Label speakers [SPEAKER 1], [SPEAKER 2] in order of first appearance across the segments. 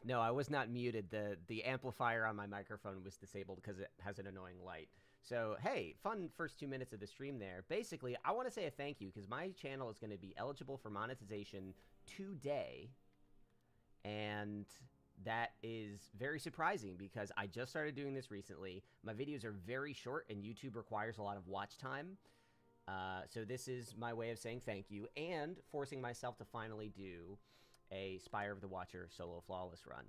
[SPEAKER 1] No, I was not muted. The amplifier on my microphone was disabled because it has an annoying light. So, hey, fun first 2 minutes of the stream there. Basically, I want to say a thank you because my channel is going to be eligible for monetization today. And that is very surprising because I just started doing this recently. My videos are very short and YouTube requires a lot of watch time. So this is my way of saying thank you and forcing myself to finally do a Spire of the Watcher solo flawless run.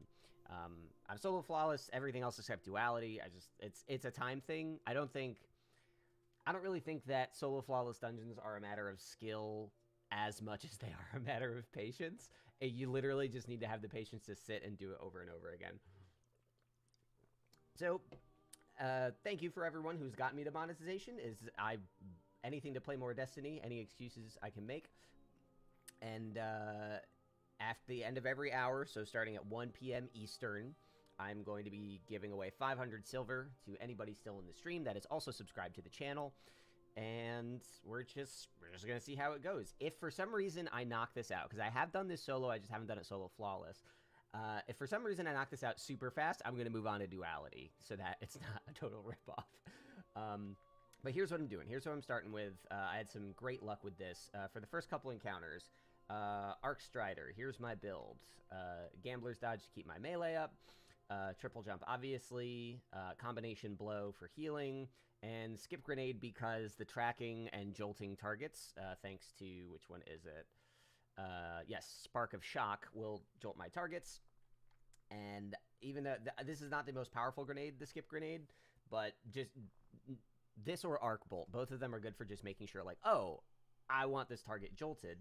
[SPEAKER 1] I'm solo flawless, everything else except duality. It's a time thing. I don't really think that solo flawless dungeons are a matter of skill as much as they are a matter of patience. You literally just need to have the patience to sit and do it over and over again. So, thank you for everyone who's gotten me to monetization. Anything to play more Destiny, any excuses I can make. And at the end of every hour, so starting at 1 p.m. Eastern, I'm going to be giving away 500 silver to anybody still in the stream that is also subscribed to the channel. And we're just going to see how it goes. If for some reason I knock this out, because I have done this solo, I just haven't done it solo flawless. If for some reason I knock this out super fast, I'm going to move on to duality so that it's not a total ripoff. But here's what I'm doing. Here's what I'm starting with. I had some great luck with this. For the first couple encounters, Arc Strider, here's my build. Gambler's Dodge to keep my melee up. Triple Jump, obviously. Combination Blow for healing. And Skip Grenade because the tracking and jolting targets, thanks to, which one is it? Yes, Spark of Shock will jolt my targets. And even though this is not the most powerful grenade, the Skip Grenade, but just this or Arc Bolt, both of them are good for just making sure, like, oh, I want this target jolted,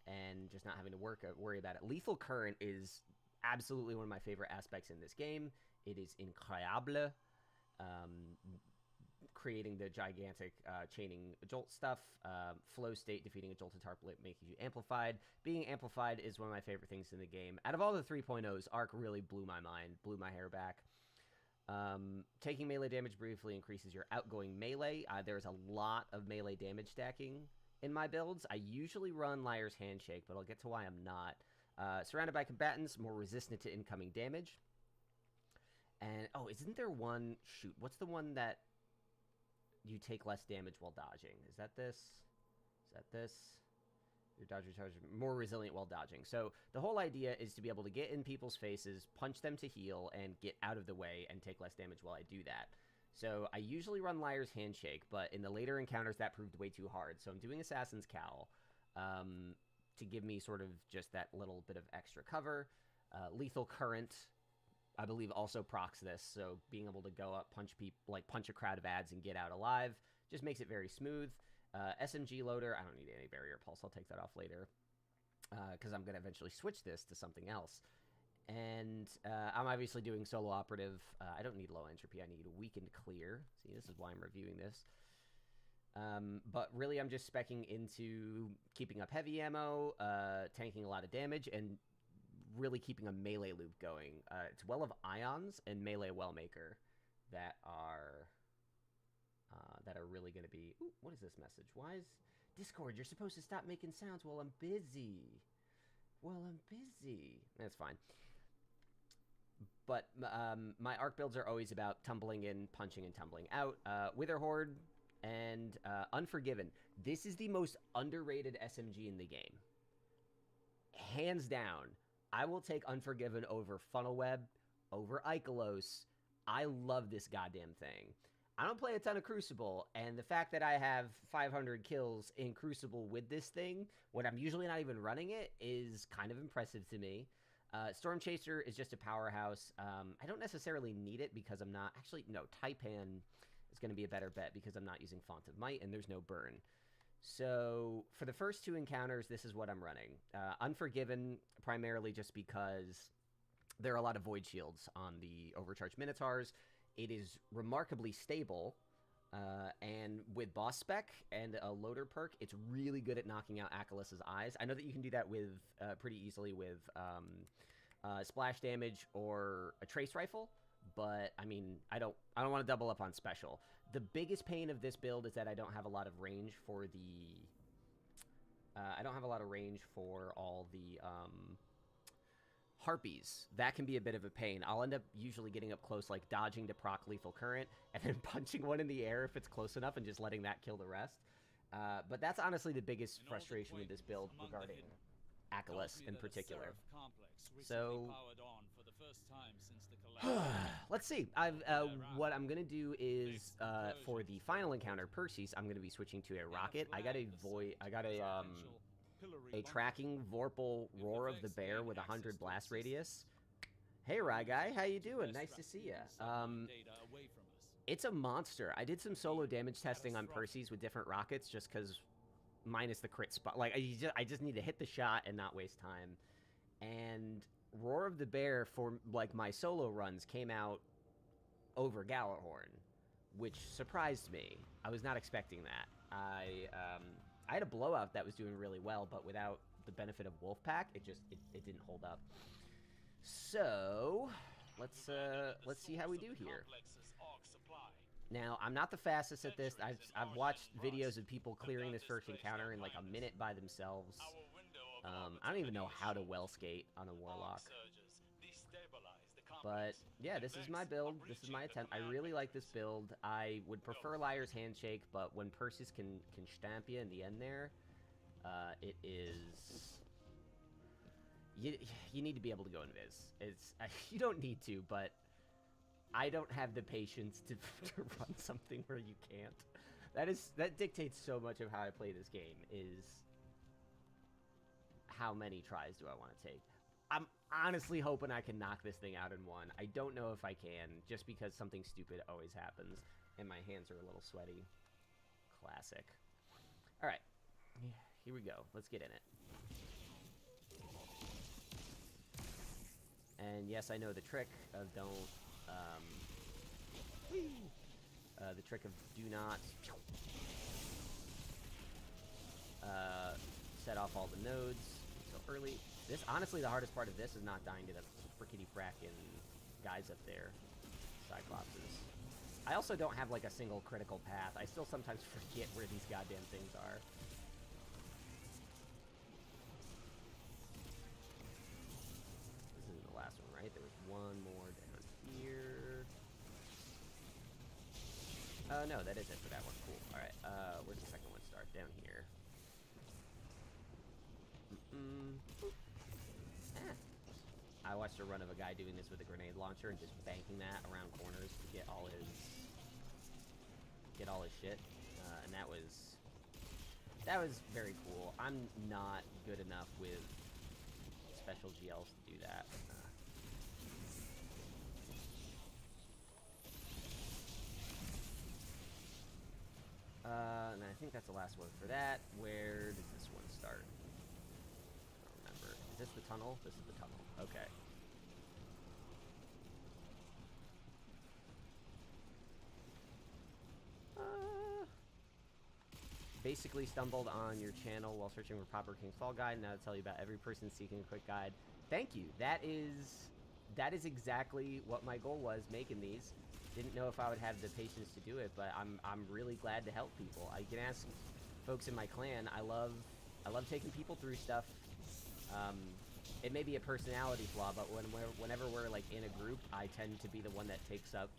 [SPEAKER 1] and just not having to worry about it. Lethal Current is absolutely one of my favorite aspects in this game. It is incroyable. Creating the gigantic chaining jolt stuff. Flow State, defeating a jolted target, making you amplified. Being amplified is one of my favorite things in the game. Out of all the 3.0s, Arc really blew my mind, blew my hair back. Taking melee damage briefly increases your outgoing melee. There's a lot of melee damage stacking in my builds. I usually run Liar's Handshake, but I'll get to why I'm not. Surrounded by combatants, more resistant to incoming damage. And, oh, isn't there one... Shoot, what's the one that you take less damage while dodging? Is that this? Is that this? Your dodge recharge more resilient while dodging. So the whole idea is to be able to get in people's faces, punch them to heal, and get out of the way and take less damage while I do that. So I usually run Liar's Handshake, but in the later encounters that proved way too hard. So I'm doing Assassin's Cowl to give me sort of just that little bit of extra cover. Lethal Current, I believe, also procs this. So being able to go up, punch a crowd of ads and get out alive just makes it very smooth. SMG Loader, I don't need any Barrier Pulse. I'll take that off later because I'm going to eventually switch this to something else. And I'm obviously doing Solo Operative. I don't need Low Entropy. I need Weakened Clear. See, this is why I'm reviewing this. But really, I'm just speccing into keeping up heavy ammo, tanking a lot of damage, and really keeping a melee loop going. It's Well of Ions and Melee Wellmaker that are really going to be... Ooh, what is this message? Why is... Discord, you're supposed to stop making sounds while I'm busy. Well, I'm busy. That's fine. But my arc builds are always about tumbling in, punching, and tumbling out. Witherhoard and Unforgiven. This is the most underrated SMG in the game. Hands down. I will take Unforgiven over Funnelweb, over Ikelos. I love this goddamn thing. I don't play a ton of Crucible, and the fact that I have 500 kills in Crucible with this thing, when I'm usually not even running it, is kind of impressive to me. Storm Chaser is just a powerhouse. I don't necessarily need it because I'm not... Actually, no, Taipan is going to be a better bet because I'm not using Font of Might, and there's no burn. So, for the first two encounters, this is what I'm running. Unforgiven, primarily just because there are a lot of Void Shields on the Overcharged Minotaurs. It is remarkably stable, and with Boss Spec and a Loader perk, it's really good at knocking out Achilles' eyes. I know that you can do that with pretty easily with splash damage or a Trace Rifle, but I mean, I don't want to double up on special. The biggest pain of this build is that I don't have a lot of range for the... all the Harpies, that can be a bit of a pain. I'll end up usually getting up close, like dodging to proc lethal current, and then punching one in the air if it's close enough and just letting that kill the rest. But that's honestly the biggest frustration with this build regarding Achilles in particular. So, let's see. What I'm going to do is, for the final encounter, Perseus, I'm going to be switching to a rocket. I got a tracking Vorpal Roar of the Bear with 100 blast radius. Hey, Rye Guy, how you doing? Nice to see ya. It's a monster. I did some solo damage testing on Perseus with different rockets just because, minus the crit spot. Like, I just need to hit the shot and not waste time. And Roar of the Bear for, like, my solo runs came out over Galahorn, which surprised me. I was not expecting that. I had a blowout that was doing really well, but without the benefit of Wolfpack, it didn't hold up. So, let's see how we do here. Now, I'm not the fastest at this. I've watched videos of people clearing this first encounter in like a minute by themselves. I don't even know how to well skate on a Warlock. But, yeah, this is my build. This is my attempt. I really like this build. I would prefer Liar's Handshake, but when Perseus can stamp you in the end there, it is... You need to be able to go invis. You don't need to, but I don't have the patience to run something where you can't. That dictates so much of how I play this game, is how many tries do I want to take. I'm honestly hoping I can knock this thing out in one. I don't know if I can, just because something stupid always happens, and my hands are a little sweaty. Classic. Alright, here we go. Let's get in it. And yes, I know the trick of don't, the trick of do not set off all the nodes so early. This, honestly, the hardest part of this is not dying to the frickety frackin' guys up there. Cyclopses. I also don't have, like, a single critical path. I still sometimes forget where these goddamn things are. This isn't the last one, right? There was one more down here. No, that is it for that one. Cool. Alright, where's the second one start? Down here. I watched a run of a guy doing this with a grenade launcher and just banking that around corners to get all his shit, and that was very cool. I'm not good enough with special GLs to do that. And I think that's the last one for that. Where does this one start? I don't remember. Is this the tunnel? This is the tunnel. Okay. Basically stumbled on your channel while searching for Proper King's Fall Guide. Now to tell you about every person seeking a quick guide. Thank you. That is exactly what my goal was, making these. Didn't know if I would have the patience to do it, but I'm really glad to help people. I can ask folks in my clan. I love taking people through stuff. It may be a personality flaw, but whenever we're like in a group, I tend to be the one that takes up.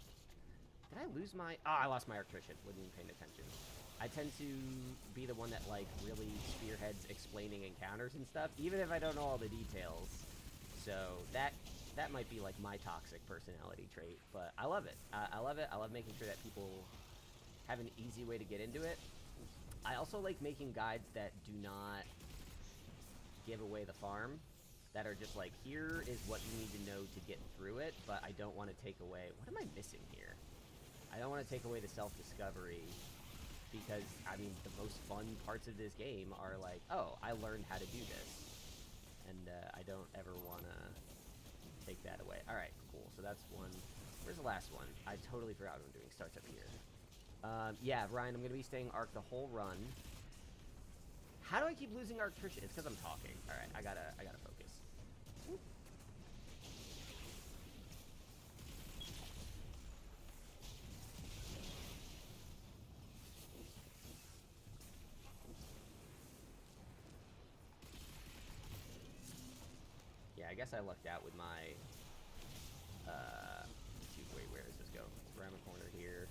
[SPEAKER 1] Did I lose my? Oh, I lost my electrician. Wasn't even paying attention. I tend to be the one that like really spearheads explaining encounters and stuff, even if I don't know all the details. So that might be like my toxic personality trait, but I love it. I love it. I love making sure that people have an easy way to get into it. I also like making guides that do not give away the farm, that are just like, here is what you need to know to get through it, but I don't want to take away... What am I missing here? I don't want to take away the self-discovery, because, I mean, the most fun parts of this game are like, oh, I learned how to do this. And I don't ever want to take that away. Alright, cool. So that's one. Where's the last one? I totally forgot what I'm doing. Starts up here. Yeah, Ryan, I'm going to be staying Arc the whole run. How do I keep losing Arctrician? It's because I'm talking. Alright, I gotta focus. Yeah, I guess I lucked out with my... shoot, wait, where does this go? It's around the corner here.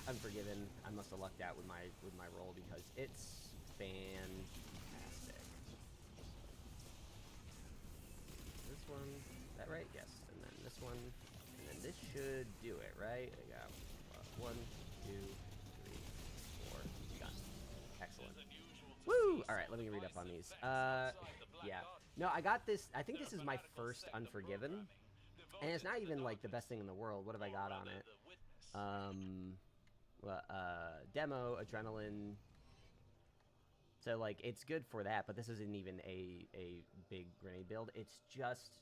[SPEAKER 1] Unforgiven. I must have lucked out with my roll because it's fantastic. This one, is that right? Yes. And then this one, and then this should do it, right? I got 1, 2, 3, 4. Done. Excellent. Woo! All right, let me read up on these. Yeah. No, I got this. I think this is my first Unforgiven, and it's not even like the best thing in the world. What have I got on it? Demo, adrenaline. So like it's good for that, but this isn't even a big grenade build. It's just,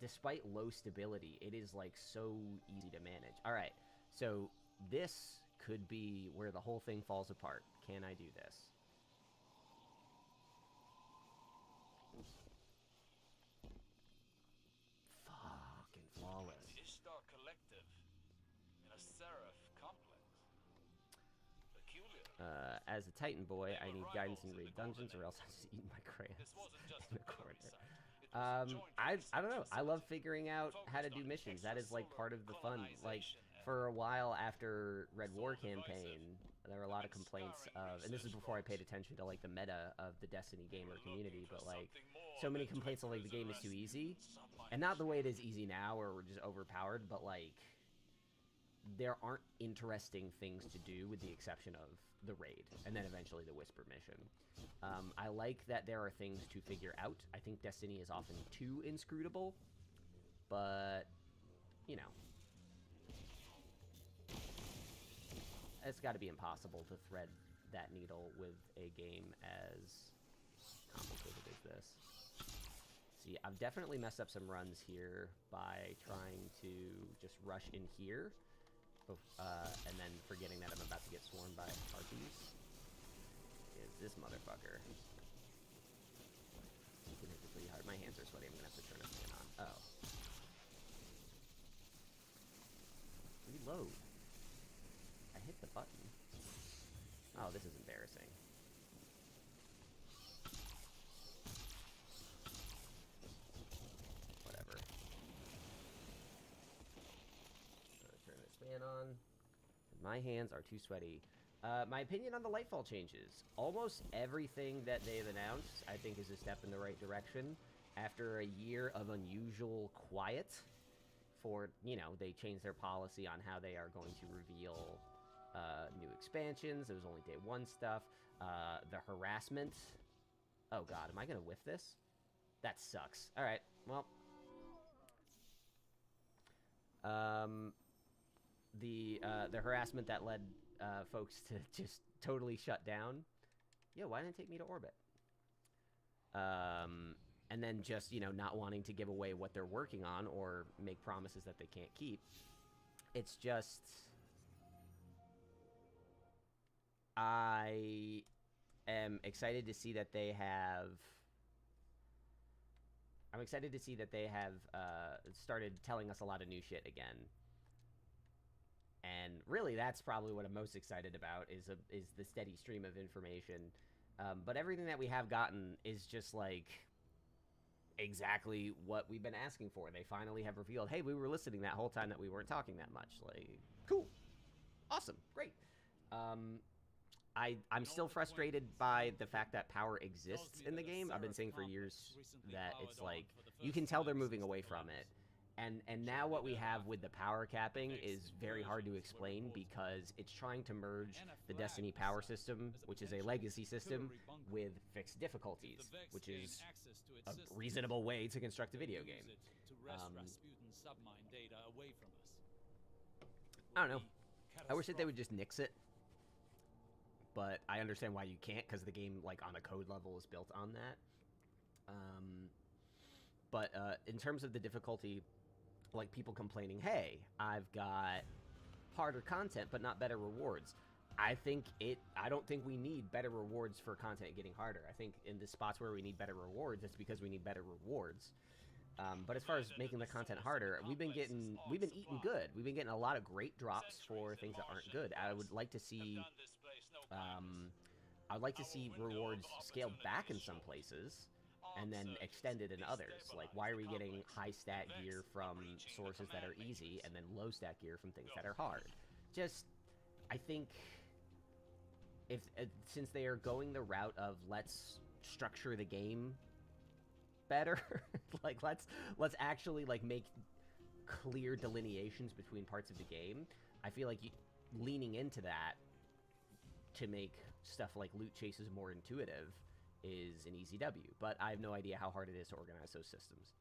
[SPEAKER 1] despite low stability, it is like so easy to manage. All right, so this could be where the whole thing falls apart. Can I do this? Fucking flawless. As a Titan boy, I need guidance in raid dungeons, or else I just eat my crayons in the corner. I don't know. I love figuring out how to do missions. That is like part of the fun. Like for a while after Red War campaign, there were a lot of complaints of, and this is before I paid attention to like the meta of the Destiny gamer community, but like so many complaints of like the game is too easy, and not the way it is easy now, where we're just overpowered, but like there aren't interesting things to do with the exception of the raid, and then eventually the Whisper mission. I like that there are things to figure out. I think Destiny is often too inscrutable, but, you know. It's got to be impossible to thread that needle with a game as complicated as this. See, I've definitely messed up some runs here by trying to just rush in here, and then forgetting that I'm about to get swarmed by harpies. Is this motherfucker? It's gonna hit pretty hard. My hands are sweaty. I'm gonna have to turn a fan on. Oh. Reload. I hit the button. Oh, this is embarrassing. Whatever. Turn this fan on. My hands are too sweaty. My opinion on the Lightfall changes. Almost everything that they've announced, I think, is a step in the right direction. After a year of unusual quiet, for, you know, they changed their policy on how they are going to reveal new expansions. It was only day 1 stuff. The harassment. Oh god, am I gonna whiff this? That sucks. Alright, well. The harassment that led folks to just totally shut down. Yo, why didn't it take me to orbit? And then just, you know, not wanting to give away what they're working on or make promises that they can't keep. It's just... I am excited to see that they have... I'm excited to see that they have started telling us a lot of new shit again. And really, that's probably what I'm most excited about, is the steady stream of information. But everything that we have gotten is just, like, exactly what we've been asking for. They finally have revealed, hey, we were listening that whole time that we weren't talking that much. Like, cool. Awesome. Great. I'm still frustrated by the fact that power exists in the game. I've been saying for years that it's like, you can tell they're moving away from it. And now what we have with the power capping is very hard to explain, because it's trying to merge the Destiny power system, which is a legacy system, with fixed difficulties, which is a reasonable way to construct a video game. I don't know. I wish that they would just nix it. But I understand why you can't, because the game, like, on a code level is built on that. But in terms of the difficulty, like, people complaining, hey, I've got harder content but not better rewards. I don't think we need better rewards for content getting harder. I think in the spots where we need better rewards, it's because we need better rewards. But as far as making the content harder, we've been eating good. We've been getting a lot of great drops for things that aren't good. I would like to see rewards scaled back in some places. and then extended in others. Like, why are we getting high stat gear from sources that are easy and then low stat gear from things that are hard? Just, I think, if since they are going the route of let's structure the game better, like let's actually like make clear delineations between parts of the game, I feel like leaning into that to make stuff like loot chases more intuitive is an easy W, but I have no idea how hard it is to organize those systems.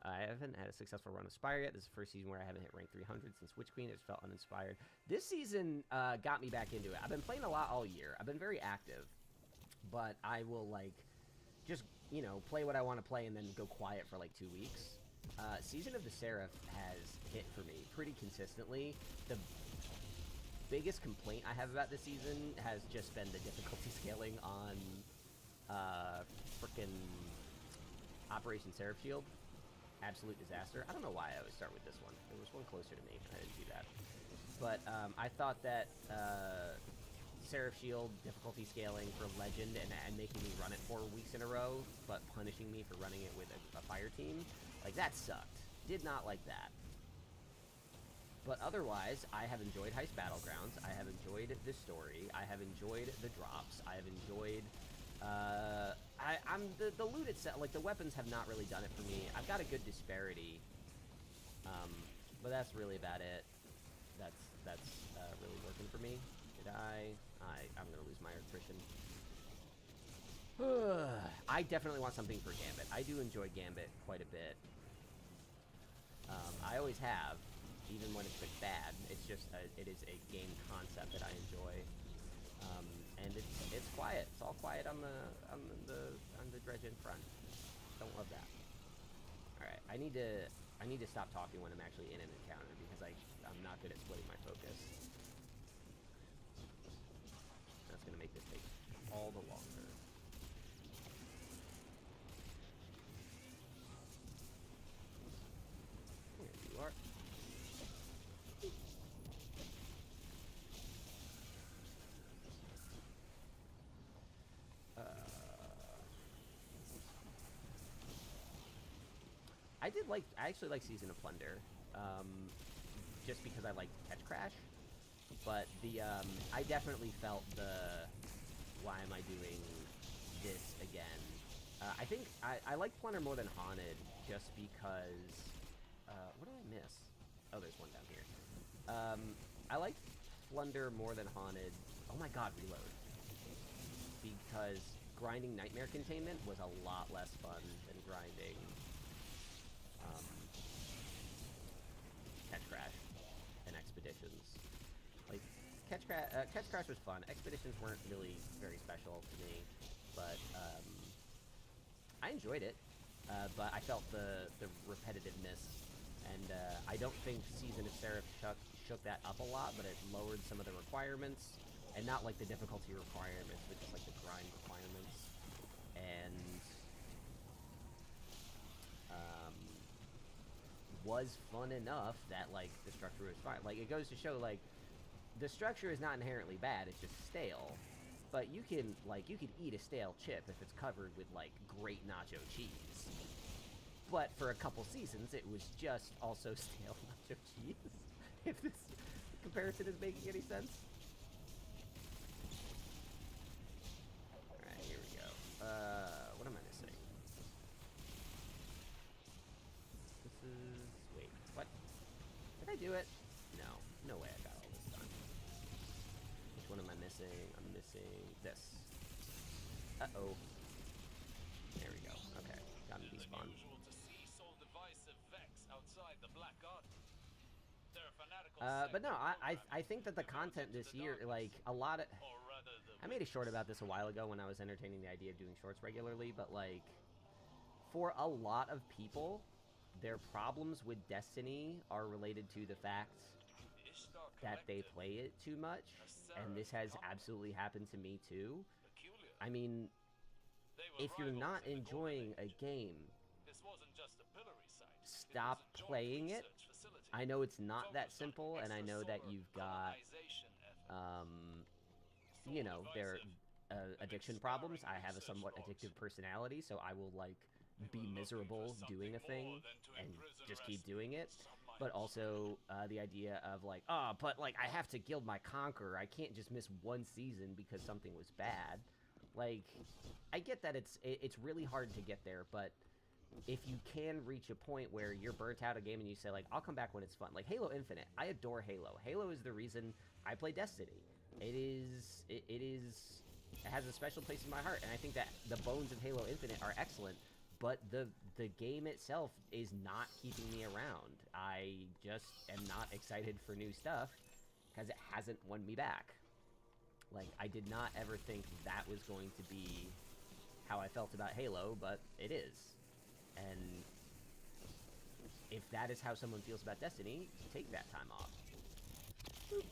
[SPEAKER 1] I haven't had a successful run of Spire yet. This is the first season where I haven't hit rank 300 since Witch Queen. It just felt uninspired. This season got me back into it. I've been playing a lot all year. I've been very active, but I will, like, just, you know, play what I want to play and then go quiet for, like, 2 weeks. Season of the Seraph has hit for me pretty consistently. The biggest complaint I have about this season has just been the difficulty scaling on frickin' Operation Seraph Shield. Absolute disaster. I don't know why I always start with this one. There was one closer to me. I didn't do that. But I thought that Seraph Shield difficulty scaling for Legend and making me run it 4 weeks in a row, but punishing me for running it with a fire team, like, that sucked. Did not like that. But otherwise, I have enjoyed Heist Battlegrounds. I have enjoyed the story. I have enjoyed the drops. I have enjoyed... the loot itself, like, the weapons have not really done it for me. I've got a good disparity, but that's really about it. That's really working for me. Did I'm gonna lose my attrition. I definitely want something for Gambit. I do enjoy Gambit quite a bit. I always have, even when it's been bad. It's just it is a game concept that I enjoy. And it's quiet. It's all quiet on the dredge in front. Don't love that. All right, I need to stop talking when I'm actually in an encounter because I'm not good at splitting my focus. That's gonna make this take all the longer. There you are. I actually like Season of Plunder, just because I like Cketch Crash, but I definitely felt why am I doing this again? I think I like Plunder more than Haunted, just because, what did I miss? Oh, there's one down here. I like Plunder more than Haunted, oh my god, reload, because grinding Nightmare Containment was a lot less fun than grinding Cketch Crash and Expeditions. Like, Cketch Crash was fun. Expeditions weren't really very special to me, but I enjoyed it. But I felt the repetitiveness, and I don't think Season of Seraph shook that up a lot, but it lowered some of the requirements, and not like the difficulty requirements, but just like the grind requirements, and was fun enough that, like, the structure was fine. Like, it goes to show, like, the structure is not inherently bad, it's just stale. But you can eat a stale chip if it's covered with, like, great nacho cheese. But for a couple seasons, it was just also stale nacho cheese. If this comparison is making any sense. Alright, here we go. What am I missing? This is... wait, what? Did I do it? No. No way I got all this done. Which one am I missing? I'm missing this. Uh-oh. There we go. Okay. Got me despawned. But no, I think that the content this year, like, a lot of... I made a short about this a while ago when I was entertaining the idea of doing shorts regularly, but, like, for a lot of people, their problems with Destiny are related to the fact that they play it too much, and this has absolutely happened to me too. I mean, if you're not enjoying a game, stop playing it. I know it's not that simple, and I know that you've got, you know, there are addiction problems. I have a somewhat addictive personality, so I will, like, be miserable doing a thing and just keep doing it, but also the idea of like, oh, but like I have to guild my conqueror. I can't just miss one season because something was bad. Like, I get that it's really hard to get there, but if you can reach a point where you're burnt out a game and you say like, I'll come back when it's fun. Like Halo Infinite, I adore Halo. Halo is the reason I play Destiny. It has a special place in my heart, and I think that the bones of Halo Infinite are excellent, but the game itself is not keeping me around. I just am not excited for new stuff because it hasn't won me back. Like, I did not ever think that was going to be how I felt about Halo, but it is. And if that is how someone feels about Destiny, take that time off. Boop.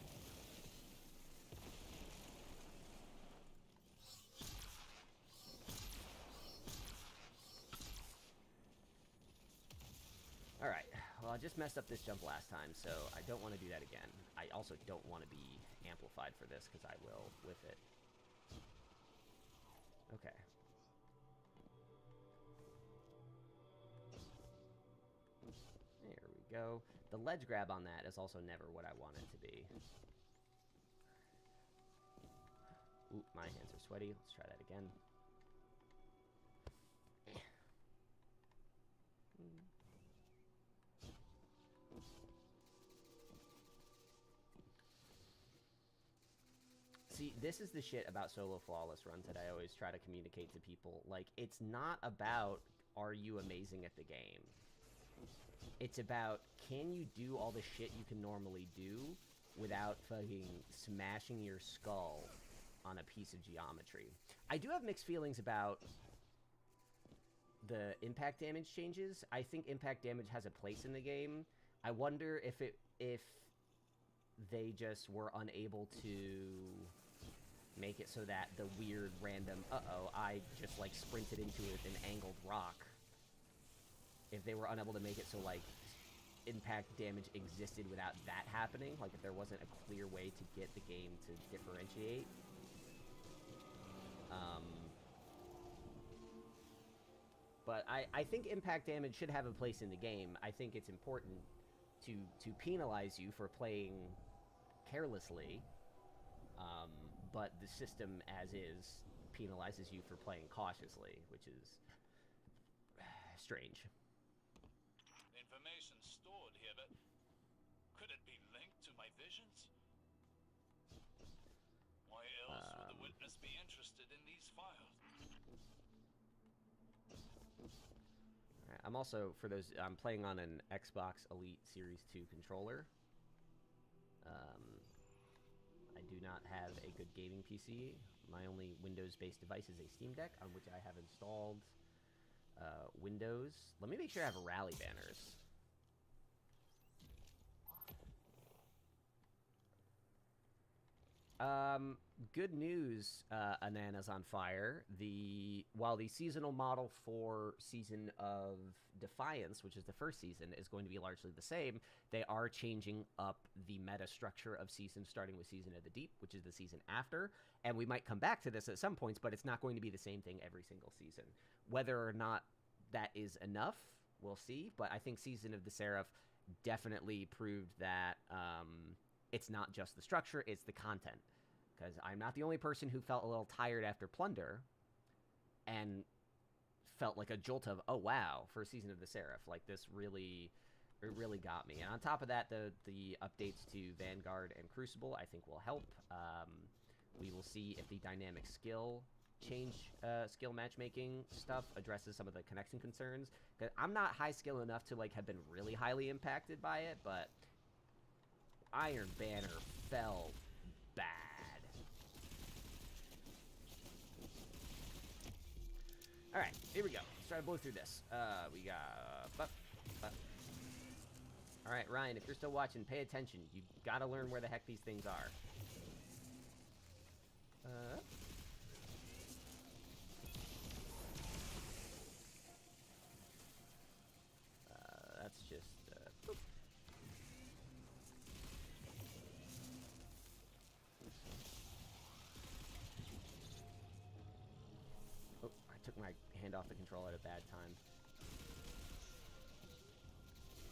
[SPEAKER 1] Alright, well I just messed up this jump last time, so I don't want to do that again. I also don't want to be amplified for this, because I will with it. Okay. There we go. The ledge grab on that is also never what I want it to be. Ooh, my hands are sweaty. Let's try that again. See, this is the shit about solo flawless runs that I always try to communicate to people. Like, it's not about, are you amazing at the game? It's about, can you do all the shit you can normally do without fucking smashing your skull on a piece of geometry? I do have mixed feelings about the impact damage changes. I think impact damage has a place in the game. I wonder if they just were unable to make it so that the weird random, I just like sprinted into it with an angled rock. If they were unable to make it so like impact damage existed without that happening, like if there wasn't a clear way to get the game to differentiate. But I think impact damage should have a place in the game. I think it's important to penalize you for playing carelessly, but the system as is penalizes you for playing cautiously, which is strange.
[SPEAKER 2] Information stored here, but could it be linked to my visions? Why else would the witness be interested in these files?
[SPEAKER 1] Alright, I'm also, for those, I'm playing on an Xbox Elite Series 2 controller. I do not have a good gaming PC. My only Windows-based device is a Steam Deck, on which I have installed Windows. Let me make sure I have rally banners. Good news, Anana's on fire. While the seasonal model for Season of Defiance, which is the first season, is going to be largely the same, they are changing up the meta structure of seasons, starting with Season of the Deep, which is the season after. And we might come back to this at some points, but it's not going to be the same thing every single season. Whether or not that is enough, we'll see. But I think Season of the Seraph definitely proved that it's not just the structure, it's the content. Because I'm not the only person who felt a little tired after Plunder and felt like a jolt of, oh wow, for a Season of the Seraph. Like, this really, it really got me. And on top of that, the updates to Vanguard and Crucible I think will help. We will see if the dynamic skill matchmaking stuff addresses some of the connection concerns. Because I'm not high skill enough to like have been really highly impacted by it, but Iron Banner fell bad. Alright, here we go. Let's try to blow through this. We got... Alright, Ryan, if you're still watching, pay attention. You've got to learn where the heck these things are. That's just... boop. Oh, I took my hand off the control at a bad time.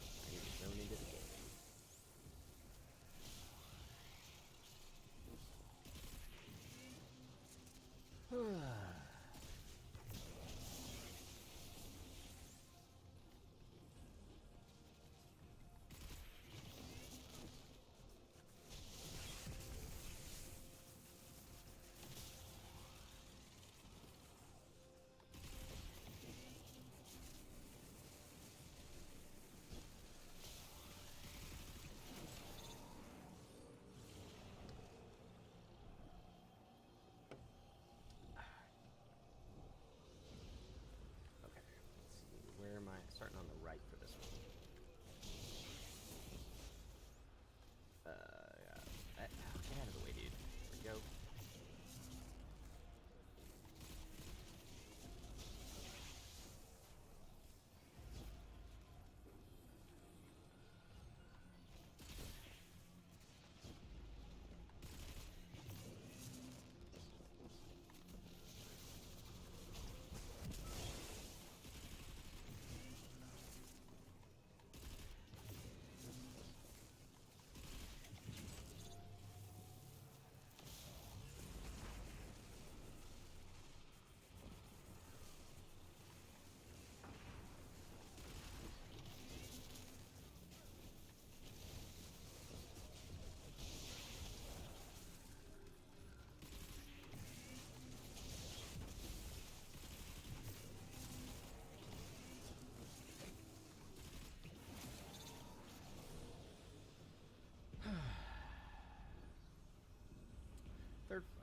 [SPEAKER 1] I get thrown into the game. Starting on the right for this one. Yeah. Get out of the way, dude. There we go.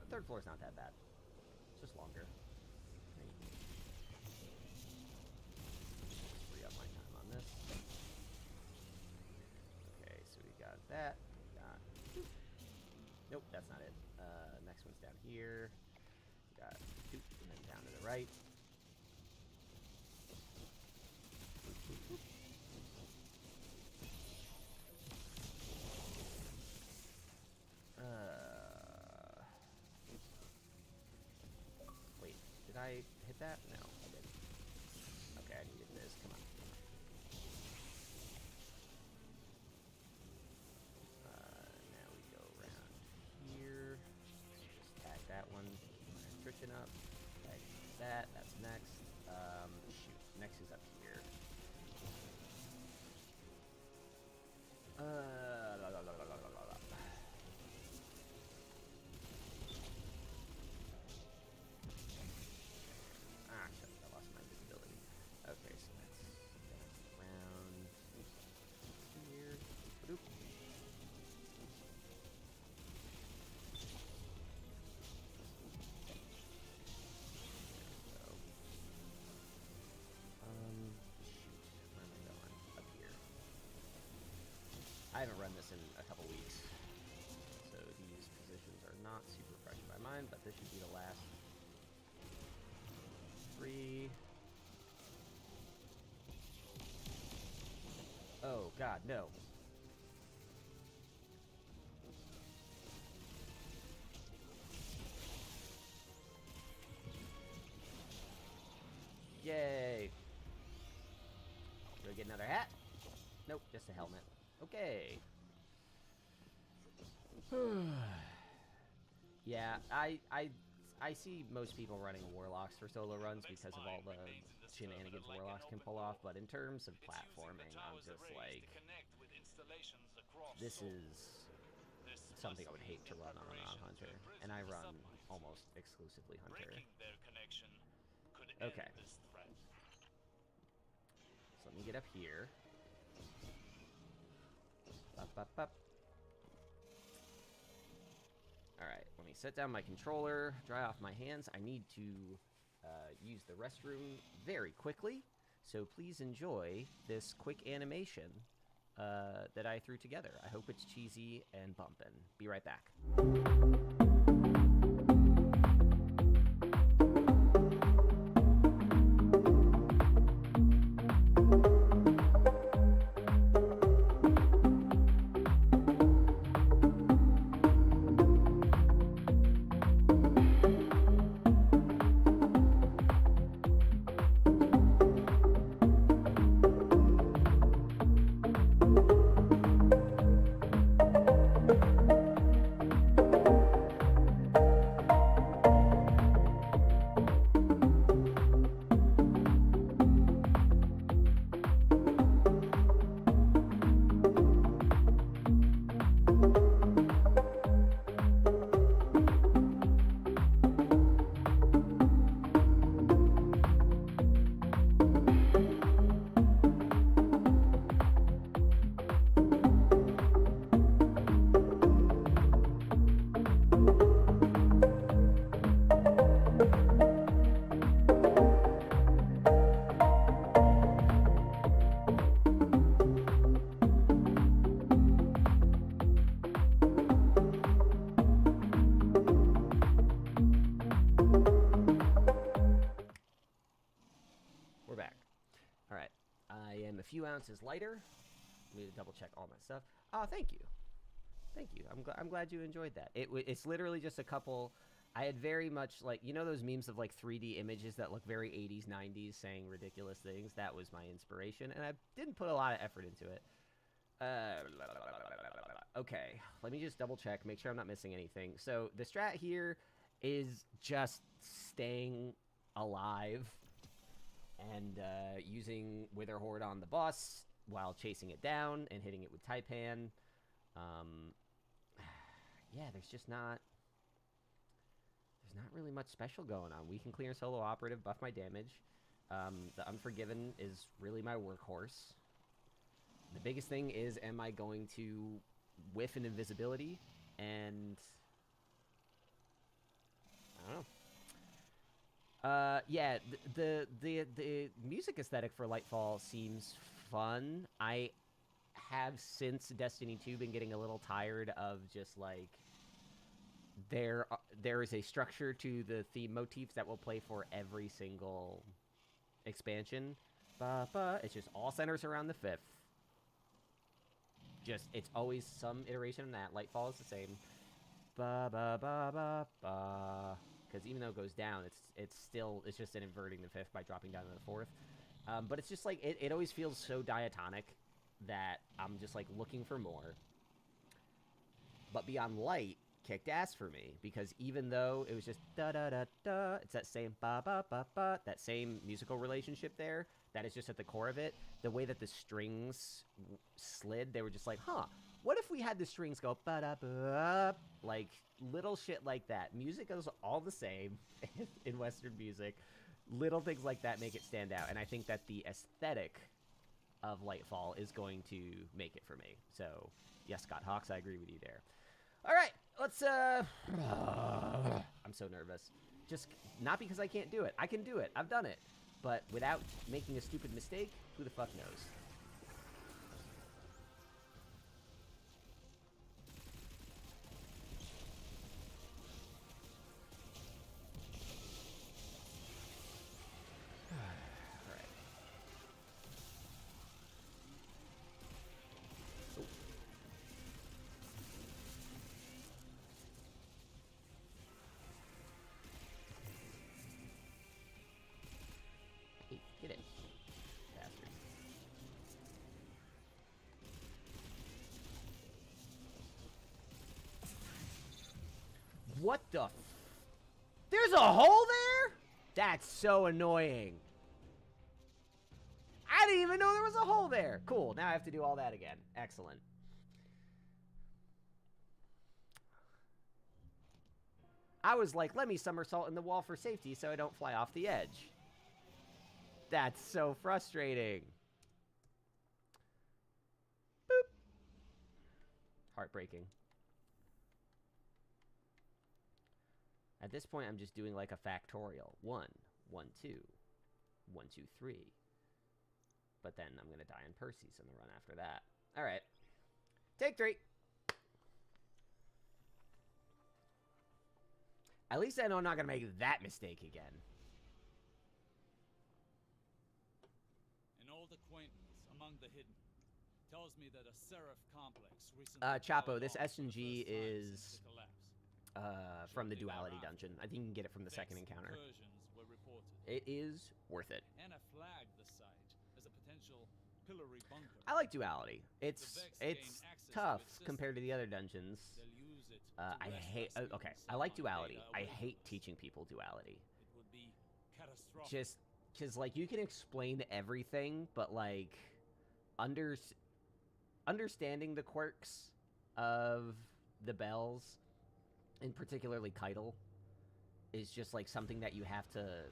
[SPEAKER 1] Third floor's not that bad. It's just longer. Free up my time on this. Okay, so we got that. Nope, that's not it. Next one's down here. Got and then down to the right. Wait, did I hit that? No, I didn't. Okay, I needed this. Come on. Now we go around here. Just tag that one. Restriction up. Tag that. That's next. Shoot. Next is up here. Shit, I lost my visibility. Okay, so that's around here. Oop. Shoot, where am I going? Up here. I haven't run this in a couple weeks, so these positions are not super fresh in my mind, but this should be the last 3. Oh god, no. Yay! Do I get another hat? Nope, just a helmet. Okay. Yeah, I see most people running Warlocks for solo runs because of all the shenanigans Warlocks can pull off, but in terms of platforming, I'm just like, this is something I would hate to run on Hunter, and I run almost exclusively Hunter. Okay. So let me get up here. Up. Alright, let me set down my controller, dry off my hands. I need to use the restroom very quickly, so please enjoy this quick animation that I threw together. I hope it's cheesy and bumpin'. Be right back. bounce is lighter. Let me double check all my stuff. Oh, thank you. Thank you. I'm glad you enjoyed that. It's literally just a couple. I had very much like, you know those memes of like 3D images that look very 80s, 90s saying ridiculous things? That was my inspiration, and I didn't put a lot of effort into it. Okay, let me just double check, make sure I'm not missing anything. So the strat here is just staying alive and using Wither Horde on the boss while chasing it down and hitting it with Taipan. Yeah, there's not really much special going on. We can clear solo operative, buff my damage. The Unforgiven is really my workhorse. The biggest thing is, am I going to whiff an invisibility? And I don't know. Yeah, the music aesthetic for Lightfall seems fun. I have since Destiny 2 been getting a little tired of just like there is a structure to the theme motifs that will play for every single expansion. It's just all centers around the 5th. Just, it's always some iteration of that. Lightfall is the same. Because even though it goes down, it's just an inverting the 5th by dropping down to the 4th. But it's just like, it always feels so diatonic that I'm just like looking for more. But Beyond Light kicked ass for me, because even though it was just da-da-da-da, it's that same ba-ba-ba-ba, that same musical relationship there, that is just at the core of it. The way that the strings slid, they were just like, huh, what if we had the strings go ba-da-ba, like little shit like that. Music is all the same in Western music. Little things like that make it stand out, and I think that the aesthetic of Lightfall is going to make it for me. So, yes, Scott Hawks, I agree with you there. All right, let's, I'm so nervous. Just, not because I can't do it. I can do it. I've done it. But without making a stupid mistake, who the fuck knows? Get it. Bastard. What the There's a hole there? That's so annoying. I didn't even know there was a hole there. Cool, now I have to do all that again. Excellent. I was like, let me somersault in the wall for safety so I don't fly off the edge. That's so frustrating. Boop. Heartbreaking. At this point, I'm just doing like a factorial. 1, 1, 2, 1, 2, 3. But then I'm going to die in Percy's in the run after that. All right. Take 3. At least I know I'm not going to make that mistake again.
[SPEAKER 3] Acquaintance among the hidden tells me that a Seraph complex recently
[SPEAKER 1] Chapo, this SNG is from the Duality dungeon. I think you can get it from the second encounter. It is worth it.
[SPEAKER 3] And I flagged the site as a potential pillory bunker.
[SPEAKER 1] I like Duality. It's tough compared to the other dungeons. I hate. Okay, I like Duality. I hate teaching people Duality.
[SPEAKER 3] It would be catastrophic.
[SPEAKER 1] Just because, like, you can explain everything, but like, understanding the quirks of the bells, and particularly Keitel, is just like something that you have to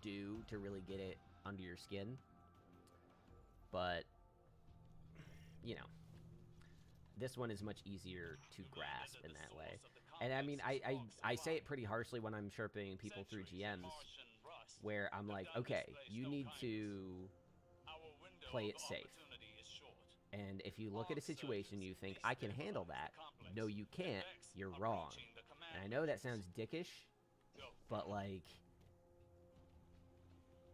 [SPEAKER 1] do to really get it under your skin. But you know, this one is much easier to grasp in that way. And I mean, I say it pretty harshly when I'm chirping people through GMs, where I'm like, okay, you need to play it safe. And if you look at a situation, you think, I can handle that. No, you can't. You're wrong. And I know that sounds dickish, but like,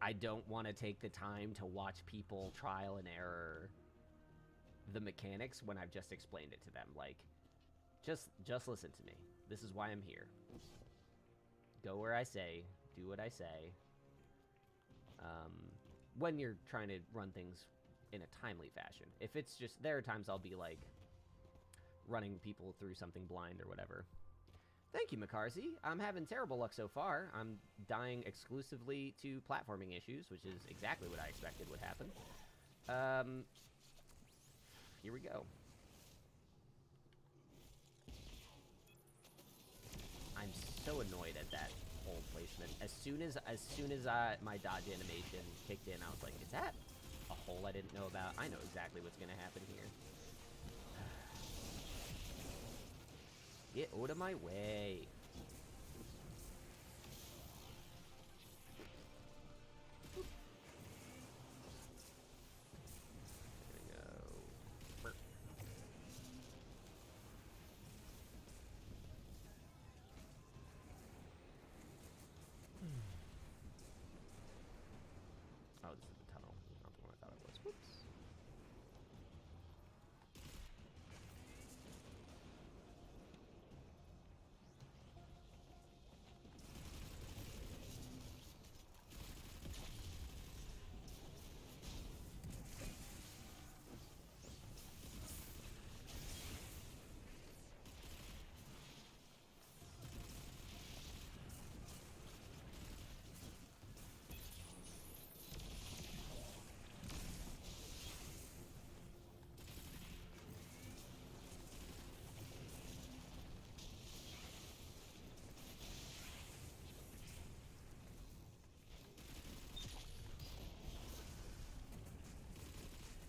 [SPEAKER 1] I don't want to take the time to watch people trial and error the mechanics when I've just explained it to them. Like, just listen to me. This is why I'm here. Go where I say, do what I say. When you're trying to run things in a timely fashion. If it's just, there are times I'll be like running people through something blind or whatever. Thank you, McCarthy. I'm having terrible luck so far. I'm dying exclusively to platforming issues, which is exactly what I expected would happen. Here we go. I'm so annoyed at that hold placement. As soon as my dodge animation kicked in, I was like, is that a hole I didn't know about? I know exactly what's gonna happen here. Get out of my way. There we go. Burp. Oh, this is the tunnel, not the one I thought it was. Whoops.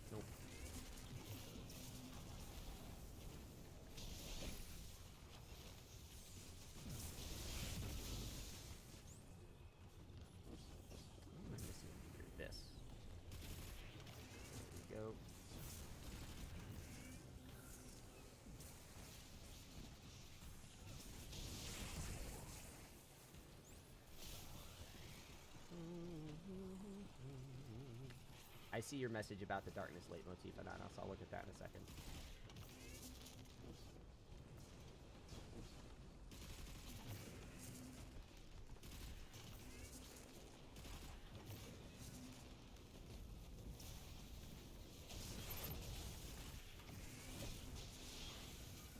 [SPEAKER 1] Nope. What am I missing here? This. There we go. I see your message about the darkness leitmotif, Ananas. I'll look at that in a second.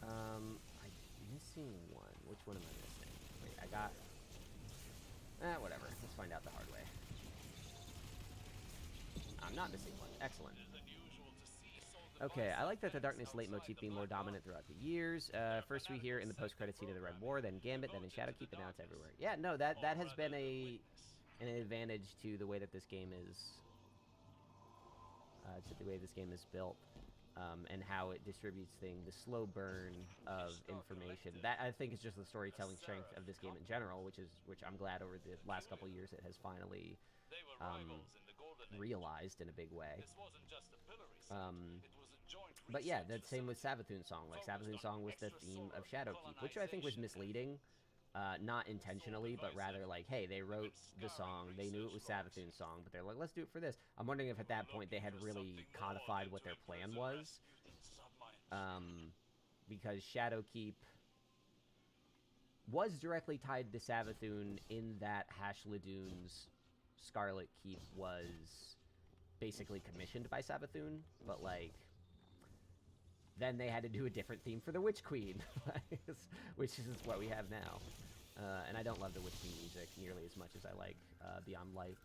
[SPEAKER 1] I'm missing one. Which one am I missing? Wait, I got... whatever. Let's find out the hard way. I'm not missing one. Excellent. Okay, I like that the darkness leitmotif being more dominant throughout the years. First we hear in the post-credit scene of the Red War, then Gambit, then in Shadowkeep, and now it's everywhere. Yeah, no, that has been an advantage to the way that this game is... to the way this game is built. And how it distributes things, the slow burn of information. That, I think, is just the storytelling strength of this game in general, which I'm glad over the last couple years it has finally realized in a big way. But yeah, that's same with Savathun's song. Like, Savathun's song was the theme of Shadowkeep, which I think was misleading. Not intentionally, but rather like, hey, they wrote the song, they knew it was Savathun's song, but they're like, let's do it for this. I'm wondering if at that point they had really codified what their plan was. Because Shadowkeep was directly tied to Savathun in that Hashladun's Scarlet Keep was basically commissioned by Savathun, but like... then they had to do a different theme for the Witch Queen, which is what we have now. And I don't love the Witch Queen music nearly as much as I like Beyond Light.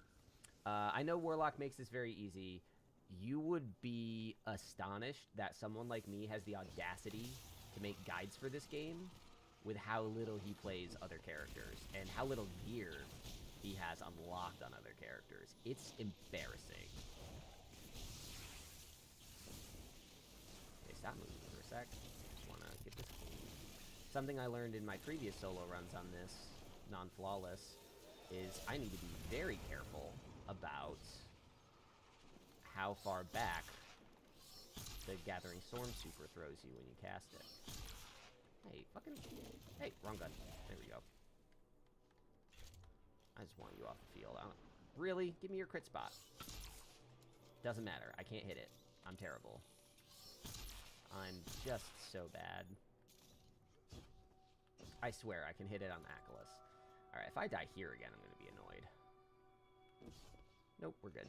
[SPEAKER 1] I know Warlock makes this very easy. You would be astonished that someone like me has the audacity to make guides for this game with how little he plays other characters and how little gear he has unlocked on other characters. It's embarrassing. Okay, stop moving for a sec. Just want to get this clean. Something I learned in my previous solo runs on this, non-flawless, is I need to be very careful about how far back the Gathering Storm Super throws you when you cast it. Hey, fucking... hey, wrong gun. There we go. I just want you off the field. Really? Give me your crit spot. Doesn't matter. I can't hit it. I'm terrible. I'm just so bad. I swear, I can hit it on Achilles. Alright, if I die here again, I'm going to be annoyed. Nope, we're good.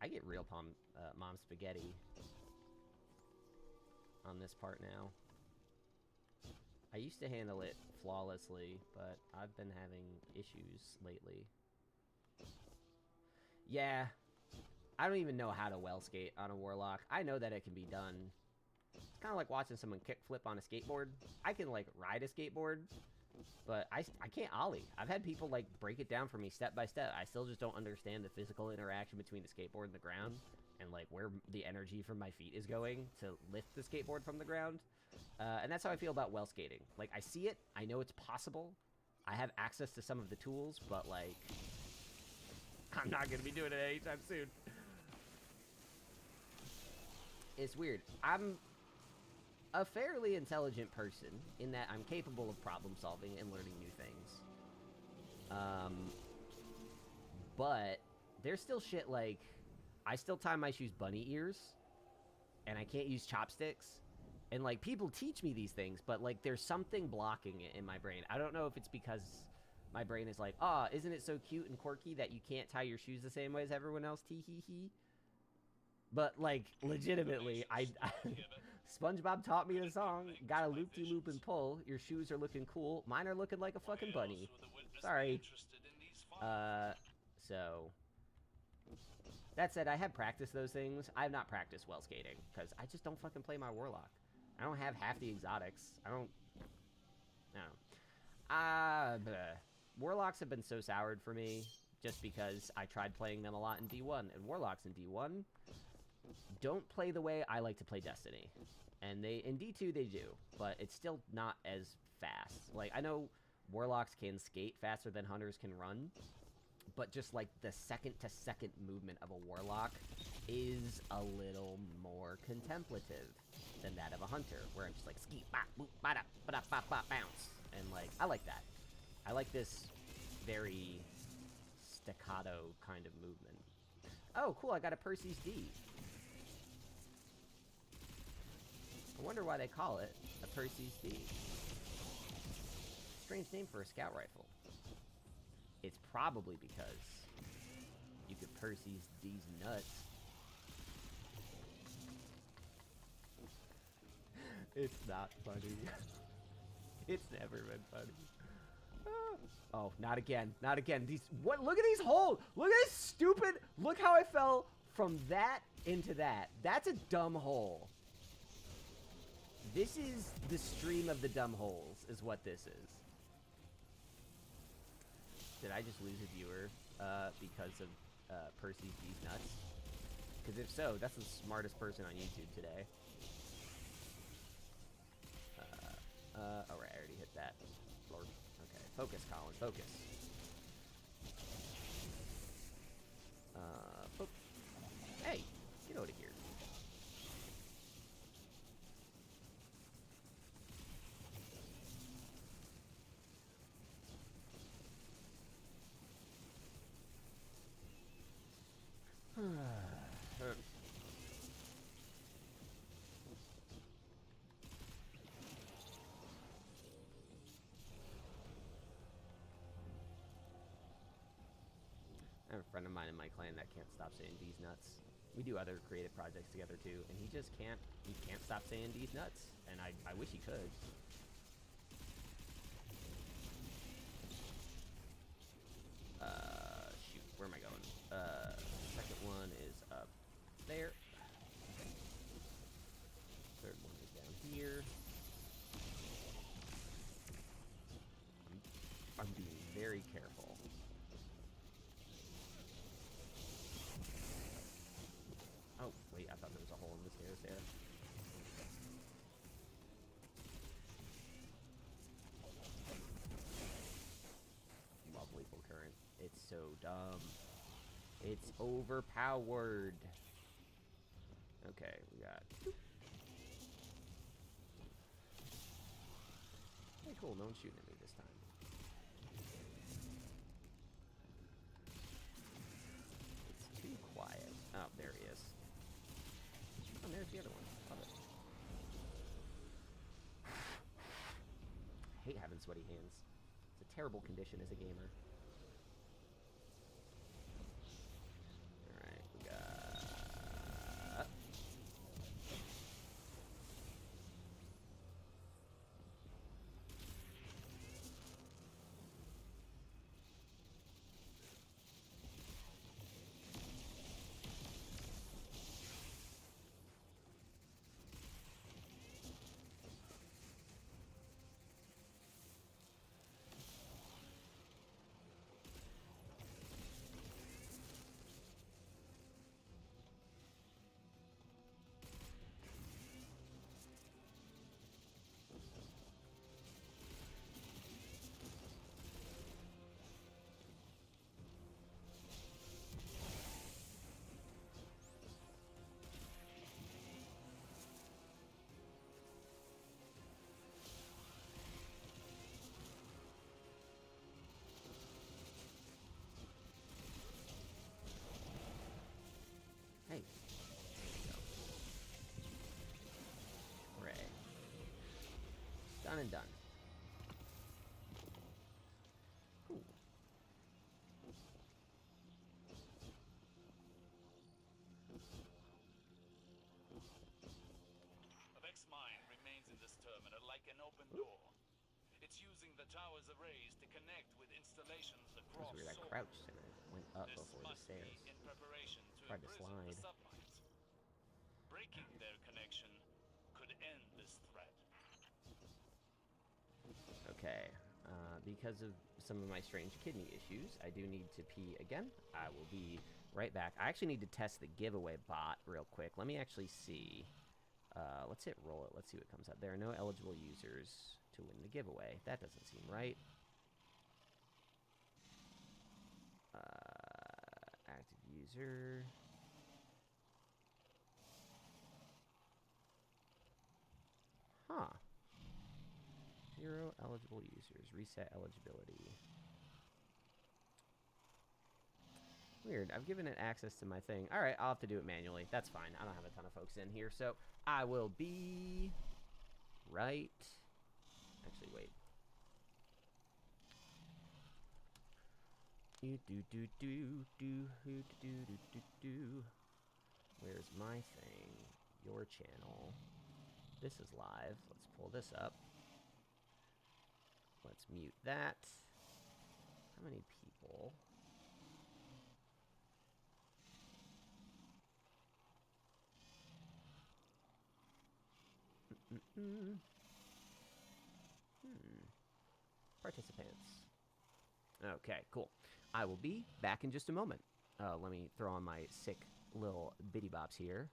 [SPEAKER 1] I get real mom spaghetti on this part now. I used to handle it flawlessly, but I've been having issues lately. Yeah, I don't even know how to well skate on a Warlock. I know that it can be done. It's kind of like watching someone kickflip on a skateboard. I can, like, ride a skateboard, but I can't ollie. I've had people, like, break it down for me step by step. I still just don't understand the physical interaction between the skateboard and the ground, and, like, where the energy from my feet is going to lift the skateboard from the ground. And that's how I feel about well skating. Like, I see it. I know it's possible. I have access to some of the tools, but, like, I'm not going to be doing it anytime soon. It's weird. I'm a fairly intelligent person in that I'm capable of problem solving and learning new things. But there's still shit like, I still tie my shoes bunny ears, and I can't use chopsticks. And, like, people teach me these things, but, like, there's something blocking it in my brain. I don't know if it's because my brain is like, oh, isn't it so cute and quirky that you can't tie your shoes the same way as everyone else? Tee-hee-hee. But, like, legitimately, SpongeBob taught me the song. Got a loop-de-loop and pull. Your shoes are looking cool. Mine are looking like a fucking bunny. Sorry. So... That said, I have practiced those things. I have not practiced well skating, because I just don't fucking play my Warlock. I don't have half the exotics. I don't know. Warlocks have been so soured for me, just because I tried playing them a lot in D1, and Warlocks in D1 don't play the way I like to play Destiny. And in D2 they do, but it's still not as fast. Like, I know Warlocks can skate faster than Hunters can run, but just, like, the second-to-second movement of a Warlock is a little more contemplative than that of a Hunter, where I'm just like, ski, bop, boop, ba-da, ba-da, bop, bop, bounce. And, like, I like that. I like this very staccato kind of movement. Oh, cool, I got a Percy's D. I wonder why they call it a Percy's D. Strange name for a scout rifle. It's probably because you could Percy's D's nuts. It's not funny. It's never been funny. Oh, not again. Not again. What? Look at these holes. Look at this stupid. Look how I fell from that into that. That's a dumb hole. This is the stream of the dumb holes, is what this is. Did I just lose a viewer because of Percy's D's nuts? Because if so, that's the smartest person on YouTube today. Alright, I already hit that. Lord. Okay, focus, Colin, focus. Hey, get out of here. I have a friend of mine in my clan that can't stop saying D's nuts. We do other creative projects together too, and he just can't stop saying D's nuts, and I wish he could. Shoot, where am I going? Second one is up there. Third one is down here. I'm being very careful. Oh, wait, I thought there was a hole in the stairs there. Love lethal current. It's so dumb. It's overpowered. Okay, we got... Hey, cool, no one's shooting at me this time. the other one. Love it. I hate having sweaty hands. It's a terrible condition as a gamer. Alright, we got... Hey. There we go. Hooray. Done and done. Cool.
[SPEAKER 2] Vex mine remains in this terminal like an open door. It's using the tower's arrays to connect with installations
[SPEAKER 1] That
[SPEAKER 2] across
[SPEAKER 1] was weird. I
[SPEAKER 2] Sol.
[SPEAKER 1] crouched and I went up
[SPEAKER 2] This
[SPEAKER 1] before the
[SPEAKER 2] must be
[SPEAKER 1] stairs.
[SPEAKER 2] in preparation to
[SPEAKER 1] Tried to
[SPEAKER 2] imprison the
[SPEAKER 1] slide.
[SPEAKER 2] submines. Breaking their connection could end this threat.
[SPEAKER 1] Okay. Because of some of my strange kidney issues, I do need to pee again. I will be right back. I actually need to test the giveaway bot real quick. Let me actually see. Let's hit roll it. Let's see what comes up. There are no eligible users to win the giveaway. That doesn't seem right. Active user. Huh. 0 eligible users. Reset eligibility. Weird. I've given it access to my thing. All right, I'll have to do it manually. That's fine. I don't have a ton of folks in here, so I will be right. Actually, wait. Where's my thing? Your channel. This is live. Let's pull this up. Let's mute that. How many people? Participants. Okay, cool. I will be back in just a moment. Let me throw on my sick little bitty bops here.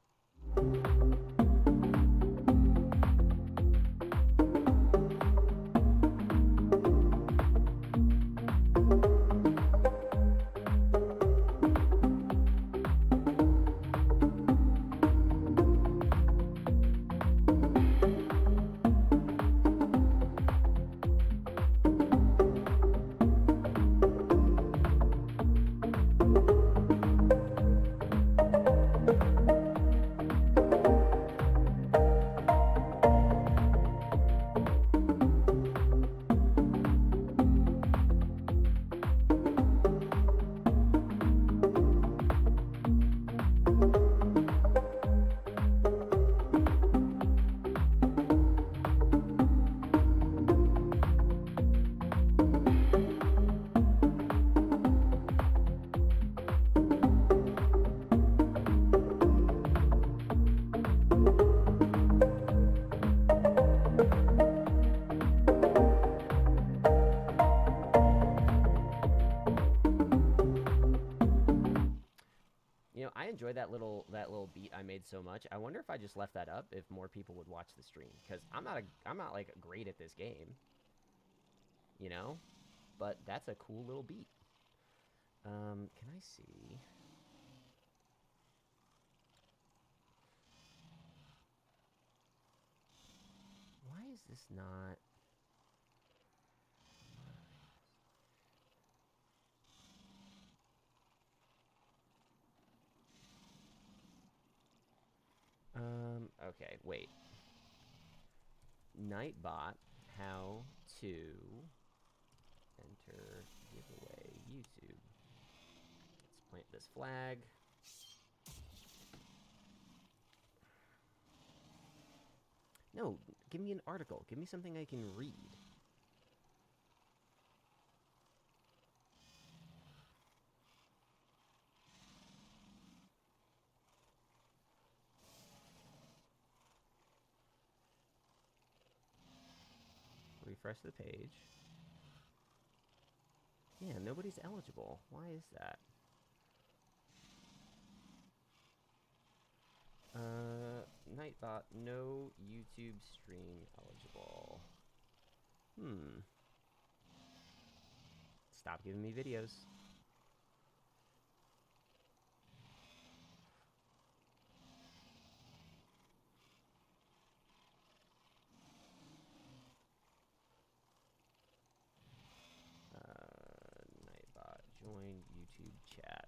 [SPEAKER 1] You know, I enjoy that little beat I made so much. I wonder if I just left that up, if more people would watch the stream, because I'm not like great at this game, you know, but that's a cool little beat. Can I see? Why is this not? Okay, wait. Nightbot, how to enter giveaway YouTube. Let's plant this flag. No, give me an article. Give me something I can read. Refresh the page. Yeah, nobody's eligible. Why is that? Nightbot, no YouTube stream eligible. Stop giving me videos. Nightbot, join YouTube chat.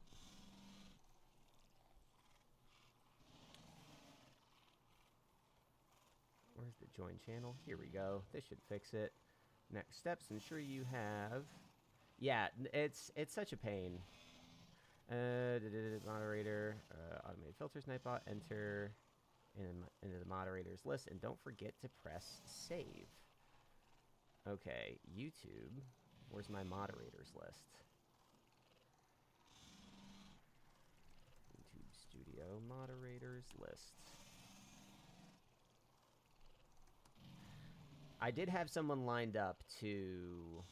[SPEAKER 1] Where's the join channel? Here we go. This should fix it. Next steps, ensure you have... Yeah, it's such a pain. Moderator, automated filters, Nightbot, enter into the moderators list, and don't forget to press save. Okay, YouTube. Where's my moderators list? YouTube Studio moderators list. I did have someone lined up to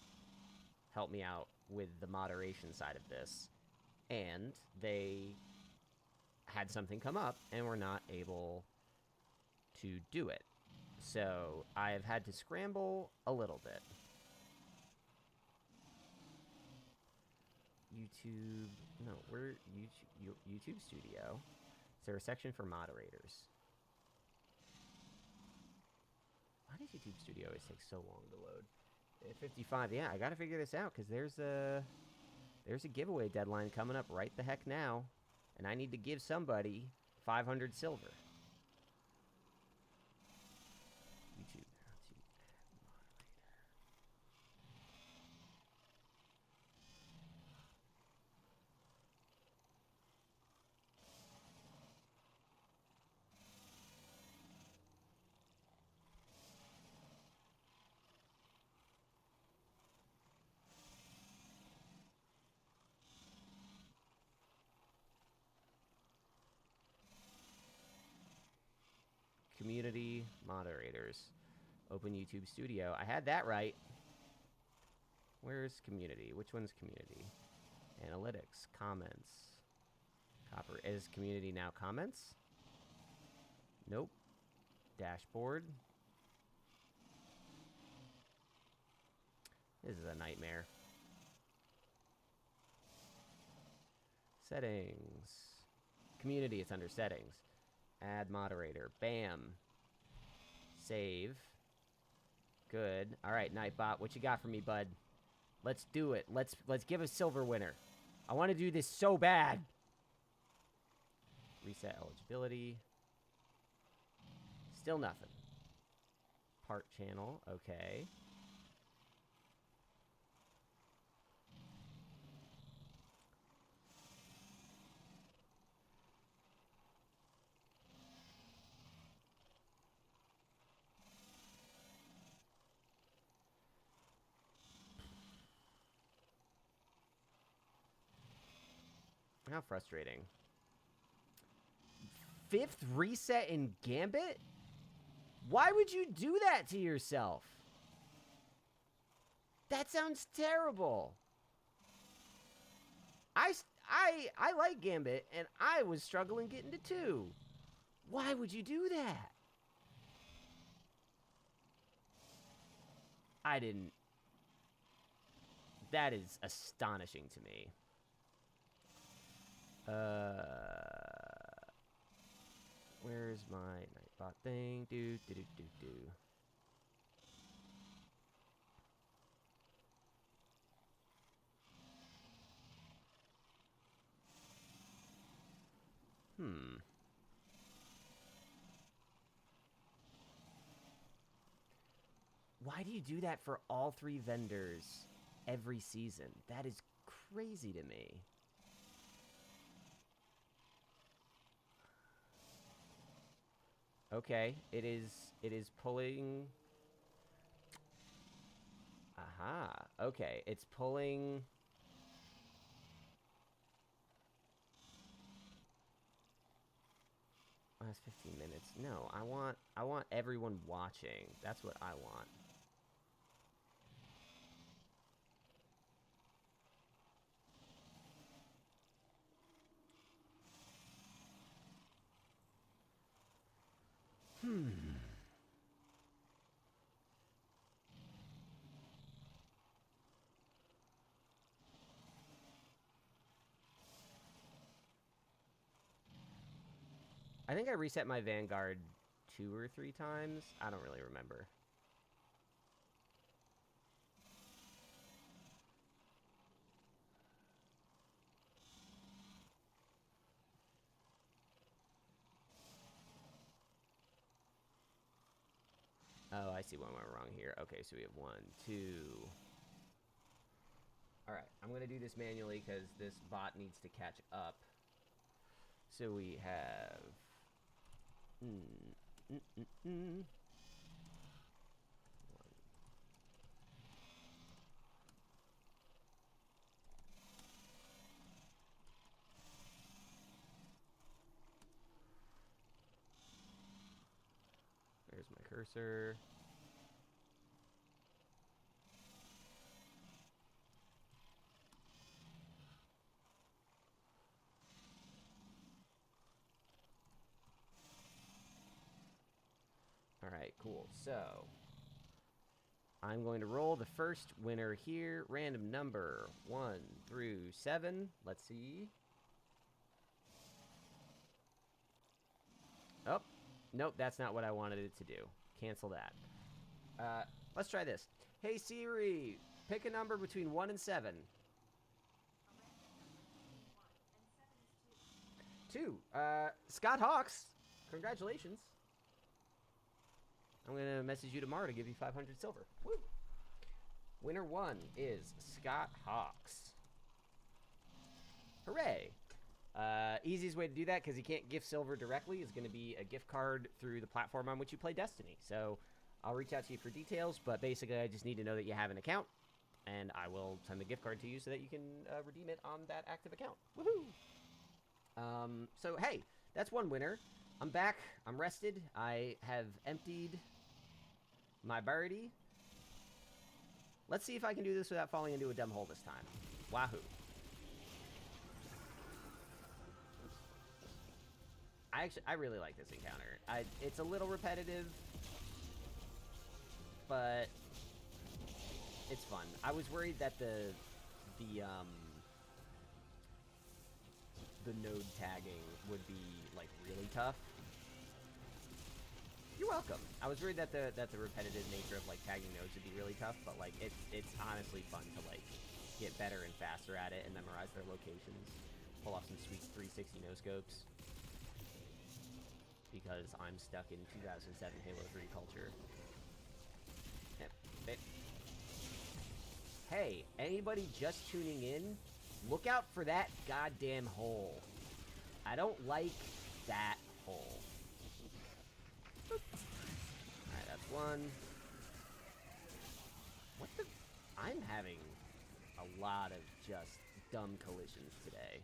[SPEAKER 1] help me out with the moderation side of this, and they had something come up and were not able to do it. So I've had to scramble a little bit. YouTube, no, we're YouTube Studio. Is there a section for moderators? Why does YouTube Studio always take so long to load? 55, yeah, I gotta figure this out, because there's a giveaway deadline coming up right the heck now, and I need to give somebody 500 silver. YouTube, how to add moderator. Community moderators. Open YouTube Studio. I had that right. Where's community? Which one's community? Analytics. Comments. Copper. Is community now comments? Nope. Dashboard. This is a nightmare. Settings. Community, it's under settings. Add moderator. Bam. Save. Good. All right, Nightbot, what you got for me, bud? Let's do it. Let's give a silver winner. I want to do this so bad. Reset eligibility. Still nothing. Part channel. Okay. How frustrating. 5th reset in Gambit? Why would you do that to yourself? That sounds terrible. I like Gambit, and I was struggling getting to 2. Why would you do that? I didn't. That is astonishing to me. Where's my Nightbot thing? Do. Why do you do that for all 3 vendors every season? That is crazy to me. Okay, it is pulling. Aha. Okay, it's pulling. Oh, that's 15 minutes. No, I want everyone watching. That's what I want. I think I reset my Vanguard 2 or 3 times. I don't really remember. Oh, I see what went wrong here. Okay, so we have 1, 2. All right, I'm going to do this manually because this bot needs to catch up. So we have... There's my cursor. All right, cool. So I'm going to roll the first winner here. Random number 1 through 7. Let's see. Oh, nope, that's not what I wanted it to do. Cancel that. Let's try this. Hey Siri, pick a number between 1 and 7. 2. Scott Hawks. Congratulations. I'm going to message you tomorrow to give you 500 silver. Woo! Winner 1 is Scott Hawks. Hooray! Easiest way to do that, because you can't gift silver directly, is going to be a gift card through the platform on which you play Destiny. So I'll reach out to you for details, but basically I just need to know that you have an account, and I will send the gift card to you so that you can redeem it on that active account. Woohoo! So, hey, that's 1 winner. I'm back. I'm rested. I have emptied my birdie. Let's see if I can do this without falling into a dumb hole this time. Wahoo. I really like this encounter. It's a little repetitive, but it's fun. I was worried that the node tagging would be like really tough. You're welcome. I was worried that the repetitive nature of like tagging nodes would be really tough, but like it's honestly fun to like get better and faster at it and memorize their locations. Pull off some sweet 360 no scopes. Because I'm stuck in 2007 Halo 3 culture. Hey, anybody just tuning in, look out for that goddamn hole. I don't like that hole. Alright, that's 1. What the... I'm having a lot of just dumb collisions today.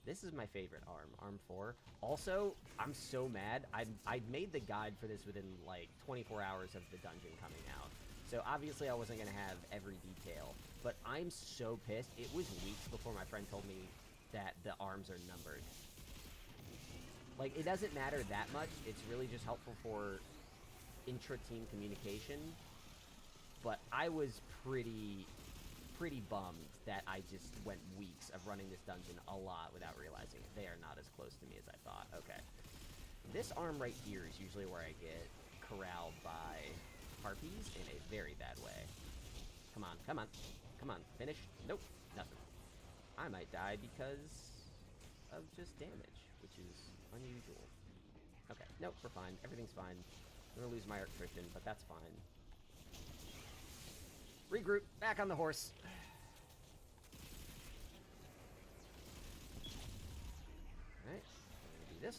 [SPEAKER 1] This is my favorite arm, Arm 4. Also, I'm so mad. I made the guide for this within, like, 24 hours of the dungeon coming out. So, obviously, I wasn't going to have every detail. But I'm so pissed. It was weeks before my friend told me that the arms are numbered. Like, it doesn't matter that much. It's really just helpful for intra-team communication. But I was pretty bummed that I just went weeks of running this dungeon a lot without realizing it. They are not as close to me as I thought. Okay. This arm right here is usually where I get corralled by harpies in a very bad way. Come on, come on, come on. Finish. Nope, nothing. I might die because of just damage, which is unusual. Okay, Nope, we're fine. Everything's fine. I'm gonna lose my electrician, but that's fine. Regroup. Back on the horse. Alright. I'm gonna do this.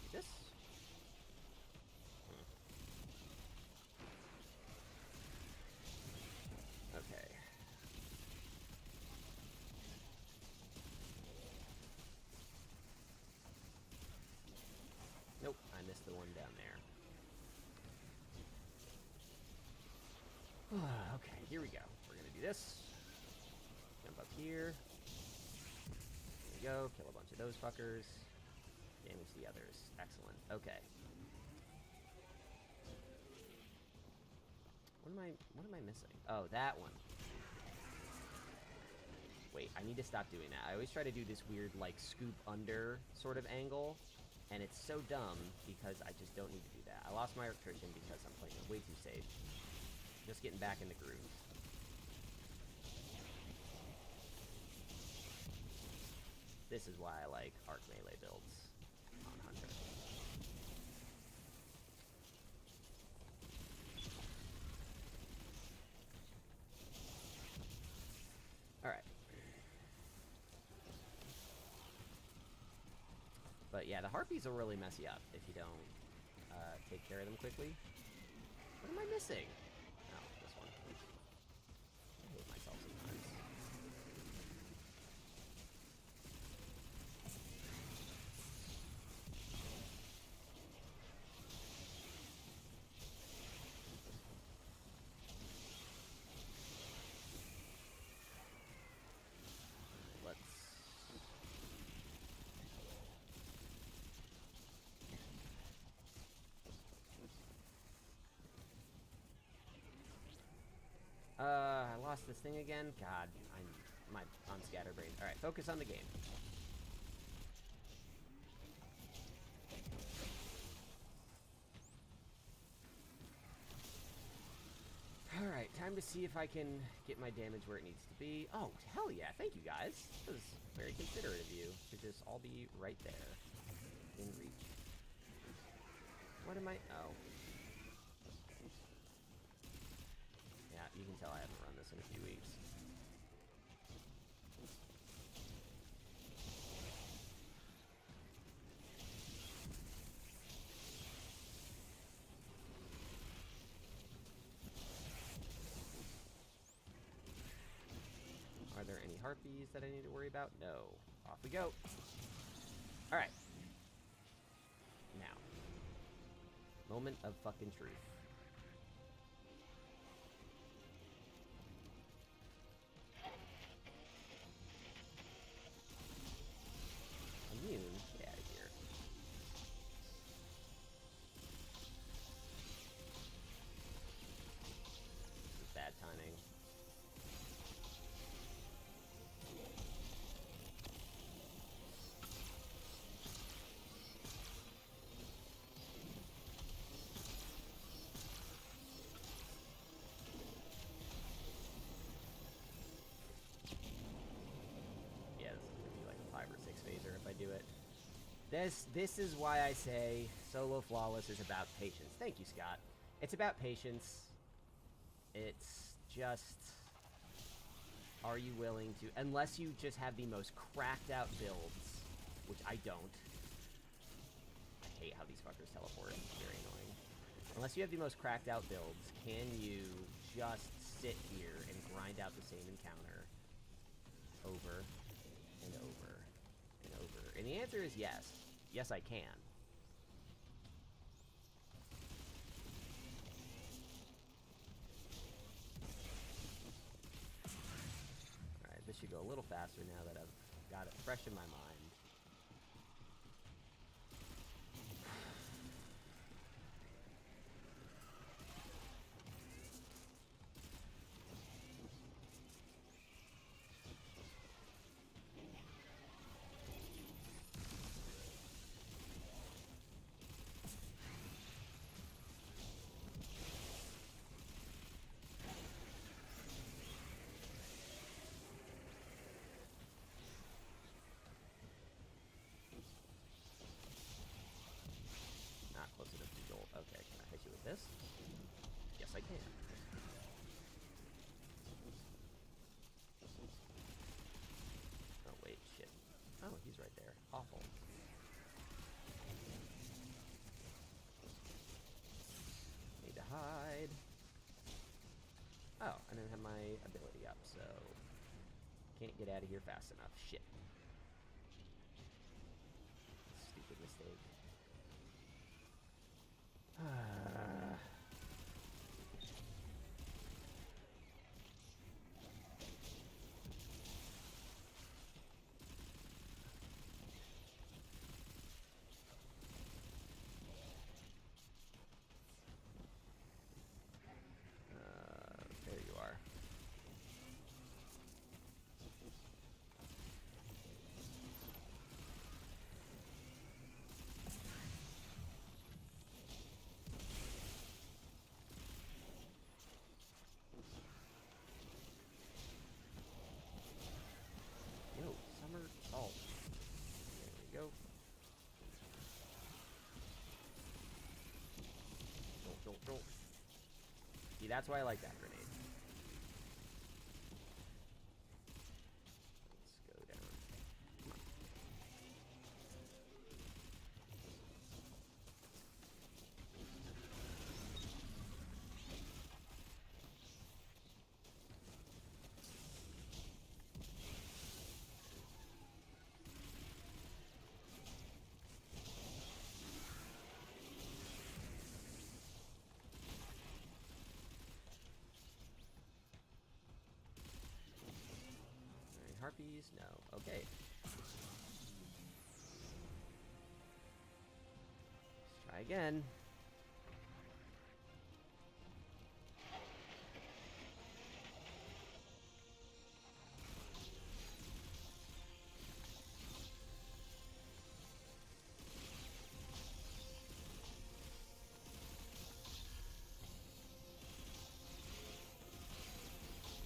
[SPEAKER 1] Do this. Okay. Nope, I missed the one down there. Okay, here we go. We're gonna do this. Jump up here. There we go. Kill a bunch of those fuckers. Damage the others. Excellent. Okay. What am I missing? Oh, that one. Wait, I need to stop doing that. I always try to do this weird, like, scoop under sort of angle, and it's so dumb because I just don't need to do that. I lost my electrician because I'm playing it way too safe. Just getting back in the groove. This is why I like arc melee builds on Hunter. Alright. But yeah, the harpies will really mess you up if you don't take care of them quickly. What am I missing? Oh, this one. I hate myself sometimes. Let's... I lost this thing again? God, I'm scatterbrained. Alright, focus on the game. Alright, time to see if I can get my damage where it needs to be. Oh, hell yeah, thank you guys. That was very considerate of you to just all be right there. In reach. What am I... Oh. Yeah, you can tell I haven't run this in a few weeks. Are there any harpies that I need to worry about? No. Off we go. Alright. Now. Moment of fucking truth. Immune? Get out of here. This is bad timing. Yeah, this is gonna be like a 5 or 6 phaser if I do it. This is why I say solo flawless is about patience. Thank you, Scott. It's about patience. It's just, are you willing to, unless you just have the most cracked out builds, which I don't. I hate how these fuckers teleport. It's very annoying. Unless you have the most cracked out builds, can you just sit here and grind out the same encounter over and over and over? And the answer is yes. Yes, I can. Alright, this should go a little faster now that I've got it fresh in my mind. this? Yes, I can. Oh, wait, shit. Oh, he's right there. Awful. Need to hide. Oh, I didn't have my ability up, so can't get out of here fast enough. Shit. Stupid mistake. There you are. Yo, summer salt. There we go. Don't. See, that's why I like that grenade. Let's go down. Come on. Alright, harpies? No. Okay. Let's try again.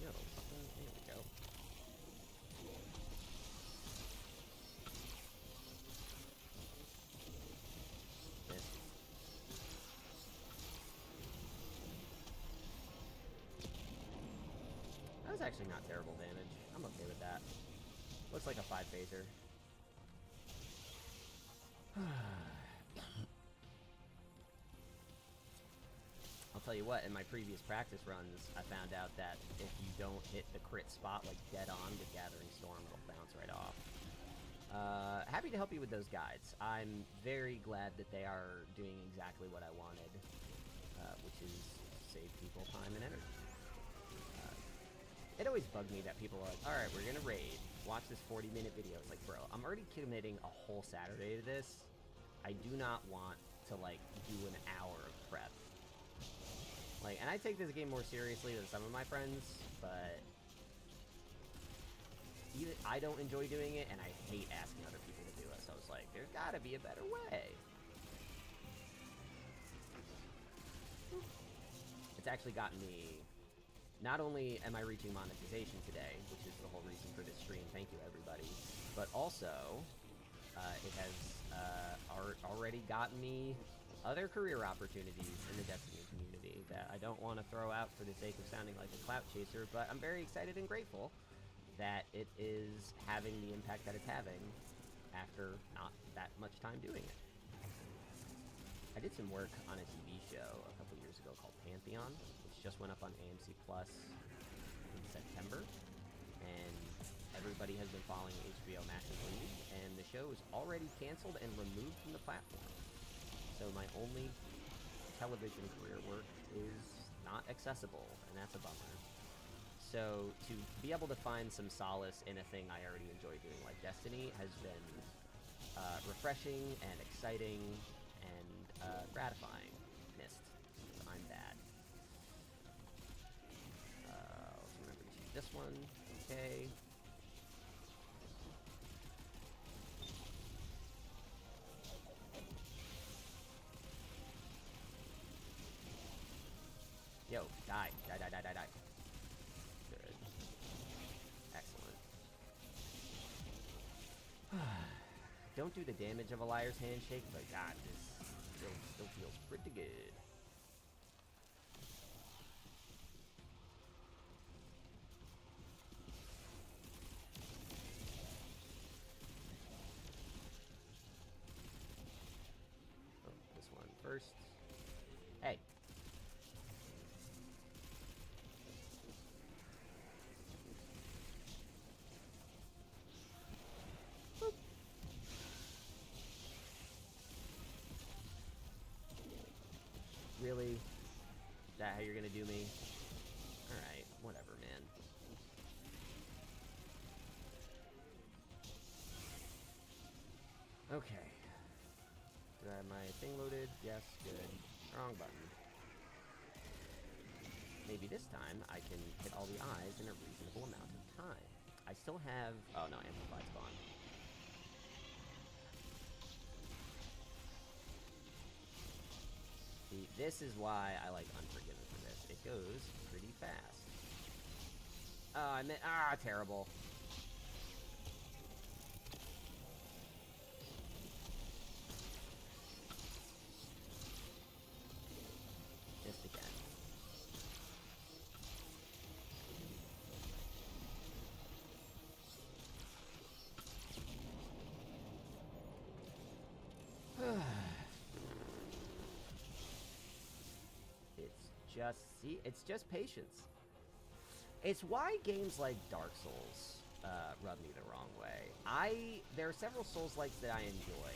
[SPEAKER 1] Yo, fucking, there we go. Missed. That was actually not terrible damage. I'm okay with that. Looks like a 5 phaser. I'll tell you what, in my previous practice runs, I found out that if you don't hit the crit spot like dead on with Gathering Storm, it'll bounce right off. Happy to help you with those guides. I'm very glad that they are doing exactly what I wanted, which is save people time and energy. It always bugged me that people are like, alright, we're gonna raid, watch this 40-minute video. It's like, bro, I'm already committing a whole Saturday to this. I do not want to, like, do an hour of prep. Like, and I take this game more seriously than some of my friends, but either I don't enjoy doing it, and I hate asking other people to do it. So I was like, there's gotta be a better way. It's actually gotten me... Not only am I reaching monetization today, which is the whole reason for this stream, thank you everybody, but also it has already gotten me other career opportunities in the Destiny community that I don't want to throw out for the sake of sounding like a clout chaser, but I'm very excited and grateful that it is having the impact that it's having after not that much time doing it. I did some work on a TV show a couple years ago called Pantheon, which just went up on AMC Plus in September, and everybody has been following HBO Max's lead, and the show is already canceled and removed from the platform. So my only television career work is not accessible, and that's a bummer. So to be able to find some solace in a thing I already enjoy doing like Destiny has been refreshing and exciting and gratifying. Missed. I'm bad. Let's remember to shoot this one. Okay. Yo, die. Die. Good. Excellent. Don't do the damage of a liar's handshake, but God, this still feels pretty good. first. Hey. Boop. Really? Is that how you're gonna do me? Alright, whatever, man. Okay. Do I have my thing loaded? Yes, good. Wrong button. Maybe this time I can hit all the eyes in a reasonable amount of time. I still have... Oh, no, Amplified spawn. See, this is why I like Unforgiven for this. It goes pretty fast. Oh, I meant... Ah, terrible. Missed again. It's just patience. It's why games like Dark Souls rub me the wrong way. There are several Souls-likes that I enjoy,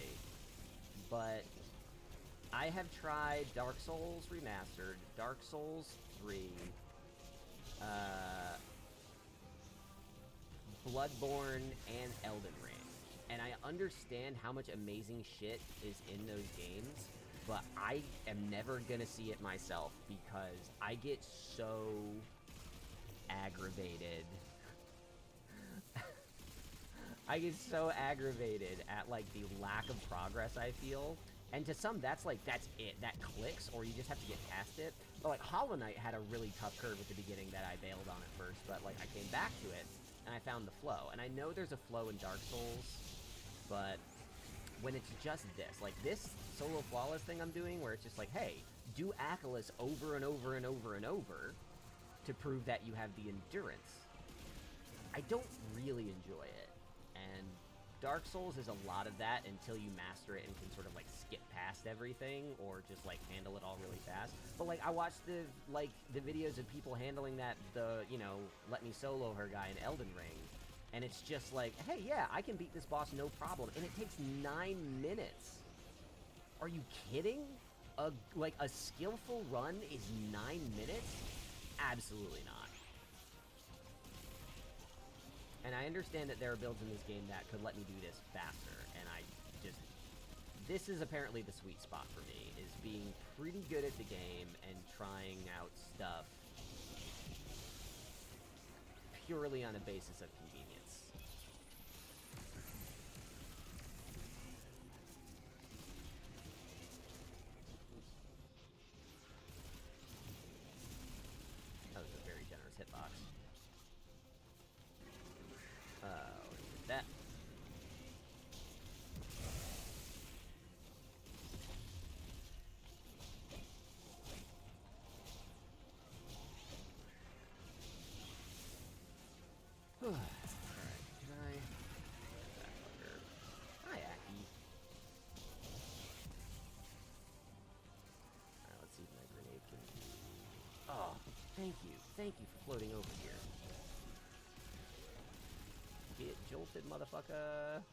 [SPEAKER 1] but I have tried Dark Souls Remastered, Dark Souls 3, Bloodborne, and Elden Ring. And I understand how much amazing shit is in those games, but I am never gonna see it myself because I get so aggravated. I get so aggravated at, like, the lack of progress I feel. And to some, that's it. That clicks, or you just have to get past it. But, like, Hollow Knight had a really tough curve at the beginning that I bailed on at first, but, like, I came back to it, and I found the flow. And I know there's a flow in Dark Souls, but when it's just this, like this solo flawless thing I'm doing, where it's just like, hey, do Achilles over and over and over and over to prove that you have the endurance. I don't really enjoy it. And Dark Souls is a lot of that until you master it and can sort of like skip past everything or just like handle it all really fast. But like I watched the videos of people handling that, let me solo her guy in Elden Ring. And it's just like, hey, yeah, I can beat this boss no problem. And it takes 9 minutes. Are you kidding? A skillful run is 9 minutes? Absolutely not. And I understand that there are builds in this game that could let me do this faster. And this is apparently the sweet spot for me, is being pretty good at the game and trying out stuff purely on a basis of convenience. That was a very generous hitbox. That. Alright, can I... That fucker. Hi, Aki. Alright, let's see if my grenade can... Oh, thank you. Thank you for floating over here. Get jolted, motherfucker. That's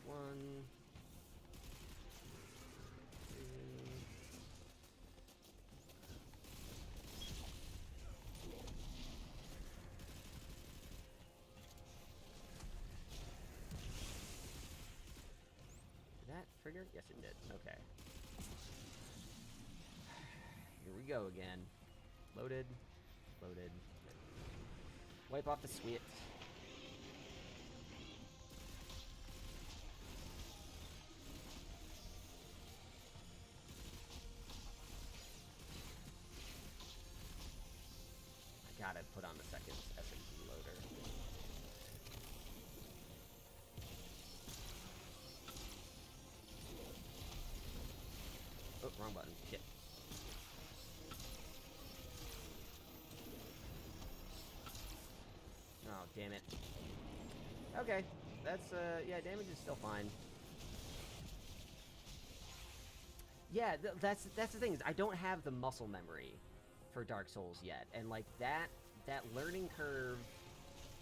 [SPEAKER 1] one. Did that trigger? Yes, it did. Okay. Here we go again. Loaded. Loaded. Wipe off the sweat. I gotta put on the second SMG loader. Oh, wrong button. Shit. Oh, damn it. Okay, that's, yeah, damage is still fine. Yeah, that's the thing, is I don't have the muscle memory for Dark Souls yet, and like that learning curve.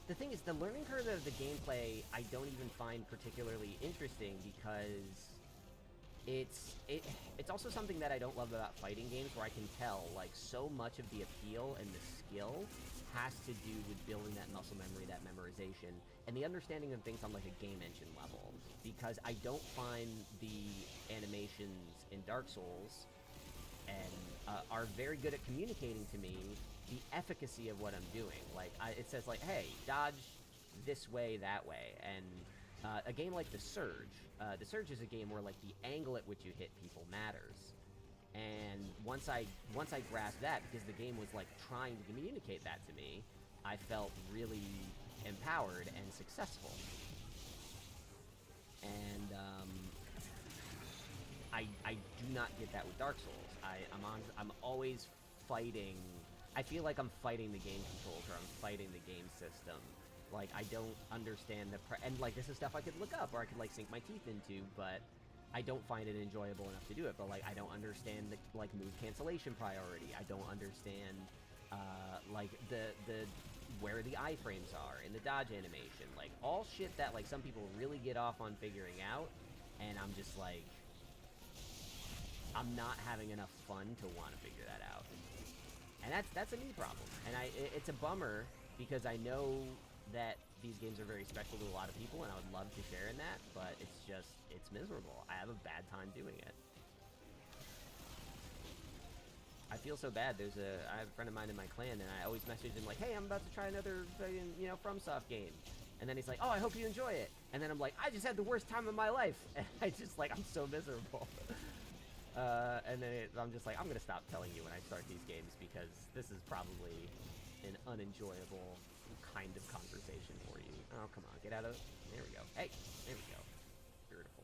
[SPEAKER 1] The thing is, the learning curve of the gameplay I don't even find particularly interesting, because it's also something that I don't love about fighting games, where I can tell like so much of the appeal and the skill has to do with building that muscle memory, that memorization, and the understanding of things on like a game engine level, because I don't find the animations in Dark Souls and are very good at communicating to me the efficacy of what I'm doing. Like, it says like, hey, dodge this way, that way, and a game like The Surge is a game where like the angle at which you hit people matters. And once I grasped that, because the game was like trying to communicate that to me, I felt really empowered and successful. And I do not get that with Dark Souls. I'm always fighting. I feel like I'm fighting the game controls, or I'm fighting the game system. Like, I don't understand and like, this is stuff I could look up, or I could like sink my teeth into, but I don't find it enjoyable enough to do it. But like, I don't understand the like move cancellation priority. I don't understand like the where the iframes are in the dodge animation. Like, all shit that like some people really get off on figuring out, and I'm just like, I'm not having enough fun to want to figure that out. And that's a me problem. And it's a bummer, because I know that these games are very special to a lot of people, and I would love to share in that, but it's miserable. I have a bad time doing it. I feel so bad. I have a friend of mine in my clan, and I always message him like, hey, I'm about to try another, FromSoft game. And then he's like, oh, I hope you enjoy it. And then I'm like, I just had the worst time of my life. And I'm so miserable. And then I'm just like, I'm going to stop telling you when I start these games, because this is probably an unenjoyable kind of conversation for you. Oh, come on, get out of it. There we go. Hey, there we go. Beautiful.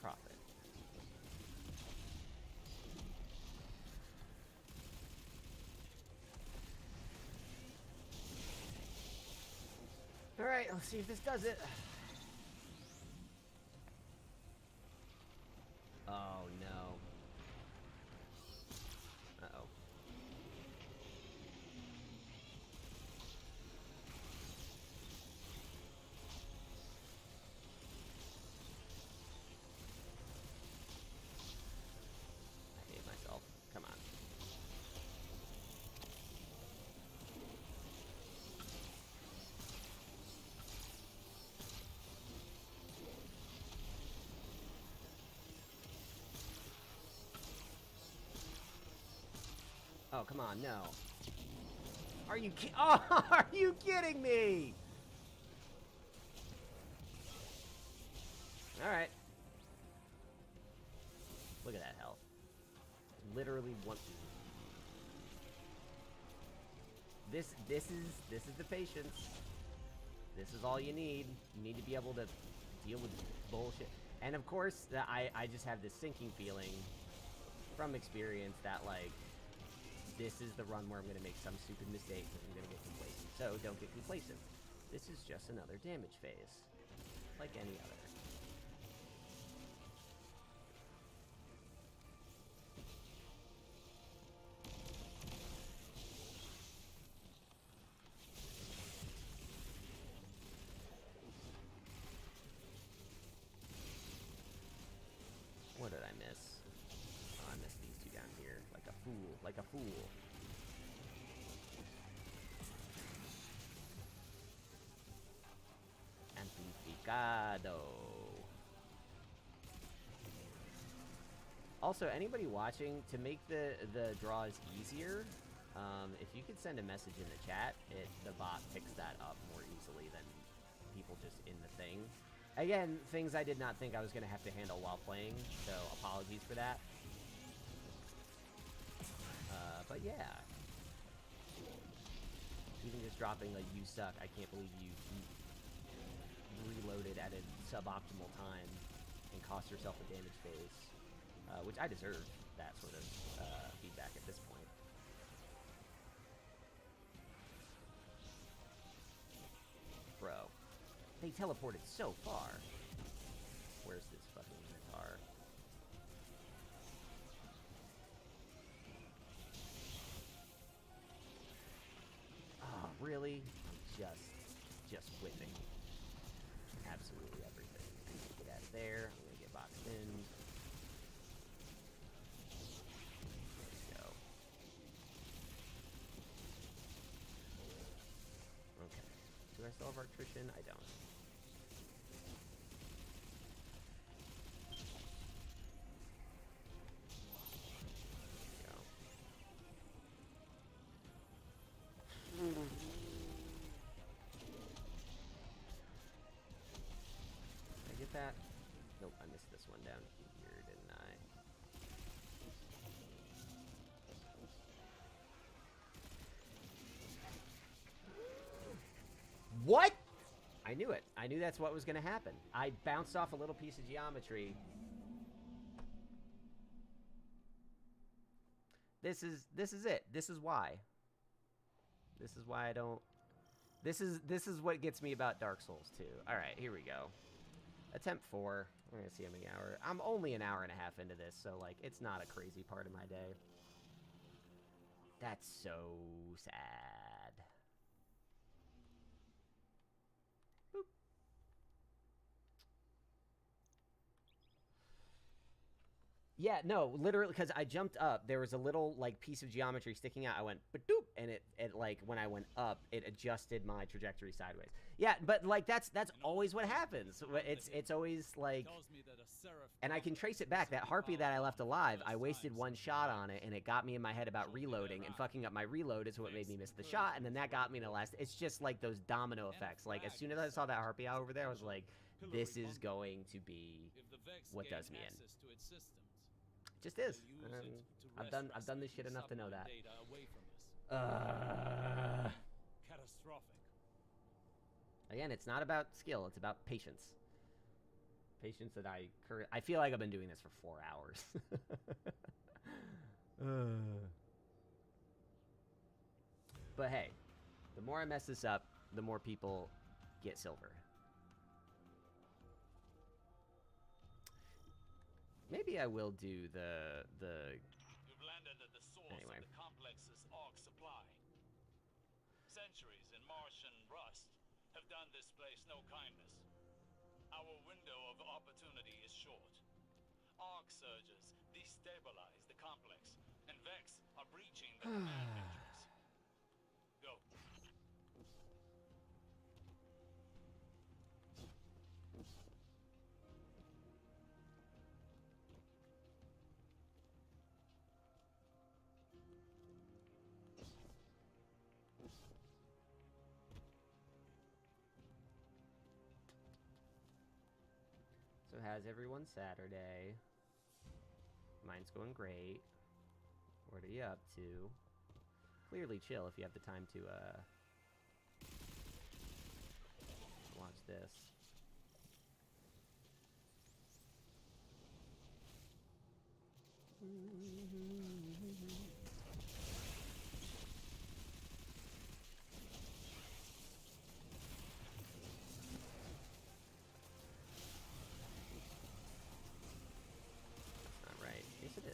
[SPEAKER 1] Profit. Alright, let's see if this does it. Oh, no. Uh-oh. I hate myself. Come on. Oh, come on, no. Are you oh, are you kidding me? Alright. Look at that health. Literally one. This is the patience. This is all you need. You need to be able to deal with bullshit. And of course, I just have this sinking feeling from experience that, like, this is the run where I'm going to make some stupid mistake and I'm going to get complacent. So don't get complacent. This is just another damage phase, like any other. What did I miss? Oh, I missed these two down here. Like a fool. Like a fool. Amplificado. Also, anybody watching, to make the draws easier, If you could send a message in the chat, the bot picks that up more easily than people just in the thing. Again, things I did not think I was going to have to handle while playing, so apologies for that. But yeah. Even just dropping a "you suck, I can't believe you reloaded at a suboptimal time and cost yourself a damage phase," which I deserve that sort of feedback at this point. Bro, they teleported so far. Where's this fucking car? Oh, really? Just whipping. Absolutely everything. I'm gonna get out of there. I'm gonna get boxed in. There we go. Okay. Do I still have attrition? I don't. There we go. Did I get that? Nope, I missed this one down here, didn't I? What? I knew it. I knew that's what was going to happen. I bounced off a little piece of geometry. This is it. This is why. This is why I don't... This is what gets me about Dark Souls 2. Alright, here we go. Attempt 4. We're going to see how many hours. I'm only an hour and a half into this, so, like, it's not a crazy part of my day. That's so sad. Boop. Yeah, no, literally, because I jumped up, there was a little, like, piece of geometry sticking out. I went, ba-doop, and it, like, when I went up, it adjusted my trajectory sideways. Yeah, but, like, that's always what happens. It's always, like, and I can trace it back. That harpy that I left alive, I wasted one shot on it, and it got me in my head about reloading, and fucking up my reload is what made me miss the shot, and then that got me in the last. It's just, like, those domino effects. Like, as soon as I saw that harpy out over there, I was like, this is going to be what does me in. Just is. I've done this shit enough to know that.
[SPEAKER 3] Catastrophic.
[SPEAKER 1] Again, it's not about skill. It's about patience. Patience that I feel like I've been doing this for 4 hours. But hey, the more I mess this up, the more people get silver. Maybe I will do the
[SPEAKER 2] You've landed at the source
[SPEAKER 1] Anyway.
[SPEAKER 2] of the complex's arc supply. Centuries in Martian rust have done this place no kindness. Our window of opportunity is short. Arc surges destabilize the complex, and Vex are breaching the command matrix. Go.
[SPEAKER 1] So how's everyone's Saturday? Mine's going great. What are you up to? Clearly chill if you have the time to watch this. That's not right. Yes, it is.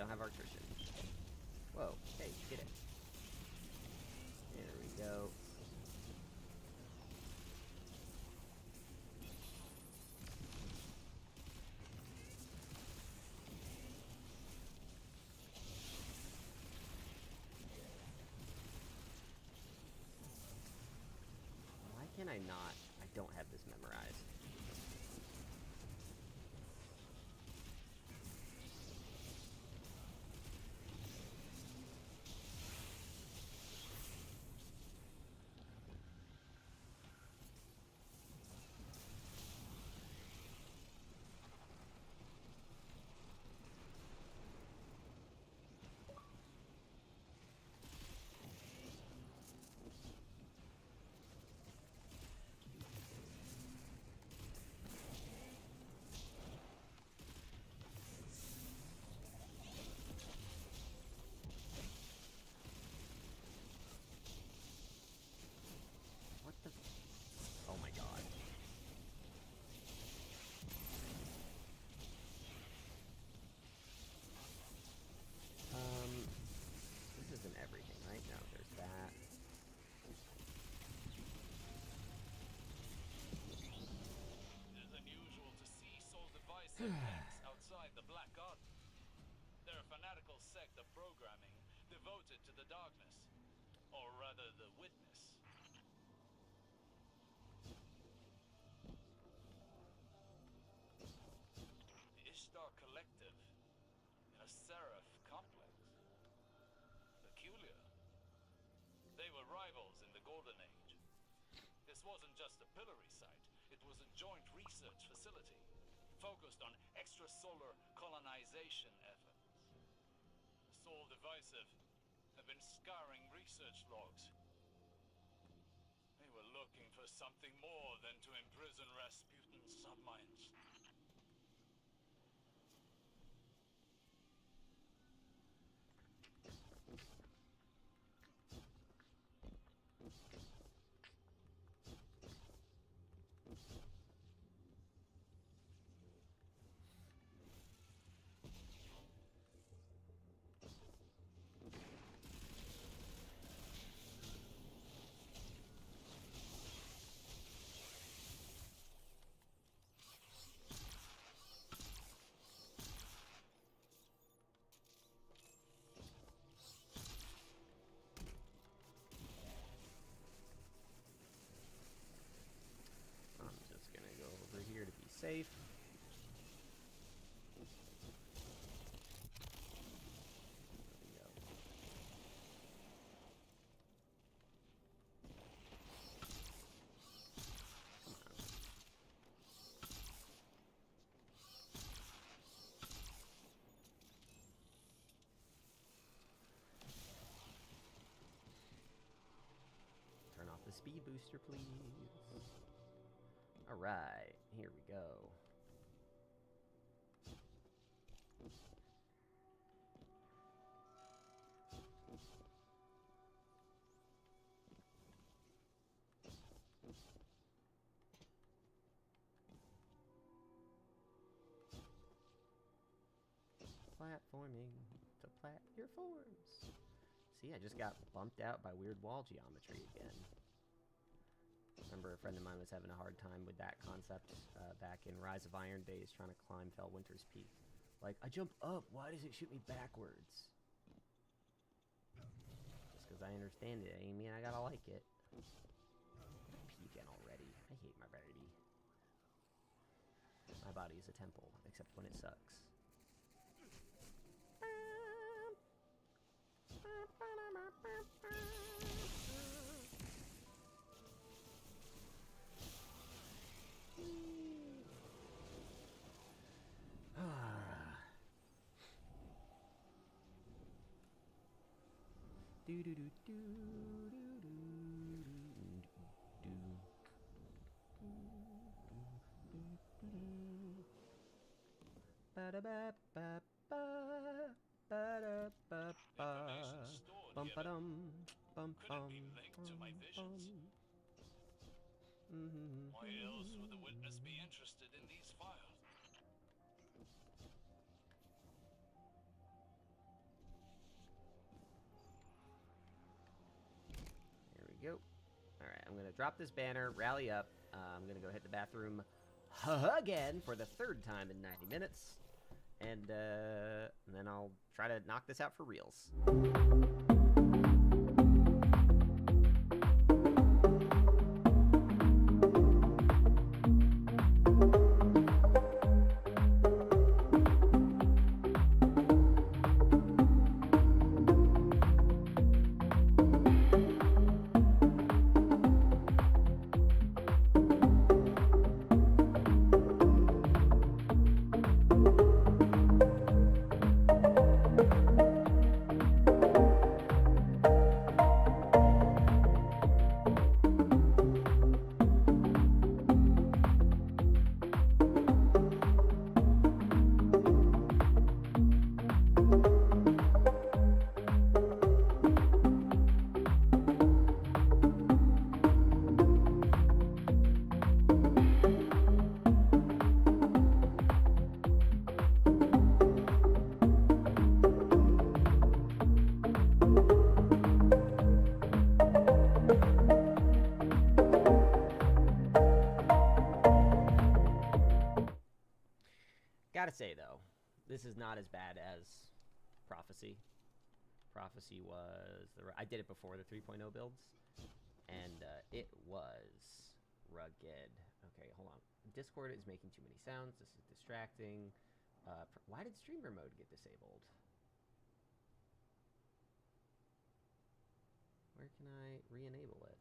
[SPEAKER 1] don't have archers. Whoa, hey, get it. There we go. Why can I not? I don't have this memorized. Oh my god. This isn't everything, right? No, there's that.
[SPEAKER 2] It is unusual to see so divisive things outside the Black Garden. They're a fanatical sect of programming devoted to the darkness. Or rather, the witness. The Ishtar Collective in a Seraph complex. Peculiar. They were rivals in the Golden Age. This wasn't just a pillory site, it was a joint research facility focused on extrasolar colonization efforts. The Soul Divisive have been scouring research logs. They were looking for something more than to imprison Rasputin's subminds.
[SPEAKER 1] I'm just gonna go over here to be safe. There we go. Turn off the speed booster, please. Alright, here we go. Platforming to plat your forms. See, I just got bumped out by weird wall geometry again. Remember a friend of mine was having a hard time with that concept back in Rise of Iron days, trying to climb Fellwinter's Peak. Like, I jumped up, why does it shoot me backwards? Just because I understand it, I mean I gotta like it. Pee again already. I hate my body. My body is a temple, except when it sucks. Do do do do do do do. Ba da ba ba ba ba da ba ba. Bum ba dum bum
[SPEAKER 2] Could it be linked to my visions? Why else would the witness be interested in these files?
[SPEAKER 1] I'm going to drop this banner, rally up. I'm going to go hit the bathroom again for the 3rd time in 90 minutes. And then I'll try to knock this out for reals. Gotta say, though, this is not as bad as Prophecy. Prophecy was... I did it before the 3.0 builds, and it was rugged. Okay, hold on. Discord is making too many sounds. This is distracting. Why did streamer mode get disabled? Where can I re-enable it?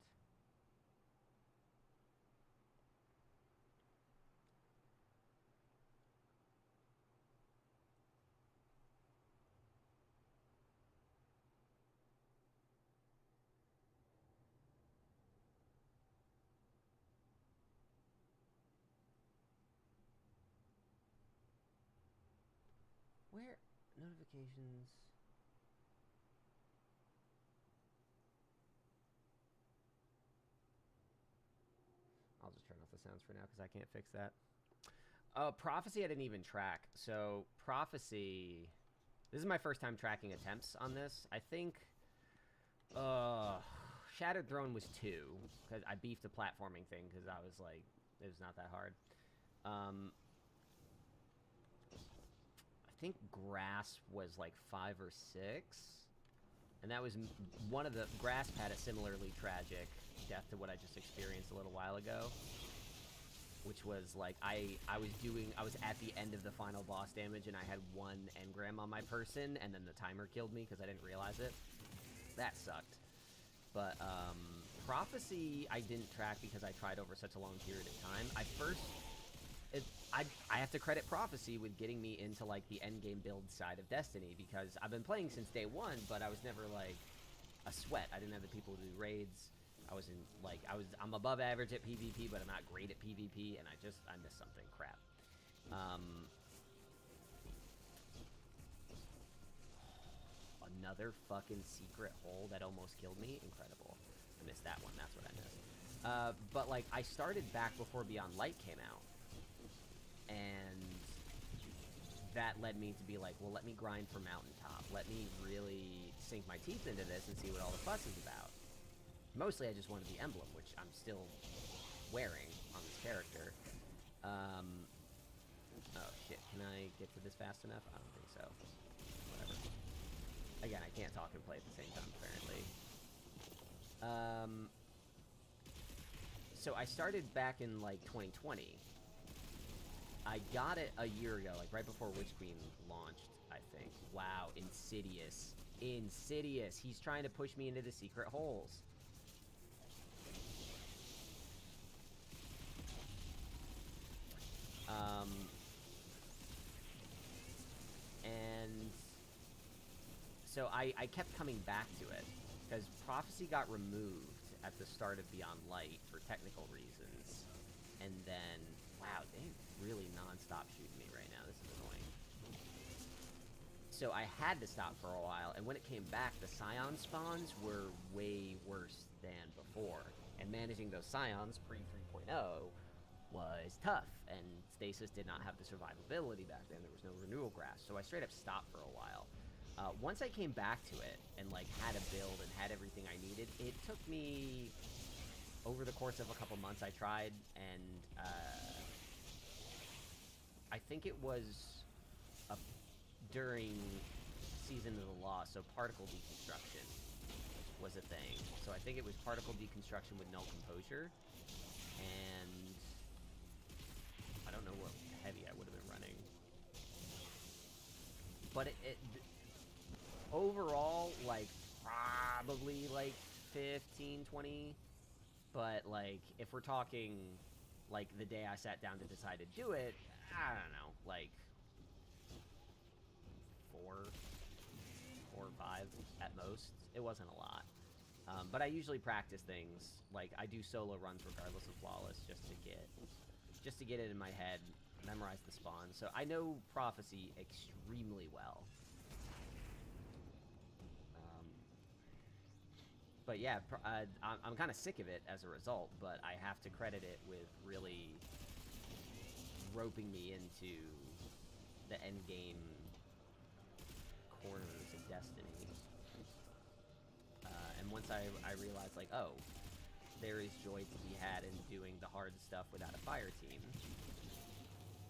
[SPEAKER 1] Where? Notifications. I'll just turn off the sounds for now because I can't fix that. Prophecy I didn't even track. So, Prophecy... This is my first time tracking attempts on this. I think... Shattered Throne was 2. Because I beefed the platforming thing because I was like... It was not that hard. I think Grass was like 5 or 6. And that was one of the... Grass had a similarly tragic death to what I just experienced a little while ago. Which was like, I was at the end of the final boss damage and I had 1 engram on my person and then the timer killed me because I didn't realize it. That sucked. But, Prophecy I didn't track because I tried over such a long period of time. I have to credit Prophecy with getting me into, like, the endgame build side of Destiny, because I've been playing since day 1, but I was never, like, a sweat. I didn't have the people to do raids. I wasn't, like, I'm above average at PvP, but I'm not great at PvP, and I missed something. Crap. Another fucking secret hole that almost killed me? Incredible. I missed that one. That's what I missed. But, like, I started back before Beyond Light came out. And that led me to be like, well, let me grind for Mountaintop. Let me really sink my teeth into this and see what all the fuss is about. Mostly I just wanted the emblem, which I'm still wearing on this character. Oh, shit. Can I get to this fast enough? I don't think so. Whatever. Again, I can't talk and play at the same time, apparently. So I started back in, like, 2020. I got it a year ago, like right before Witch Queen launched, I think. Wow, Insidious. Insidious. He's trying to push me into the secret holes. And so I kept coming back to it because Prophecy got removed at the start of Beyond Light for technical reasons. And then, wow, they really non-stop shooting me right now. This is annoying. So I had to stop for a while, and when it came back, the Scion spawns were way worse than before. And managing those Scions pre-3.0 was tough, and Stasis did not have the survivability back then. There was no renewal grass, so I straight up stopped for a while. Once I came back to it, and like had a build and had everything I needed, it took me over the course of a couple months, I tried, and I think it was during Season of the Lost, so particle deconstruction was a thing. So I think it was particle deconstruction with null composure, and I don't know what heavy I would have been running. But overall, like, probably, like, 15, 20. But, like, if we're talking, like, the day I sat down to decide to do it, I don't know, like, 4 or 5 at most. It wasn't a lot. But I usually practice things, like, I do solo runs regardless of flawless, just to get it in my head, memorize the spawn. So I know Prophecy extremely well. But yeah, I'm kind of sick of it as a result, but I have to credit it with really roping me into the endgame corners of Destiny. And once I realized, like, oh, there is joy to be had in doing the hard stuff without a fire team.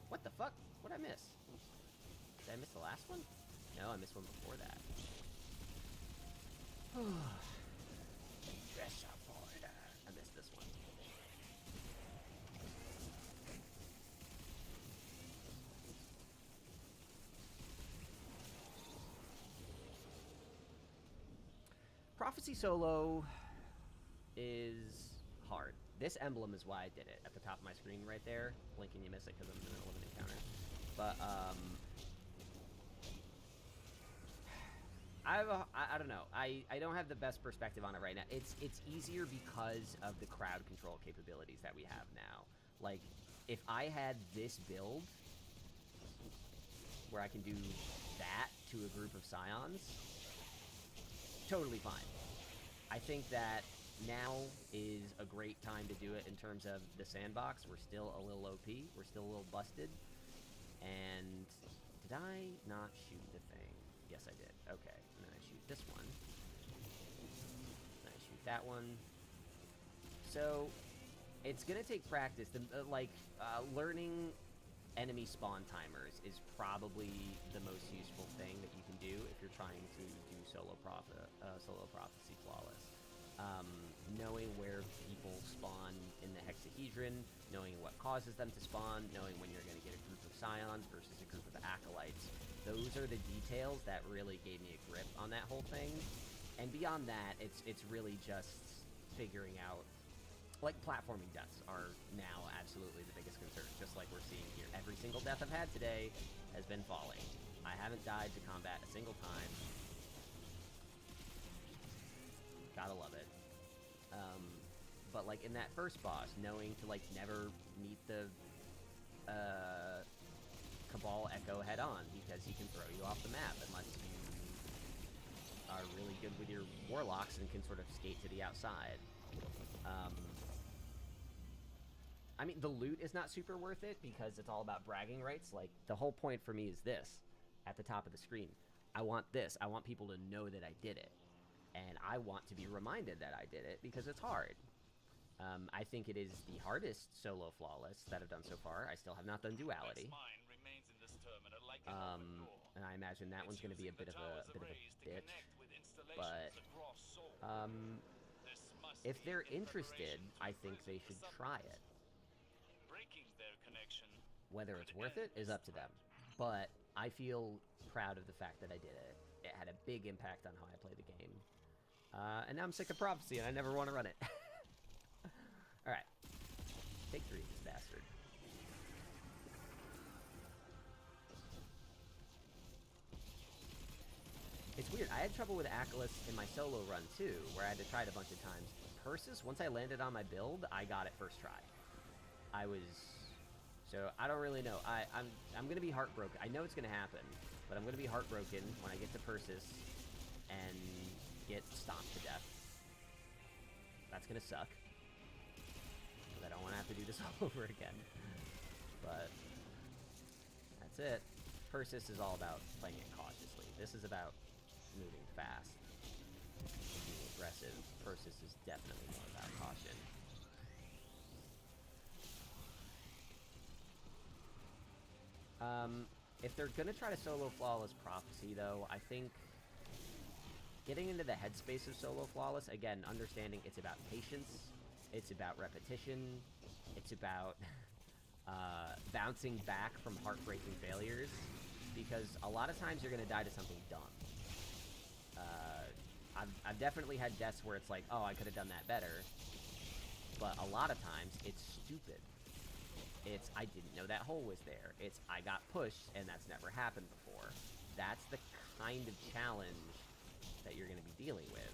[SPEAKER 1] What the fuck? What'd I miss? Did I miss the last one? No, I missed one before that. I missed this one. Prophecy solo is hard. This emblem is why I did it. At the top of my screen right there. Blinking, you miss it because I'm in the middle of an encounter. But, I don't know. I don't have the best perspective on it right now. It's easier because of the crowd control capabilities that we have now. Like, if I had this build, where I can do that to a group of Scions, totally fine. I think that now is a great time to do it in terms of the sandbox. We're still a little OP. We're still a little busted. And did I not shoot the thing? Yes, I did. Okay. And then I shoot this one. And I shoot that one. So it's going to take practice. Learning enemy spawn timers is probably the most useful thing that you can do if you're trying to do solo prophecy flawless. Knowing where people spawn in the hexahedron, knowing what causes them to spawn, knowing when you're going to get a group of Scions versus a group of Acolytes. Those are the details that really gave me a grip on that whole thing. And beyond that, it's really just figuring out, like, platforming deaths are now absolutely the biggest concern, just like we're seeing here. Every single death I've had today has been falling. I haven't died to combat a single time. Gotta love it. But, like, in that first boss, knowing to, like, never meet the Cabal Echo head-on, because he can throw you off the map unless you are really good with your Warlocks and can sort of skate to the outside. I mean, the loot is not super worth it because it's all about bragging rights. Like, the whole point for me is this, at the top of the screen. I want this. I want people to know that I did it. And I want to be reminded that I did it because it's hard. I think it is the hardest solo flawless that I've done so far. I still have not done duality. And I imagine that one's going to be a bit of a bitch. But if they're interested, I think they should try it. Whether it's worth it is up to them. But I feel proud of the fact that I did it. It had a big impact on how I play the game. And now I'm sick of Prophecy and I never want to run it. Alright. Take 3 of this bastard. It's weird. I had trouble with Acolytes in my solo run too, where I had to try it a bunch of times. Persis, once I landed on my build, I got it first try. So I don't really know. I'm gonna be heartbroken. I know it's gonna happen, but I'm gonna be heartbroken when I get to Persis and get stomped to death. That's gonna suck. Because I don't want to have to do this all over again. But that's it. Persis is all about playing it cautiously. This is about moving fast, being aggressive. Persis is definitely more about caution. If they're gonna try to solo Flawless Prophecy, though, I think getting into the headspace of solo Flawless, again, understanding it's about patience, it's about repetition, it's about bouncing back from heartbreaking failures, because a lot of times you're gonna die to something dumb. I've definitely had deaths where it's like, oh, I could have done that better, but a lot of times it's stupid. It's, I didn't know that hole was there. It's, I got pushed, and that's never happened before. That's the kind of challenge that you're going to be dealing with.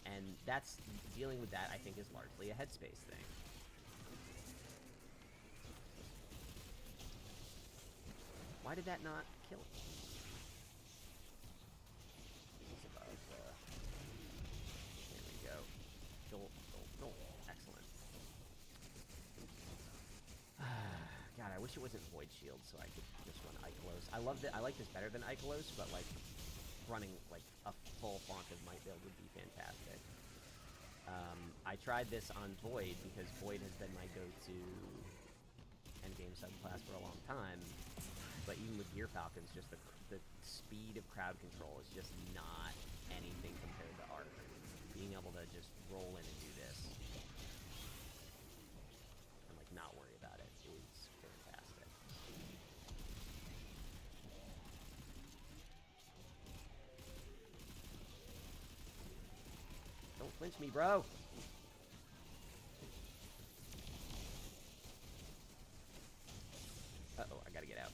[SPEAKER 1] And that's, dealing with that, I think, is largely a headspace thing. Why did that not kill him? He's above, there we go. Jolt. Excellent. God, I wish it wasn't Void Shield so I could just run Ikelos. I like this better than Ikelos, but like running like a full font of Might build would be fantastic. I tried this on Void because Void has been my go-to endgame subclass for a long time, but even with Gear Falcons, just the speed of crowd control is just not anything compared to Arc. Being able to just roll in and do this and like not worry about it is fantastic. Don't flinch me, bro! Uh-oh, I gotta get out.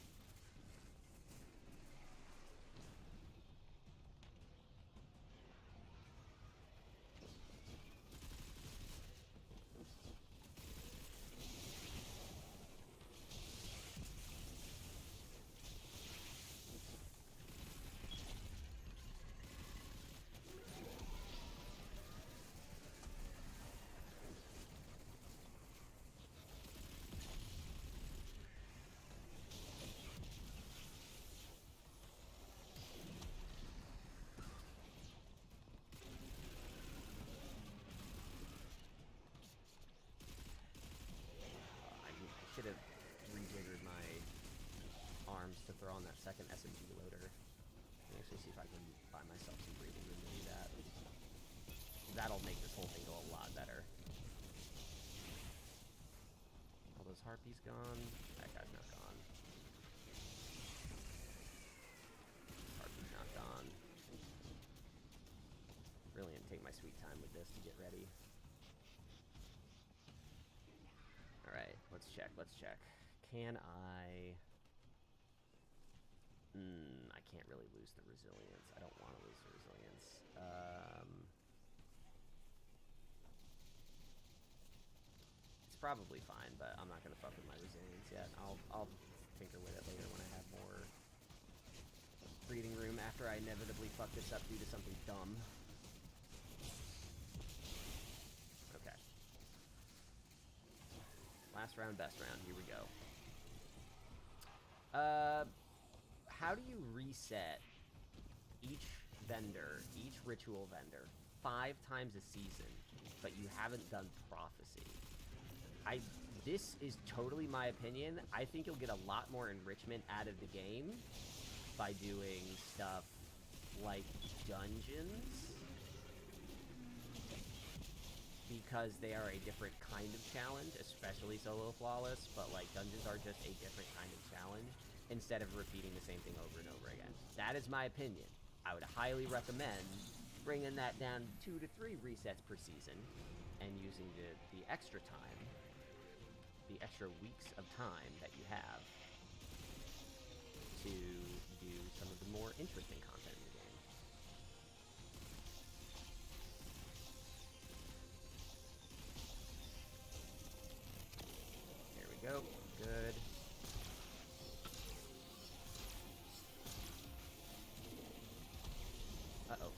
[SPEAKER 1] Should have rejiggered my arms to throw on that second SMG loader. Let me actually see if I can buy myself some breathing room to do that. That'll make this whole thing go a lot better. All those harpies gone. That guy's not gone. Harpy's not gone. Really gonna take my sweet time with this to get ready. Alright, let's check. Can I... I can't really lose the resilience. I don't want to lose the resilience. It's probably fine, but I'm not going to fuck with my resilience yet. I'll tinker with it later when I have more breathing room after I inevitably fuck this up due to something dumb. Okay. Last round, best round. Here we go. How do you reset each vendor, each ritual vendor, 5 times a season, but you haven't done Prophecy? This is totally my opinion. I think you'll get a lot more enrichment out of the game by doing stuff like dungeons, because they are a different kind of challenge, especially solo flawless, but like dungeons are just a different kind of challenge instead of repeating the same thing over and over again. That is my opinion. I would highly recommend bringing that down 2 to 3 resets per season and using the extra time, the extra weeks of time that you have to do some of the more interesting content in the game. There we go. Good. Uh-oh.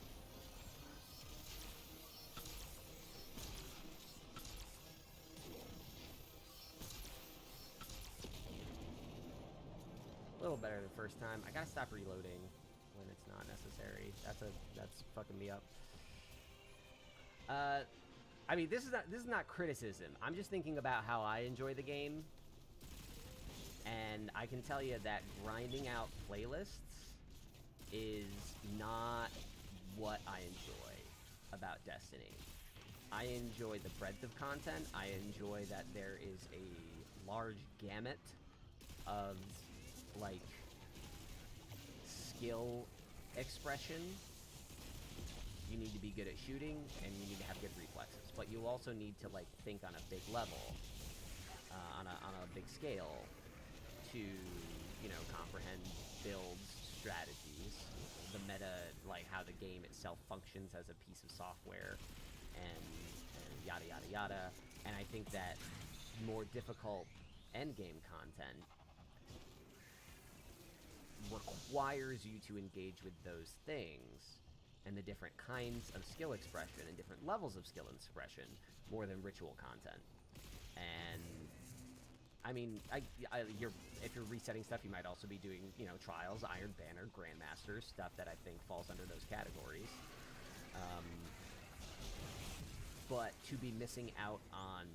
[SPEAKER 1] A little better than first time. I gotta stop reloading when it's not necessary. That's fucking me up. I mean, this is not criticism. I'm just thinking about how I enjoy the game, And I can tell you that grinding out playlists is not what I enjoy about Destiny. I enjoy the breadth of content. I enjoy that there is a large gamut of, like, skill expression. You need to be good at shooting, and you need to have good reflexes. But you also need to, like, think on a big level, on a big scale, to, you know, comprehend builds, strategies, the meta, like how the game itself functions as a piece of software, and yada yada yada. And I think that more difficult endgame content requires you to engage with those things and the different kinds of skill expression and different levels of skill expression more than ritual content. And I mean, if you're resetting stuff, you might also be doing, you know, Trials, Iron Banner, Grandmasters, stuff that I think falls under those categories. But to be missing out on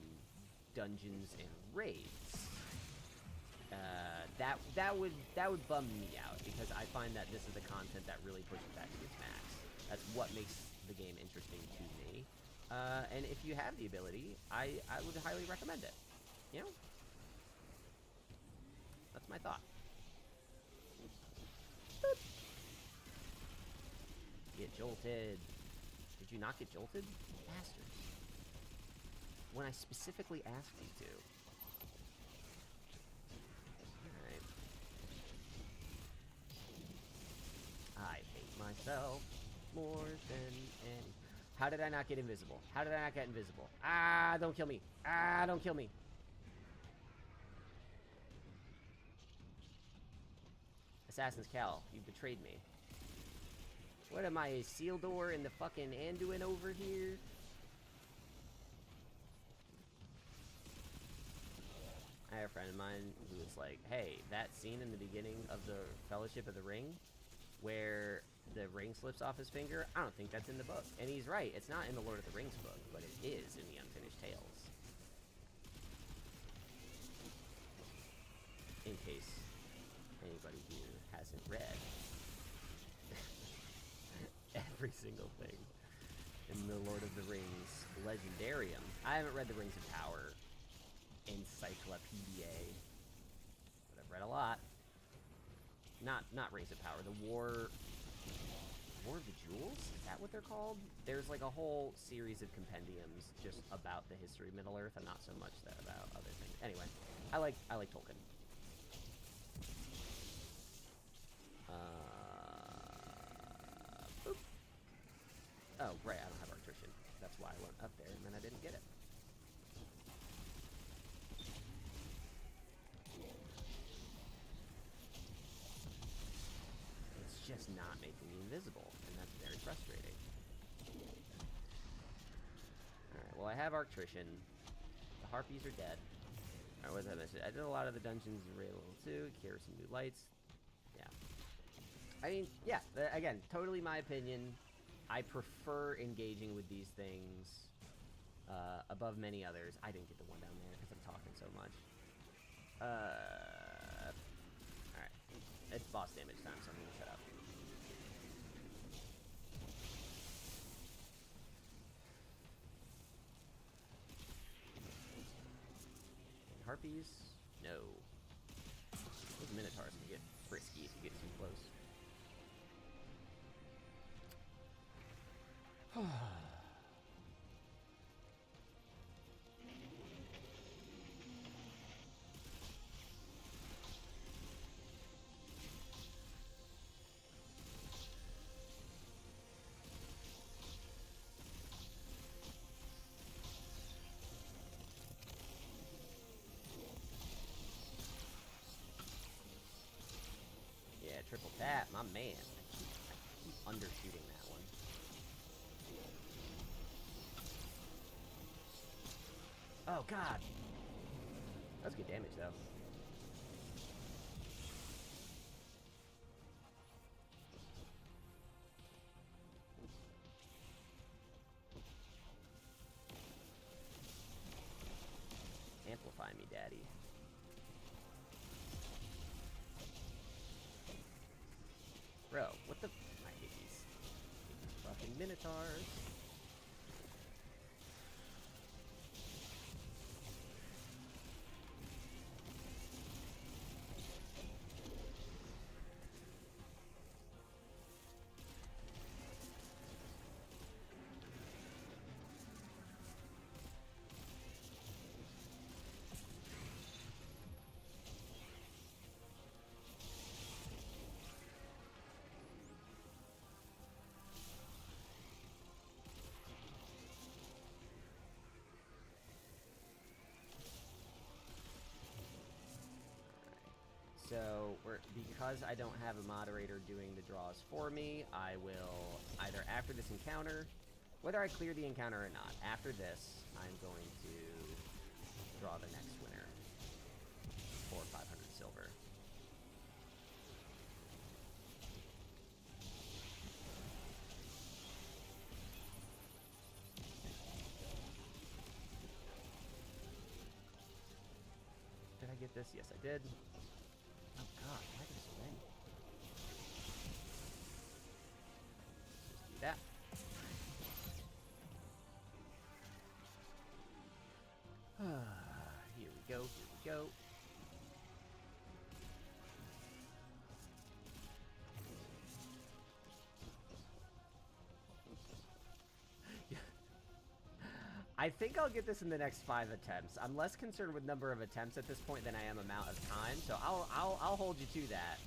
[SPEAKER 1] dungeons and raids, that would bum me out, because I find that this is the content that really pushes that to its max. That's what makes the game interesting to me. And if you have the ability, I would highly recommend it. You know? That's my thought. Boop. Get jolted. Did you not get jolted? Bastards. When I specifically asked you to. Alright. I hate myself more than any. How did I not get invisible? How did I not get invisible? Ah, don't kill me. Ah, don't kill me. Assassin's Cal, you betrayed me. What am I, a seal door in the fucking Anduin over here? I have a friend of mine who was like, hey, that scene in the beginning of the Fellowship of the Ring, where the ring slips off his finger, I don't think that's in the book. And he's right, it's not in the Lord of the Rings book, but it is in the Unfinished Tales. In case anybody here hasn't read every single thing in the Lord of the Rings Legendarium. I haven't read the Rings of Power Encyclopedia, but I've read a lot. Not Rings of Power, the War of the Jewels? Is that what they're called? There's like a whole series of compendiums just about the history of Middle Earth, and not so much that about other things. Anyway, I like Tolkien. Boop. Oh, right, I don't have Arctrician. That's why I went up there, and then I didn't get it. It's just not making me invisible, and that's very frustrating. Alright, well, I have Arctrician. The Harpies are dead. Alright, what did I mention? I did a lot of the dungeons in Raid Level 2, cure some new lights. Yeah. I mean, yeah, again, totally my opinion. I prefer engaging with these things above many others. I didn't get the one down there because I'm talking so much. Alright. It's boss damage time, so I'm going to shut up. And Harpies? No. Those Minotaurs can get frisky if you get too close. Yeah, triple tap, my man. I keep undershooting that one. Oh, God. That's good damage, though. Amplify me, daddy. Minotaurs. So, because I don't have a moderator doing the draws for me, I will, either after this encounter, whether I clear the encounter or not, after this, I'm going to draw the next winner for 500 silver. Did I get this? Yes, I did. Oh god, why are there so many? Just do that. Here we go, here we go. I think I'll get this in the next 5 attempts. I'm less concerned with number of attempts at this point than I am amount of time, so I'll hold you to that.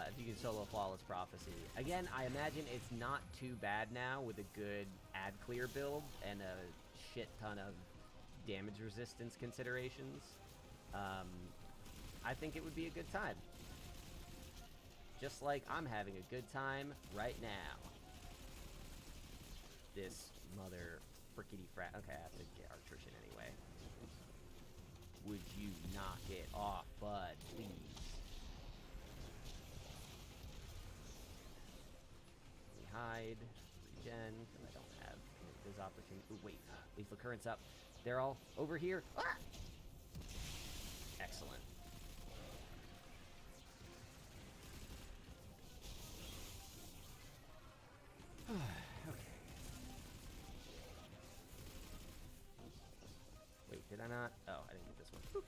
[SPEAKER 1] If you can solo Flawless Prophecy. Again, I imagine it's not too bad now with a good ad clear build and a shit ton of damage resistance considerations. I think it would be a good time. Just like I'm having a good time right now. This mother frickety frat. Okay, I have to get Artrition anyway. Would you knock it off, bud, please? We hide, regen, because I don't have those opportunities. Ooh, wait, lethal current's up. They're all over here. Ah! Excellent. Wait, did I not? Oh, I didn't get this one. Boop.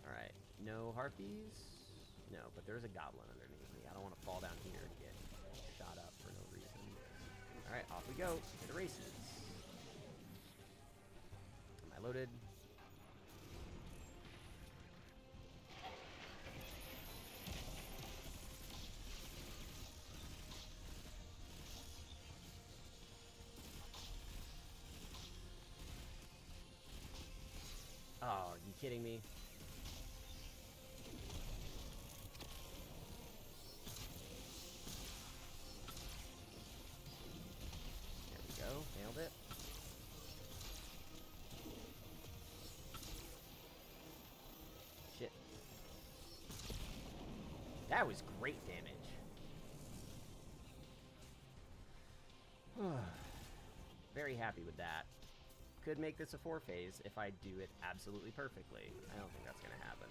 [SPEAKER 1] Alright, no harpies? No, but there's a goblin underneath me. I don't want to fall down here and get shot up for no reason. Alright, off we go to the races. Am I loaded? Oh, are you kidding me? There we go. Nailed it. Shit. That was great damage. Very happy with that. Could make this a 4-phase if I do it absolutely perfectly. I don't think that's going to happen.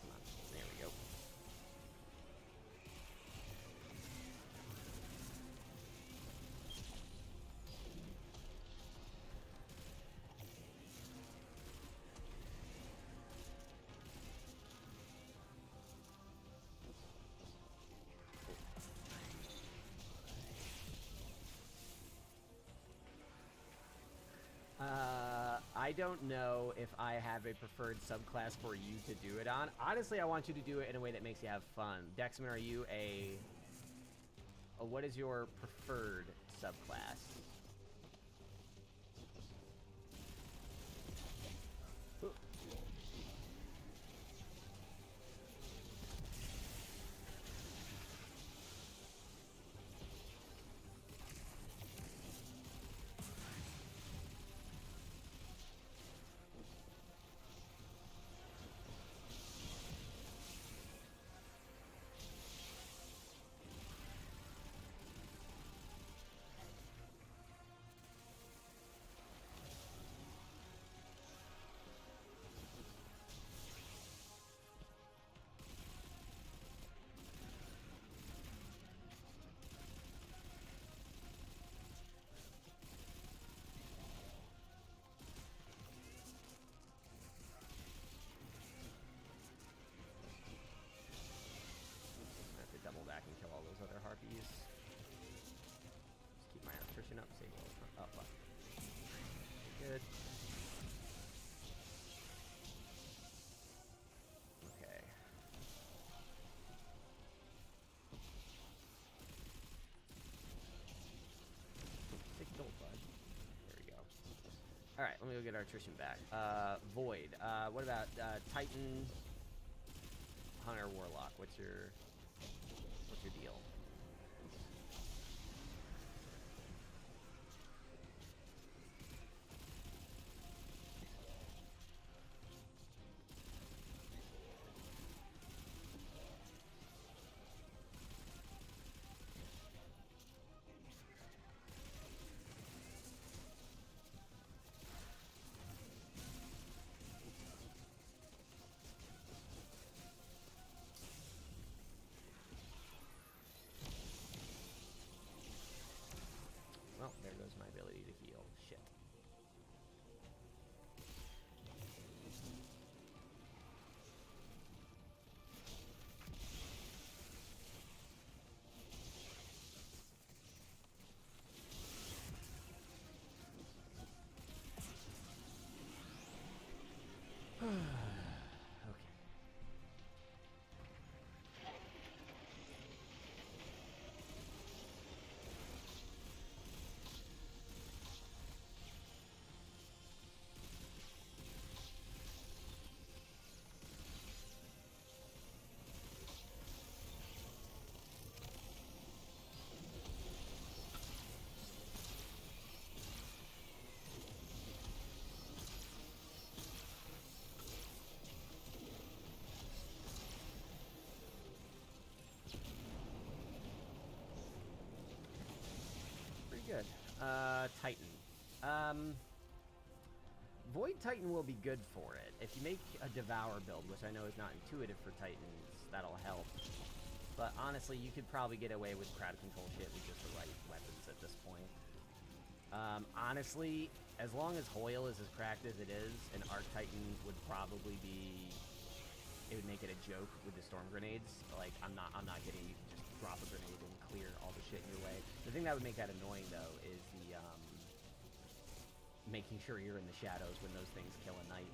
[SPEAKER 1] Come on. There we go. I don't know if I have a preferred subclass for you to do it on. Honestly, I want you to do it in a way that makes you have fun. Dexman, are you what is your preferred subclass? Ooh. Alright, let me go get our attrition back. Void. What about Titan, Hunter, Warlock? What's your deal? Well, there goes my ability to heal. Shit. Okay. Pretty good. Titan. Void Titan will be good for it. If you make a Devour build, which I know is not intuitive for Titans, that'll help. But honestly, you could probably get away with crowd control shit with just the right weapons at this point. Honestly, as long as Hoyle is as cracked as it is, an Arc Titan would probably be... It would make it a joke with the storm grenades. Like, I'm not kidding. You can just drop a grenade and clear all the shit in your way. The thing that would make that annoying, though, is the, making sure you're in the shadows when those things kill a knight.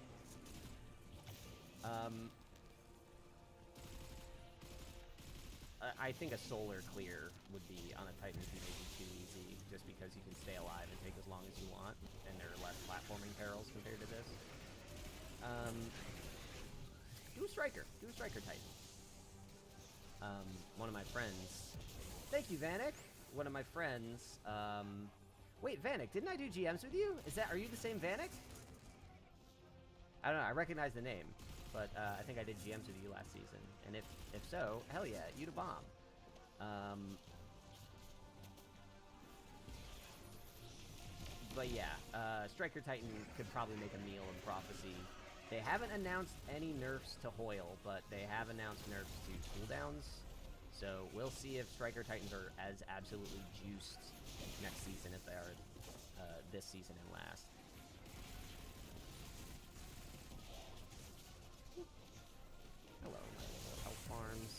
[SPEAKER 1] I think a solar clear would be, on a Titan, maybe too easy, just because you can stay alive and take as long as you want, and there are less platforming perils compared to this. Do a Striker. Do a Striker Titan. One of my friends... Thank you, Vanek! One of my friends, Wait, Vanek, didn't I do GMs with you? Are you the same Vanek? I don't know, I recognize the name, but I think I did GMs with you last season. And if so, hell yeah, you the bomb. But yeah, Striker Titan could probably make a meal in Prophecy. They haven't announced any nerfs to Hoyle, but they have announced nerfs to cooldowns. So we'll see if Striker Titans are as absolutely juiced next season as they are this season and last. Hello, my little health farms.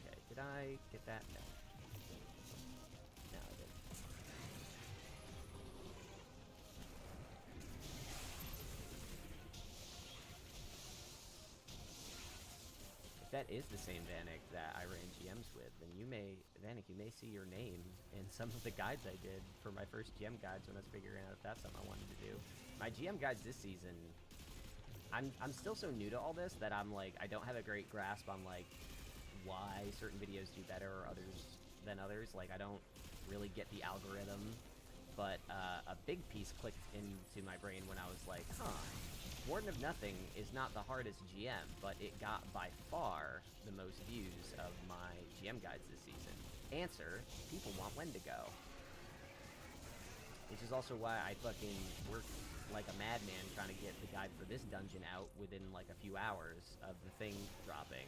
[SPEAKER 1] Okay, did I get that? No. No, I didn't. If that is the same Vanek that I ran GMs with, then Vanek, you may see your name in some of the guides I did for my first GM guides when I was figuring out if that's something I wanted to do. My GM guides this season, I'm still so new to all this that I'm like, I don't have a great grasp on like why certain videos do better or than others. Like, I don't really get the algorithm, but a big piece clicked into my brain when I was like, Warden of Nothing is not the hardest GM, but it got by far the most views of my GM guides this season. Answer, people want Wendigo. Which is also why I fucking worked like a madman trying to get the guide for this dungeon out within like a few hours of the thing dropping.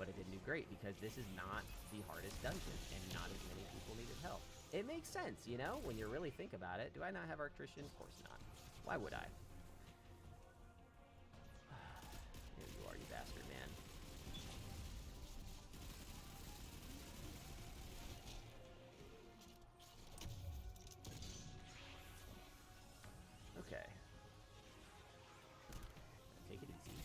[SPEAKER 1] But it didn't do great because this is not the hardest dungeon, and not as many people needed help. It makes sense, you know, when you really think about it. Do I not have Arctrician? Of course not. Why would I? Here you are, you bastard, man. Okay. Take it easy.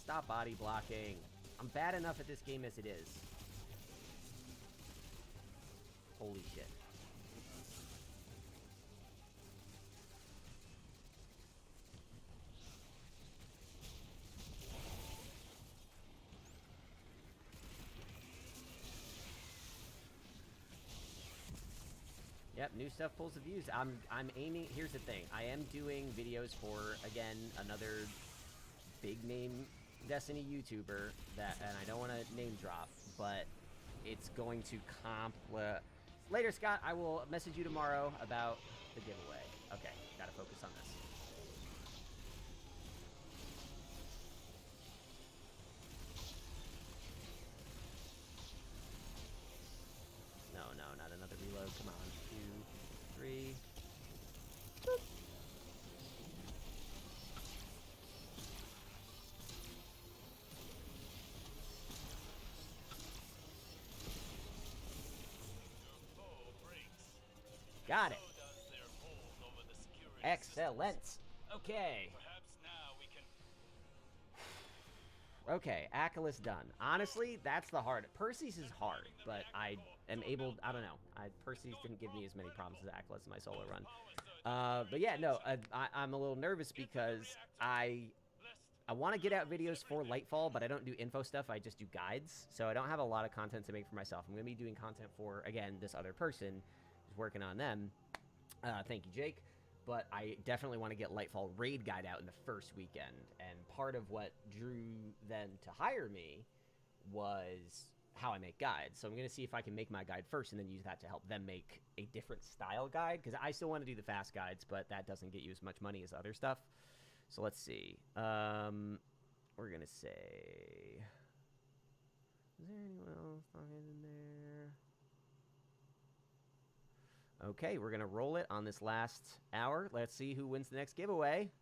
[SPEAKER 1] stop body blocking. I'm bad enough at this game as it is. Holy shit. Yep, new stuff pulls the views. I'm aiming. Here's the thing. I am doing videos for, again, another big name Destiny YouTuber that, and I don't want to name drop, but it's going to later, Scott. I will message you tomorrow about the giveaway. Okay, gotta focus on this. No, not another reload. Come on. 2, 3. Boop. Got it. Excellent. Okay. Okay, Achilles done. Honestly, that's the hard. Perseus is hard, but I am able. I don't know. Perseus didn't give me as many problems as Achilles in my solo run. But yeah, no, I'm a little nervous because I want to get out videos for Lightfall, but I don't do info stuff. I just do guides, so I don't have a lot of content to make for myself. I'm gonna be doing content for, again, this other person who's working on them. Thank you, Jake. But I definitely want to get Lightfall raid guide out in the first weekend. And part of what drew them to hire me was how I make guides. So I'm going to see if I can make my guide first and then use that to help them make a different style guide. Because I still want to do the fast guides, but that doesn't get you as much money as other stuff. So let's see. We're going to say... Is there anyone else in there? Okay, we're going to roll it on this last hour. Let's see who wins the next giveaway.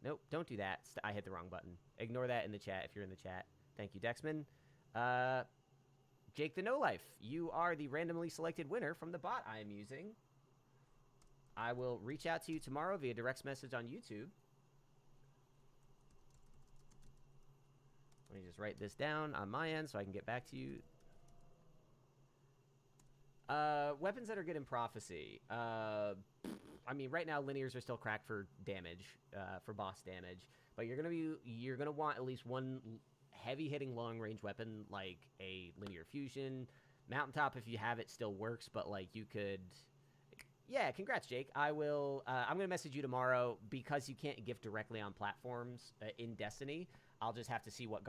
[SPEAKER 1] Nope, don't do that. I hit the wrong button. Ignore that in the chat if you're in the chat. Thank you, Dexman. Jake the No Life, you are the randomly selected winner from the bot I am using. I will reach out to you tomorrow via direct message on YouTube. Let me just write this down on my end so I can get back to you. Weapons that are good in Prophecy. I mean, right now linears are still cracked for damage, for boss damage, but you're gonna want at least one heavy-hitting long-range weapon, like a linear fusion. Mountaintop, if you have it, still works, but like you could. Yeah, congrats, Jake. I'm gonna message you tomorrow because you can't gift directly on platforms in Destiny. I'll just have to see what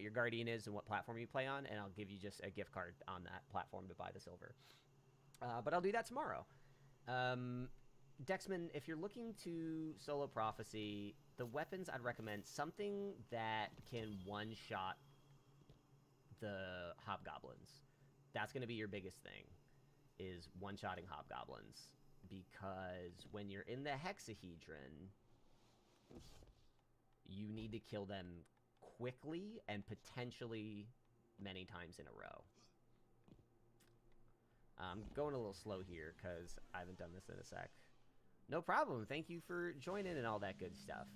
[SPEAKER 1] your Guardian is and what platform you play on, and I'll give you just a gift card on that platform to buy the silver. But I'll do that tomorrow. Dexman, if you're looking to solo Prophecy, the weapons I'd recommend something that can one-shot the Hobgoblins. That's going to be your biggest thing, is one-shotting Hobgoblins. Because when you're in the Hexahedron, you need to kill them quickly and potentially many times in a row. I'm going a little slow here because I haven't done this in a sec. No problem. Thank you for joining and all that good stuff.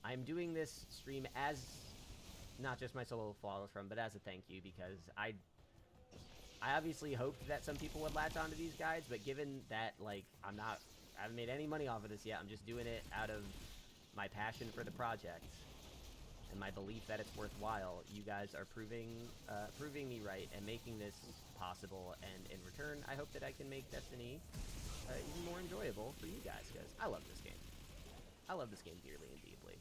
[SPEAKER 1] I'm doing this stream as not just my solo flawless run, but as a thank you because I obviously hoped that some people would latch onto these guides, but given that like I haven't made any money off of this yet, I'm just doing it out of my passion for the project and my belief that it's worthwhile. You guys are proving me right and making this possible, and in return, I hope that I can make Destiny even more enjoyable for you guys, because I love this game. I love this game dearly and deeply.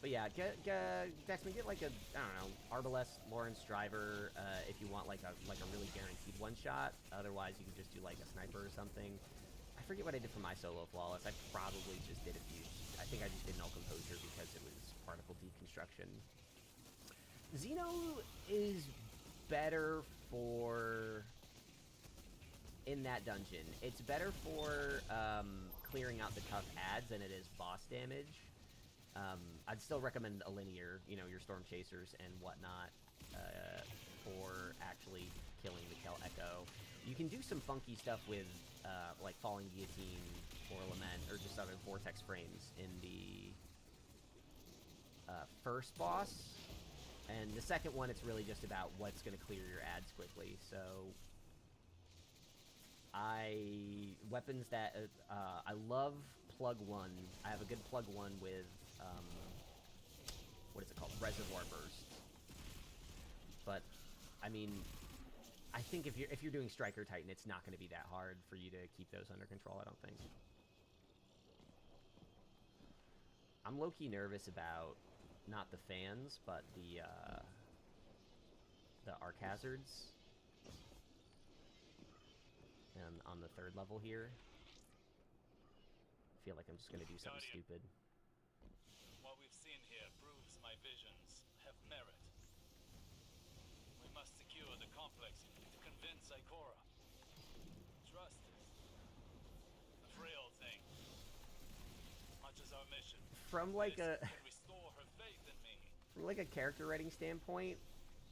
[SPEAKER 1] But yeah, Dexman, get like a, I don't know, Arbalest, Lawrence Driver, if you want like a really guaranteed one-shot. Otherwise, you can just do like a sniper or something. I forget what I did for my solo flawless. I probably just did a few. I think I just did Null Composure because it was particle deconstruction. Xeno is better for in that dungeon. It's better for clearing out the tough adds than it is boss damage. I'd still recommend a linear, you know, your Storm Chasers and whatnot, for actually killing the Kel Echo. You can do some funky stuff with, like Falling Guillotine or Lament, or just other Vortex frames in the first boss. And the second one, it's really just about what's going to clear your ads quickly. So, weapons that, I love plug 1. I have a good plug 1 with, what is it called? Reservoir Burst. But, I mean, I think if you're doing Striker Titan, it's not going to be that hard for you to keep those under control, I don't think. I'm low-key nervous about not the fans, but the arc hazards. And on the 3rd level here, I feel like I'm just going to do something stupid.
[SPEAKER 2] What we've seen here proves my visions have merit. We must secure the complex to convince Ikora. Trust is a frail thing. Much as our mission.
[SPEAKER 1] From like
[SPEAKER 2] a restore her faith in me.
[SPEAKER 1] From like a character writing standpoint,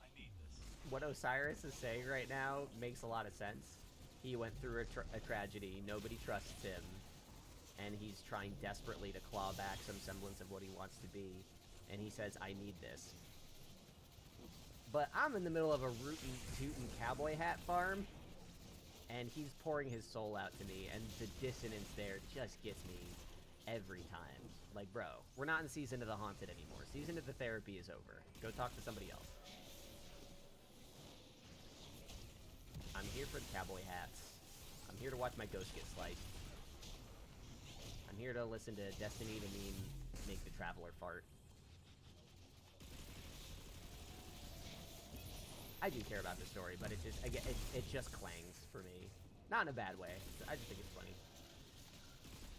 [SPEAKER 2] I need this.
[SPEAKER 1] What Osiris is saying right now makes a lot of sense. He went through a tragedy, nobody trusts him, and he's trying desperately to claw back some semblance of what he wants to be, and he says, I need this. But I'm in the middle of a rootin' tootin' cowboy hat farm, and he's pouring his soul out to me, and the dissonance there just gets me every time. Like, bro, we're not in Season of the Haunted anymore. Season of the Therapy is over. Go talk to somebody else. I'm here for the cowboy hats. I'm here to watch my ghost get sliced. I'm here to listen to Destiny to make the Traveler fart. I do care about the story, but it just clangs for me. Not in a bad way. I just think it's funny.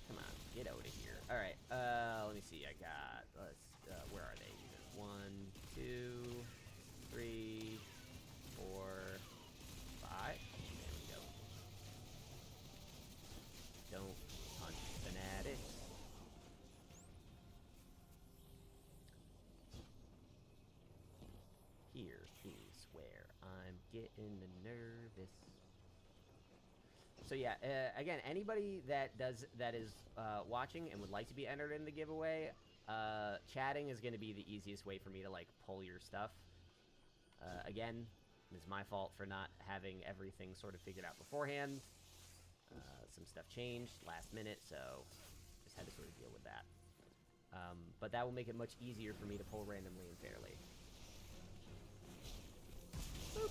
[SPEAKER 1] Come on, get out of here. All right, let me see. I got, where are they? 1, 2, 3, 4, 5. There we go. Don't punch fanatics. Here is where I'm getting nervous. So yeah, again, anybody that is watching and would like to be entered in the giveaway, chatting is going to be the easiest way for me to like pull your stuff. Again, it's my fault for not having everything sort of figured out beforehand. Some stuff changed last minute, so just had to sort of deal with that. But that will make it much easier for me to pull randomly and fairly. Boop.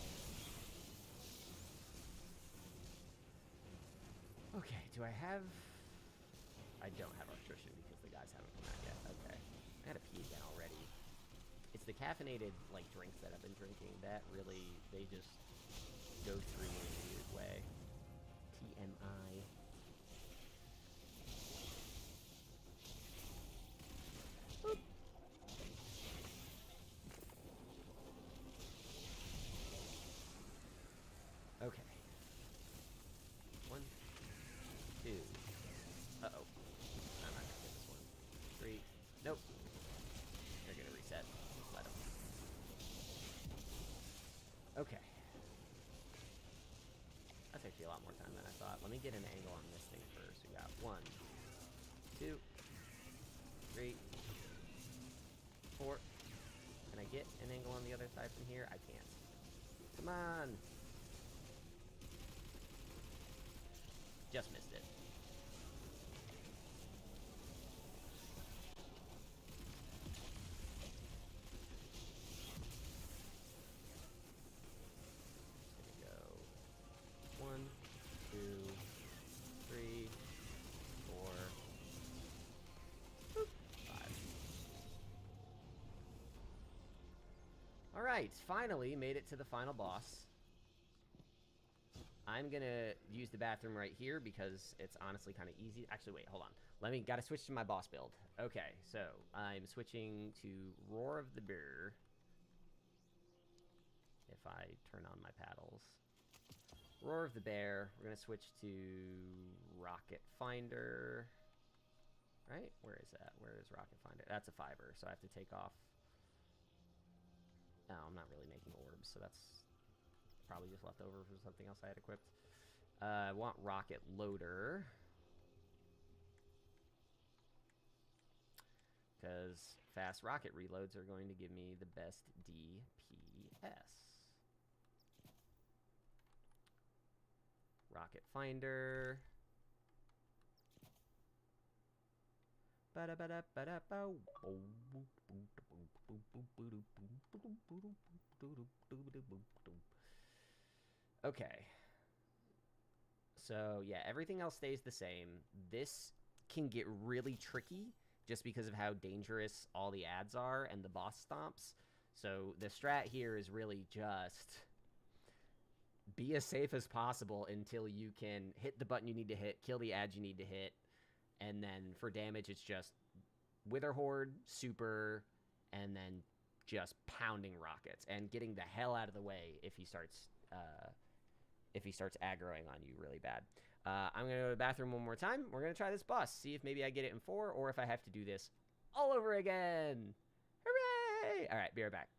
[SPEAKER 1] Okay, do I have... I don't have electrician because the guys haven't come out yet. Okay. I gotta pee again already. It's the caffeinated, like, drinks that I've been drinking that really, they just go through me in a weird way. TMI. Boop. Okay. 1, 2. Uh-oh. I'm not gonna get this one. 3. Nope. They're gonna reset. Let them. Okay. That's actually a lot more time than I thought. Let me get an angle on this thing first. We got 1, 2, 3, 4. Can I get an angle on the other side from here? I can't. Come on! Just missed it. Just gonna go 1, 2, 3, 4, boop, 5. All right, finally made it to the final boss. I'm gonna use the bathroom right here because it's honestly kind of easy. Actually, wait, hold on. Gotta switch to my boss build. Okay, so I'm switching to Roar of the Bear. If I turn on my paddles. Roar of the Bear. We're gonna switch to Rocket Finder. Right? Where is that? Where is Rocket Finder? That's a 5er, so I have to take off. Oh, I'm not really making orbs, so that's probably just left over from something else I had equipped. I want rocket loader. Because fast rocket reloads are going to give me the best DPS. Rocket finder. Okay. So, yeah, everything else stays the same. This can get really tricky just because of how dangerous all the ads are and the boss stomps. So the strat here is really just be as safe as possible until you can hit the button you need to hit, kill the ads you need to hit, and then for damage it's just Wither Horde, super, and then just pounding rockets and getting the hell out of the way if he starts aggroing on you really bad. I'm going to go to the bathroom one more time. We're going to try this boss, see if maybe I get it in 4 or if I have to do this all over again. Hooray! All right, be right back.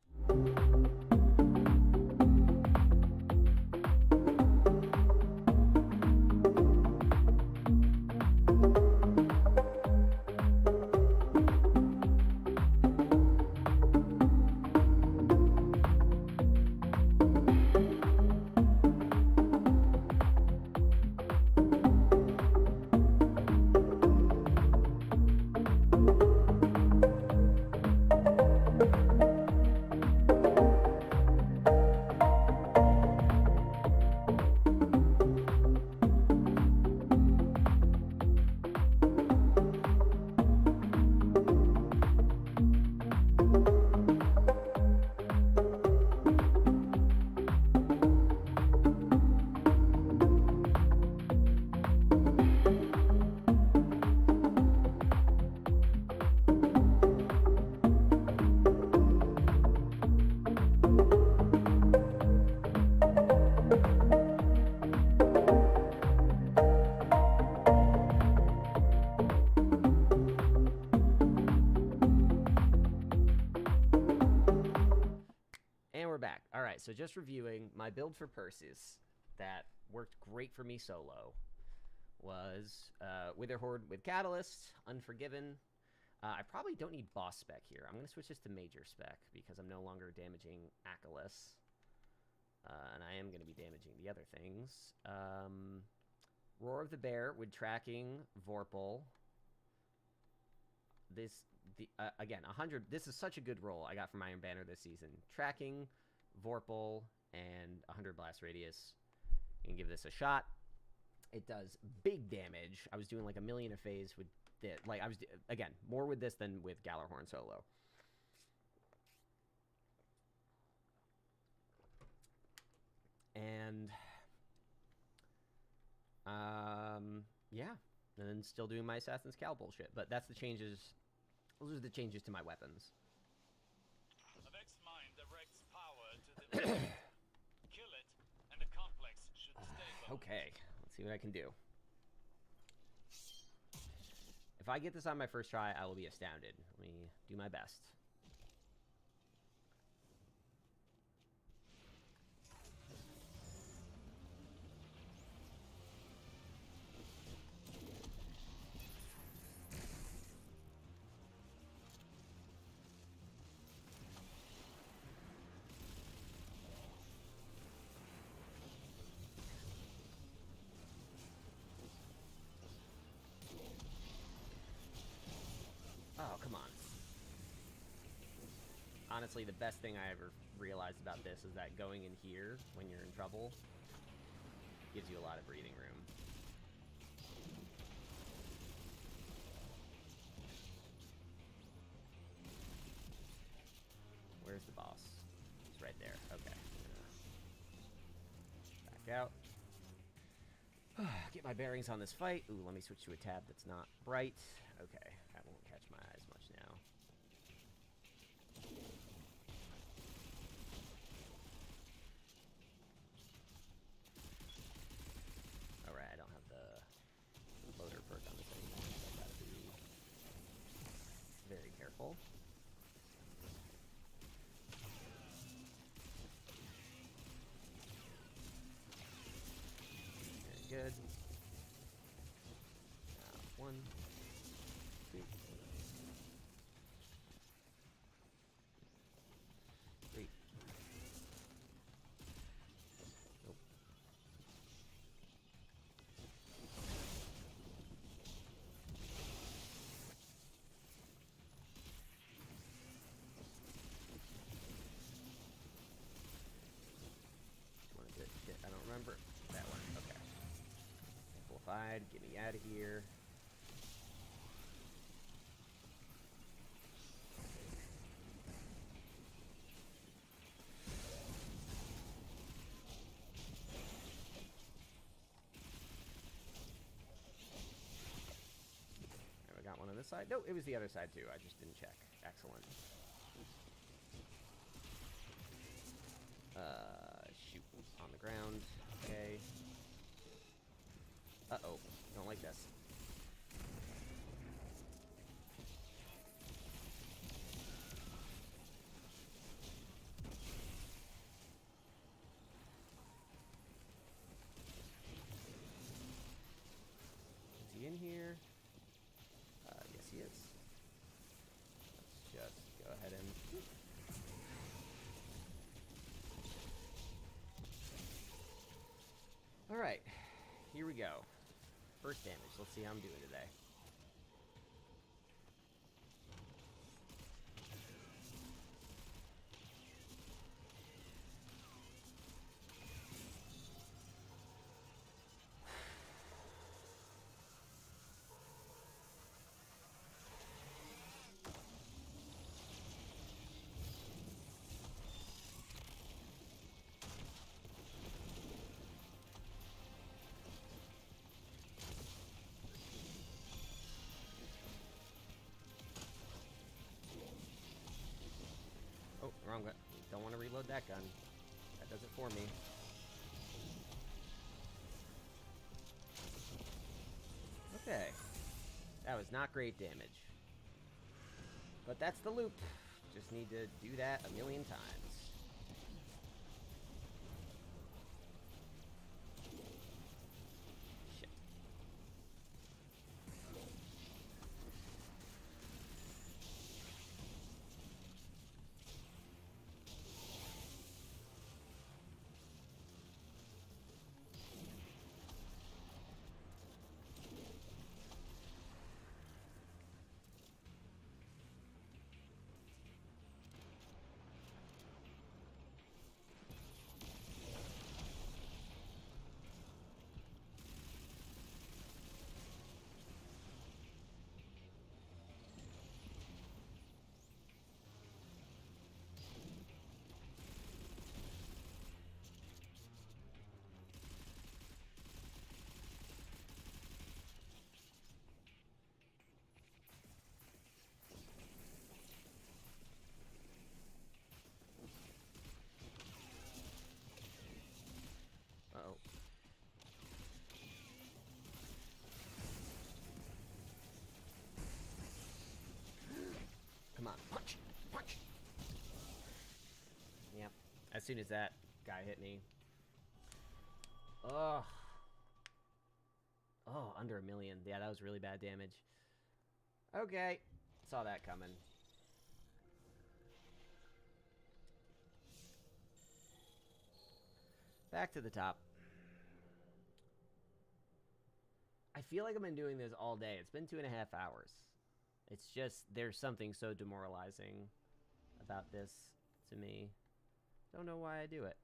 [SPEAKER 1] So just reviewing, my build for Perseus that worked great for me solo was Wither Horde with Catalyst, Unforgiven. I probably don't need boss spec here. I'm going to switch this to major spec because I'm no longer damaging Achilles. And I am going to be damaging the other things. Roar of the Bear with tracking, Vorpal. Again, 100. This is such a good roll I got from Iron Banner this season. Tracking, Vorpal, and 100 blast radius. You can give this a shot. It does big damage. I was doing like 1 million a phase with it. Like I was again more with this than with Gallarhorn solo. And yeah, and then still doing my Assassin's Cowl bullshit. But that's the changes. Those are the changes to my weapons.
[SPEAKER 2] Kill it, and the complex should stabilize.
[SPEAKER 1] Okay, let's see what I can do. If I get this on my first try, I will be astounded. Let me do my best. Oh, come on. Honestly, the best thing I ever realized about this is that going in here when you're in trouble gives you a lot of breathing room. Where's the boss? It's right there. Okay. Back out. Get my bearings on this fight. Ooh, let me switch to a tab that's not bright. Okay, that won't catch my eyes much now. Alright, I don't have the loader perk on this anymore, so I gotta be very careful. Very 1, 2, 3. Nope. What is it? Shit, I don't remember. That one. Okay. Amplified. Get me out of here. On this side? No, it was the other side too. I just didn't check. Excellent. Shoot. On the ground. Okay. Uh-oh. Don't like this. Is he in here? Yes, he is. Let's just go ahead and... Alright. Here we go. First damage. Let's see how I'm doing today. Wrong gun. Don't want to reload that gun. That does it for me. Okay. That was not great damage. But that's the loop. Just need to do that a million times. Uh-oh. Come on, punch! Punch! Yep. As soon as that guy hit me. Ugh. Oh, under a million. Yeah, that was really bad damage. Okay. Saw that coming. Back to the top. I feel like I've been doing this all day. It's been 2.5 hours. It's just, there's something so demoralizing about this to me. Don't know why I do it.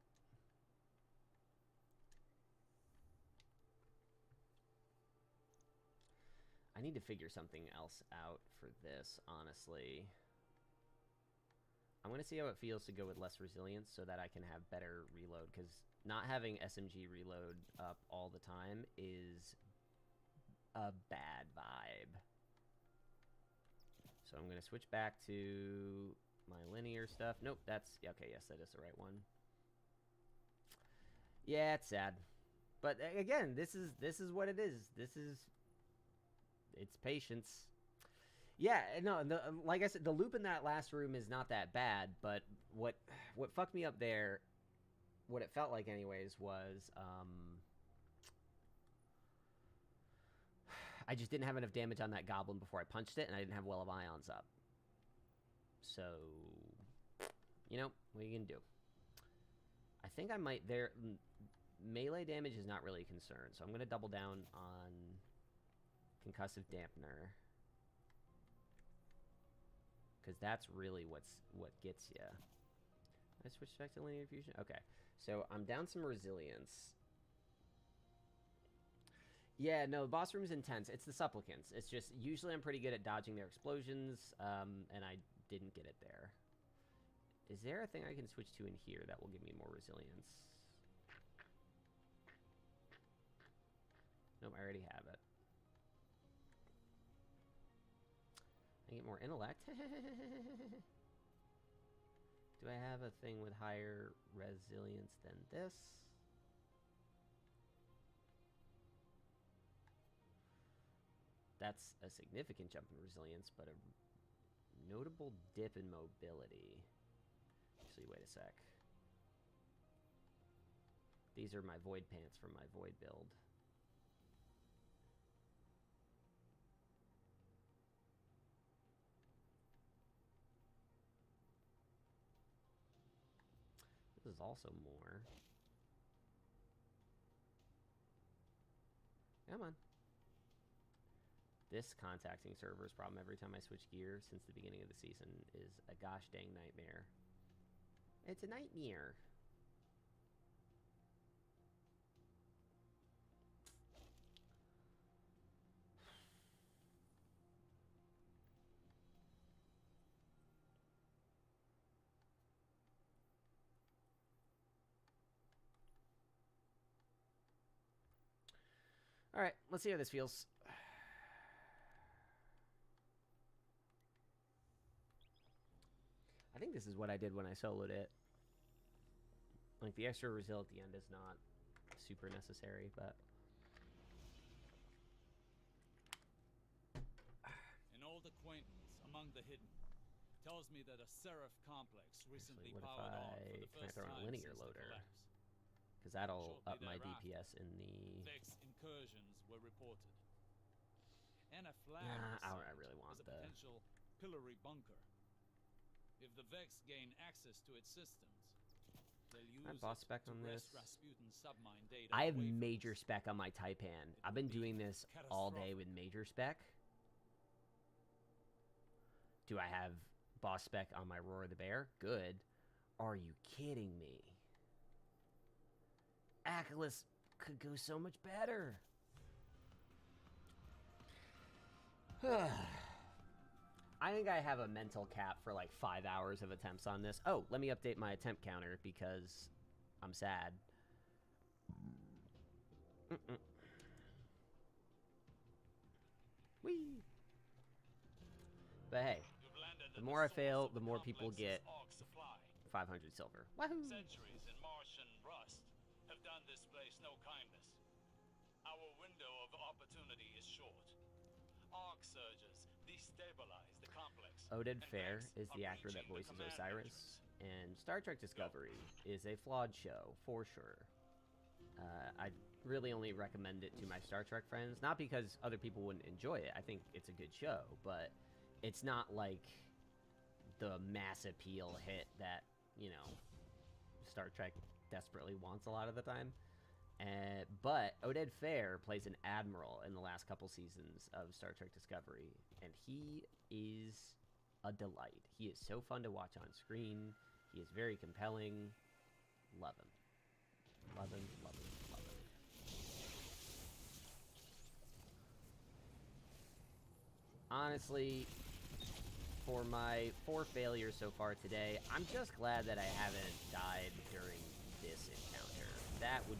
[SPEAKER 1] I need to figure something else out for this, honestly. I'm going to see how it feels to go with less resilience so that I can have better reload, because not having SMG reload up all the time is a bad vibe. So I'm going to switch back to my linear stuff. Nope, that's... Okay, yes, that is the right one. Yeah, it's sad. But again, this is what it is. It's patience. Yeah, no, like I said, the loop in that last room is not that bad, but what fucked me up there, what it felt like anyways, was I just didn't have enough damage on that goblin before I punched it, and I didn't have Well of Ions up. So, you know, what are you going to do? I think I might there... Melee damage is not really a concern, so I'm going to double down on Concussive Dampener. Because that's really what gets you. I switch back to Linear Fusion? Okay. So I'm down some Resilience. Yeah, no, the boss room is intense. It's the Supplicants. It's just, usually I'm pretty good at dodging their explosions, and I didn't get it there. Is there a thing I can switch to in here that will give me more Resilience? Nope, I already have it. I get more intellect. Do I have a thing with higher resilience than this? That's a significant jump in resilience, but a notable dip in mobility. Actually, wait a sec. These are my void pants from my void build. This is also more. Come on. This contacting server's problem every time I switch gear since the beginning of the season is a gosh dang nightmare. It's a nightmare. All right, let's see how this feels. I think this is what I did when I soloed it. Like, the extra resil at the end is not super necessary, but...
[SPEAKER 3] An old acquaintance among the hidden tells me that a Seraph complex recently
[SPEAKER 1] Actually,
[SPEAKER 3] powered on for the
[SPEAKER 1] can I
[SPEAKER 3] first
[SPEAKER 1] throw in a
[SPEAKER 3] time
[SPEAKER 1] linear
[SPEAKER 3] since the
[SPEAKER 1] loader?
[SPEAKER 3] collapse.
[SPEAKER 1] Because that'll
[SPEAKER 3] Shortly
[SPEAKER 1] up my
[SPEAKER 3] thereafter,
[SPEAKER 1] DPS in the...
[SPEAKER 3] Vex incursions were reported. And a flag
[SPEAKER 1] I
[SPEAKER 3] was
[SPEAKER 1] really
[SPEAKER 3] sighted
[SPEAKER 1] want
[SPEAKER 3] as a
[SPEAKER 1] the...
[SPEAKER 3] potential pillory bunker. If the Vex gain access to its systems, they'll use
[SPEAKER 1] I have boss
[SPEAKER 3] it
[SPEAKER 1] spec
[SPEAKER 3] to
[SPEAKER 1] on
[SPEAKER 3] wrest
[SPEAKER 1] this.
[SPEAKER 3] Rasputin's submine data
[SPEAKER 1] I have
[SPEAKER 3] away from
[SPEAKER 1] major
[SPEAKER 3] us.
[SPEAKER 1] spec on my Taipan.
[SPEAKER 3] It
[SPEAKER 1] I've
[SPEAKER 3] would
[SPEAKER 1] been
[SPEAKER 3] be
[SPEAKER 1] doing this all day
[SPEAKER 3] catastrophic.
[SPEAKER 1] with major spec. Do I have boss spec on my Roar the Bear? Good. Are you kidding me? Achilles could go so much better. I think I have a mental cap for like 5 hours of attempts on this. Oh, let me update my attempt counter because I'm sad. Whee! But hey, the more I fail, the more people get 500 silver. Wahoo!
[SPEAKER 2] Centuries in Martian rust have done this place no kindness. Our window of opportunity is short. Arc surges destabilize the complex.
[SPEAKER 1] Oded
[SPEAKER 2] and
[SPEAKER 1] Fair
[SPEAKER 2] Vex
[SPEAKER 1] is the
[SPEAKER 2] are
[SPEAKER 1] actor that
[SPEAKER 2] breaching the
[SPEAKER 1] voices
[SPEAKER 2] command
[SPEAKER 1] Osiris,
[SPEAKER 2] entrance.
[SPEAKER 1] and Star Trek Discovery is a flawed show, for sure. I really only recommend it to my Star Trek friends, not because other people wouldn't enjoy it. I think it's a good show, but it's not like the mass appeal hit that, you know, Star Trek desperately wants a lot of the time. But Oded Fair plays an admiral in the last couple seasons of Star Trek Discovery, and he is a delight. He is so fun to watch on screen. He is very compelling. Love him. Love him, love him, love him. Honestly, for my 4 failures so far today, I'm just glad that I haven't died during this encounter. That would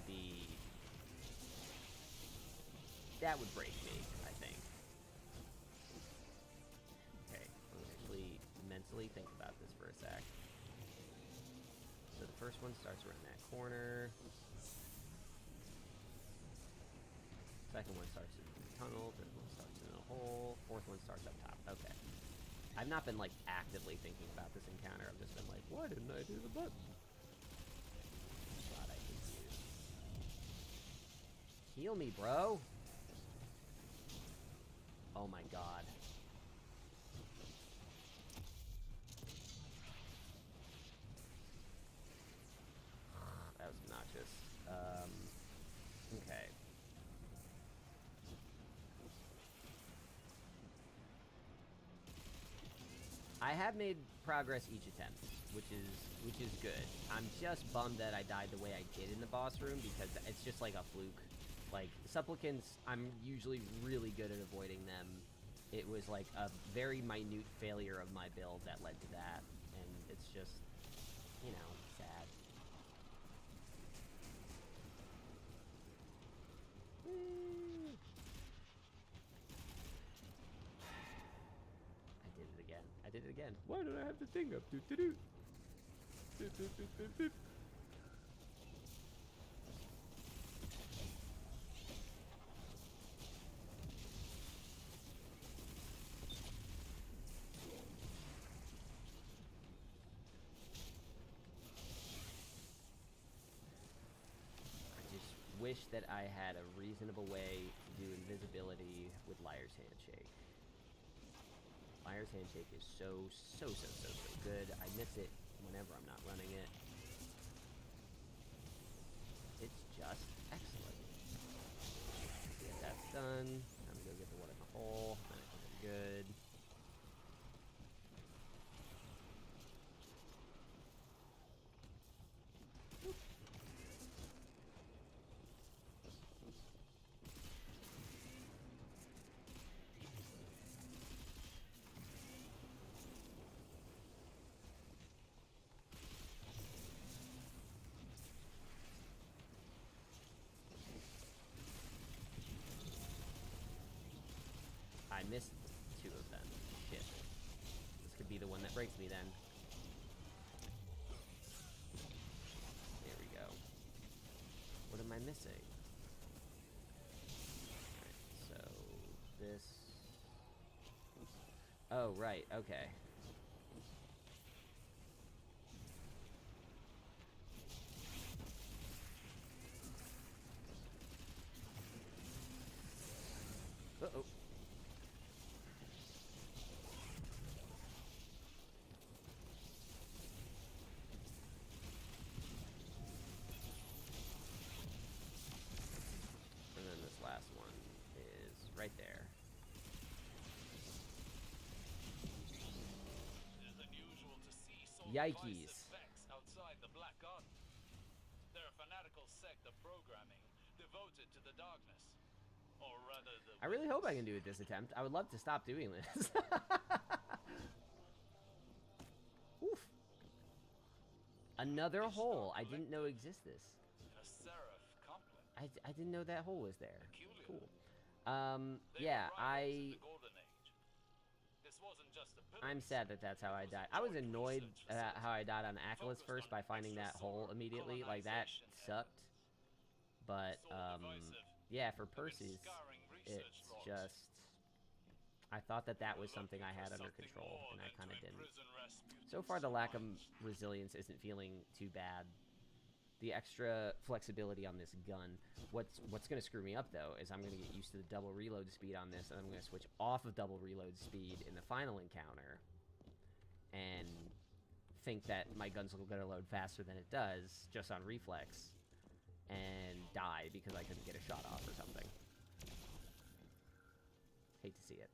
[SPEAKER 1] break me, I think. Okay, let me actually mentally think about this for a sec. So the first one starts around that corner. Second one starts in the tunnel. Third one starts in the hole. Fourth one starts up top. Okay. I've not been, like, actively thinking about this encounter. I've just been like, why didn't I do the button? God, I hate you. Heal me, bro. Oh my god. That was obnoxious. Okay. I have made progress each attempt, which is good. I'm just bummed that I died the way I did in the boss room because it's just like a fluke. Like, supplicants, I'm usually really good at avoiding them. It was like a very minute failure of my build that led to that, and it's just, you know, sad. Woo. I did it again. I did it again. Why did I have the thing up? Doot, doot, doot. Doot, doot, doot, doot, doot. Wish that I had a reasonable way to do invisibility with Liar's Handshake. Liar's Handshake is so good. I miss it whenever I'm not running it. It's just excellent. Yeah, that's done. I'm gonna go get the one in the hole. I think I'm good. I missed 2 of them. Shit. This could be the one that breaks me then. There we go. What am I missing? Alright, so this... Oh, right, okay. Uh-oh. And then this last one is right there.
[SPEAKER 2] It is unusual to see so
[SPEAKER 1] Yikes.
[SPEAKER 2] Vex outside the Black Garden. They're a fanatical sect of programming devoted to the darkness. Or rather, the
[SPEAKER 1] I really hope I can do it this attempt. I would love to stop doing this. Oof. Another hole I didn't know existed.
[SPEAKER 2] a seraph complex.
[SPEAKER 1] I didn't know that hole was there.
[SPEAKER 2] Peculiar.
[SPEAKER 1] Cool.
[SPEAKER 2] They
[SPEAKER 1] Yeah,
[SPEAKER 2] were rivals in the Golden Age. This wasn't just a
[SPEAKER 1] I'm sad that that's how I died. I was annoyed at how I died on Achilles first by finding that hole immediately. Like, that sucked. But, yeah, for Percy's, it's just... I thought that that was something I had under control, and I kind of didn't. So far, the lack of resilience isn't feeling too bad. The extra flexibility on this gun. What's going to screw me up, though, is I'm going to get used to the double reload speed on this, and I'm going to switch off of double reload speed in the final encounter, and think that my guns will going to load faster than it does, just on reflex, and die because I couldn't get a shot off or something. Hate to see it.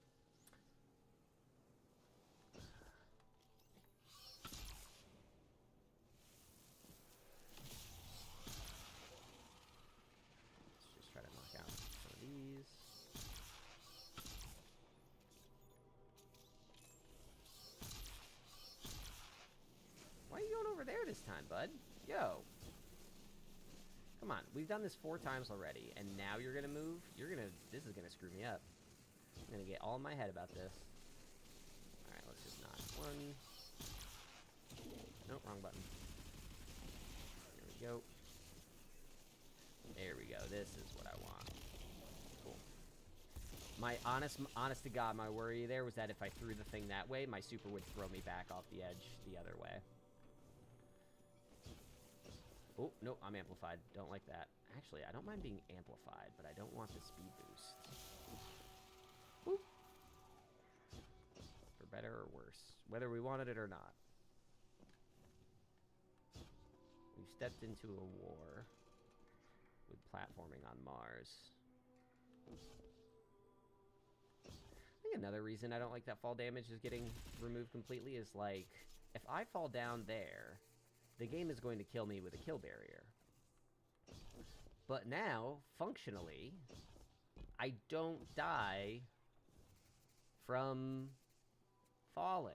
[SPEAKER 1] Let's just try to knock out some of these. Why are you going over there this time, bud? Yo. Come on, we've done this 4 times already, and now you're gonna move? This is gonna screw me up. I'm gonna get all in my head about this. Alright, let's just knock 1. Nope, wrong button. There we go. There we go, this is what I want. Cool. My honest to God, my worry there was that if I threw the thing that way, my super would throw me back off the edge the other way. Oh, no, I'm amplified. Don't like that. Actually, I don't mind being amplified, but I don't want the speed boost. Boop. better or worse, whether we wanted it or not. We've stepped into a war with platforming on Mars. I think another reason I don't like that fall damage is getting removed completely is, like, if I fall down there, the game is going to kill me with a kill barrier. But now, functionally, I don't die from falling.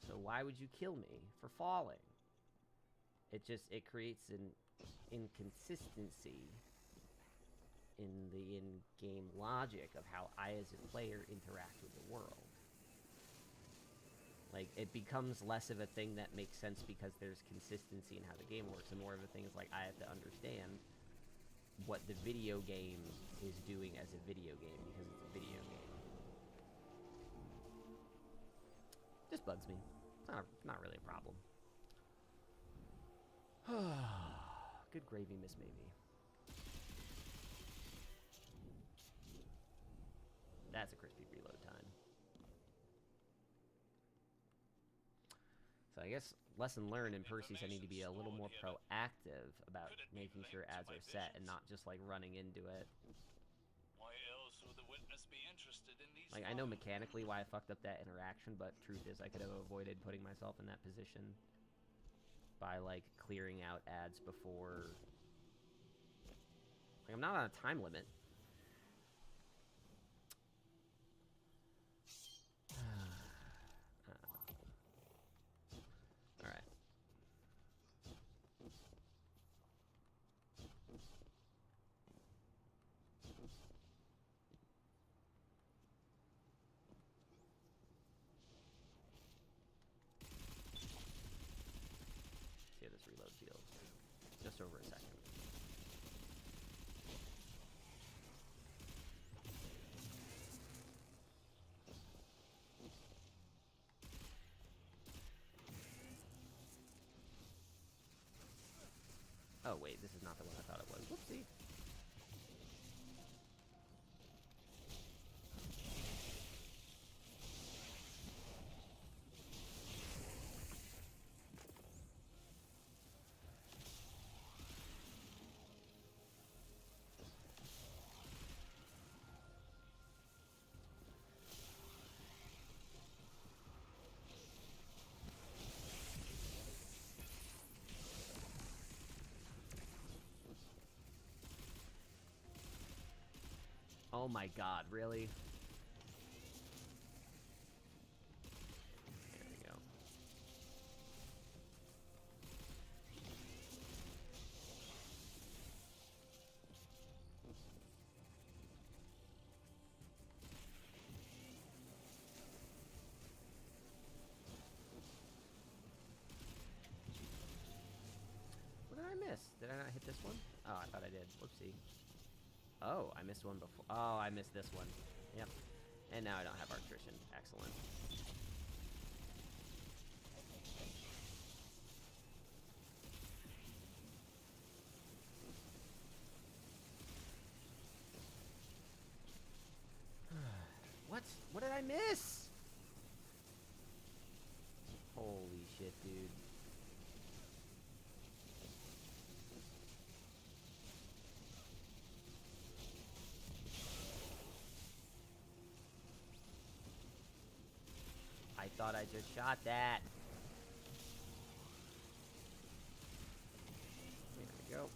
[SPEAKER 1] So why would you kill me for falling? It creates an inconsistency in the in-game logic of how I as a player interact with the world. Like, it becomes less of a thing that makes sense because there's consistency in how the game works, and more of a thing is like, I have to understand what the video game is doing as a video game because it's a video game. Just bugs me. It's not really a problem. Good gravy, Miss Maybe. That's a crispy reload time. So I guess lesson learned in Percy's, I need to be a little more proactive about making sure ads are set and not just like running into it.
[SPEAKER 2] Why else would the witness be interested in these?
[SPEAKER 1] Like, I know mechanically why I fucked up that interaction, but truth is I could have avoided putting myself in that position by like clearing out ads before. Like, I'm not on a time limit. Reload feels just over a second. Oh wait, this is not the one I thought it was. Whoopsie. Oh my god, really? There we go. What did I miss? Did I not hit this one? Oh, I thought I did. Whoopsie. Oh, I missed one before. Oh, I missed this one. Yep. And now I don't have Arctrition. Excellent. What? What did I miss? Holy shit, dude. I thought I just shot that. There we go.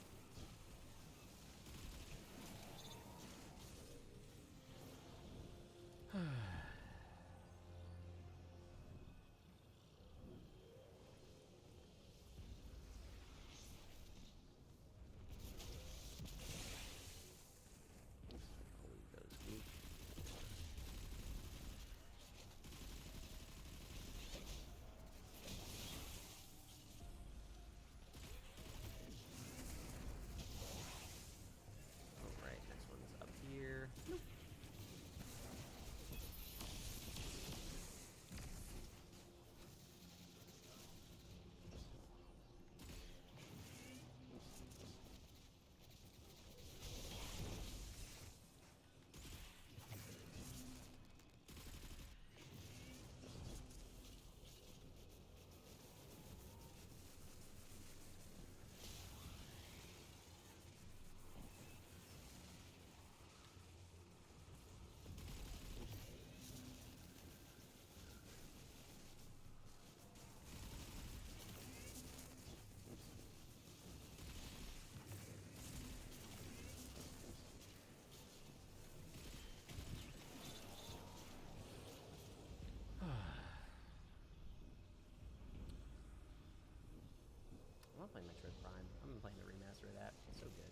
[SPEAKER 1] remaster of that. It's so good.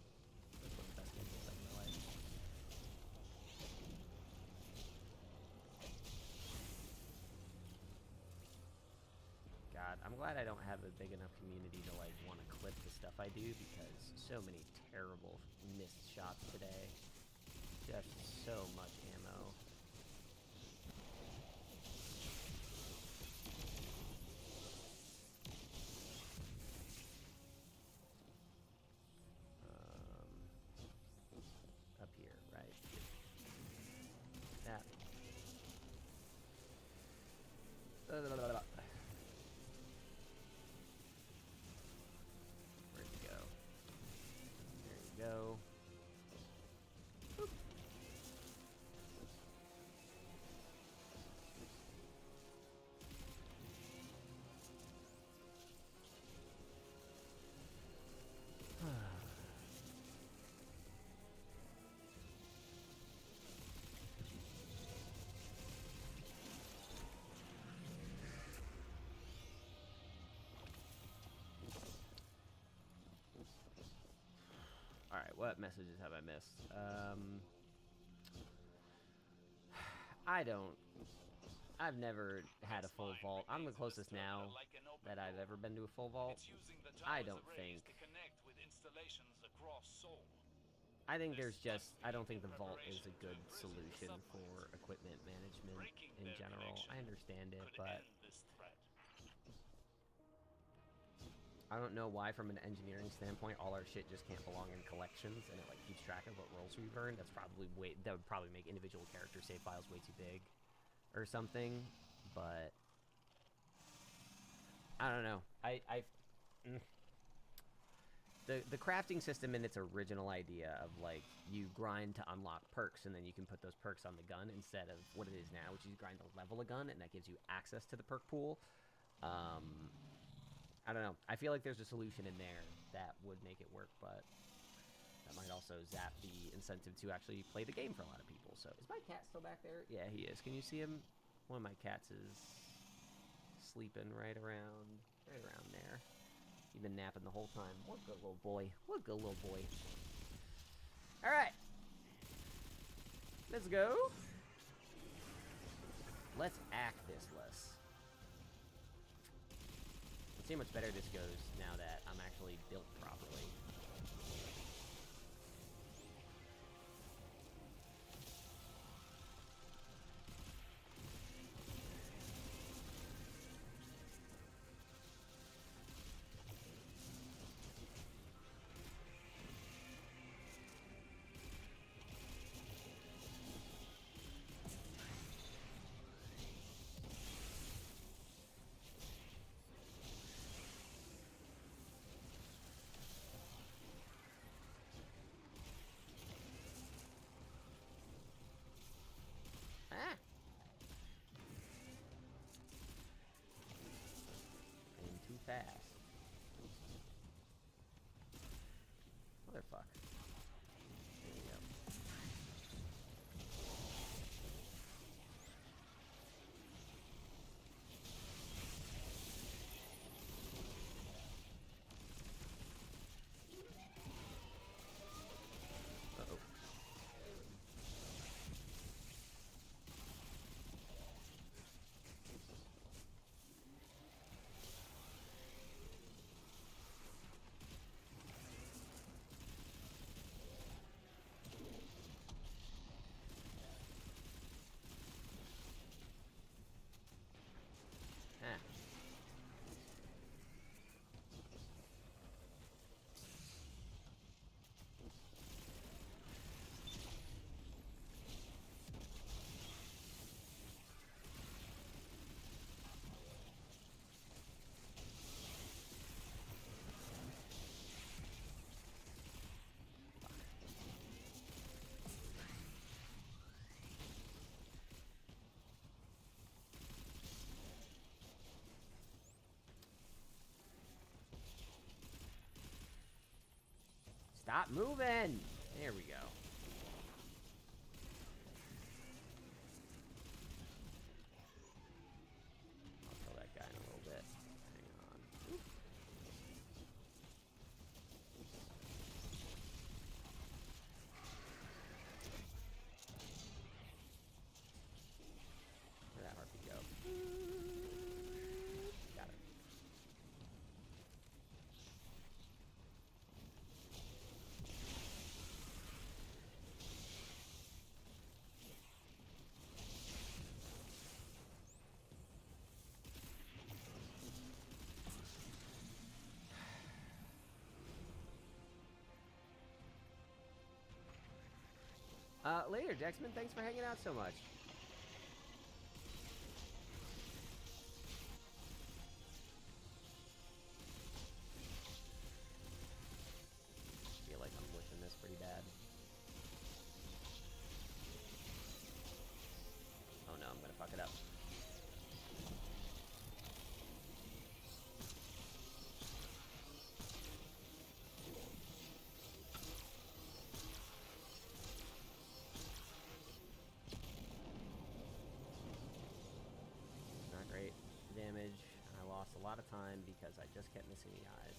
[SPEAKER 1] That's one of the best games I've played in my life. God, I'm glad I don't have a big enough community to like want to clip the stuff I do, because so many terrible missed shots today. Just so much ammo. Up here, right? That. Where'd you go? There you go. Boop. Alright, what messages have I missed? I've never had a full vault. I'm the closest now that I've ever been to a full vault. I don't think... I think there's just... I don't think the vault is a good solution for equipment management in general. I understand it, but... I don't know why, from an engineering standpoint, all our shit just can't belong in collections, and it like keeps track of what roles we've earned. That would probably make individual character save files way too big, or something. But I don't know. The crafting system in its original idea of like you grind to unlock perks, and then you can put those perks on the gun instead of what it is now, which is you grind to level a gun, and that gives you access to the perk pool. I don't know. I feel like there's a solution in there that would make it work, but that might also zap the incentive to actually play the game for a lot of people. So, is my cat still back there? Yeah, he is. Can you see him? One of my cats is sleeping right around there. He's been napping the whole time. What a good little boy. What a good little boy. All right. Let's go. Let's act this less. See how much better this goes now that I'm actually built properly. Fast. Motherfucker. There you go. Uh-oh. Stop moving! There we go. I'll kill that guy in a little bit. Hang on. Oop. Later, Dexman. Thanks for hanging out so much. I feel like I'm glitching this pretty bad. Oh no, I'm gonna fuck it up. Not great damage. I lost a lot of time because I just kept missing the eyes.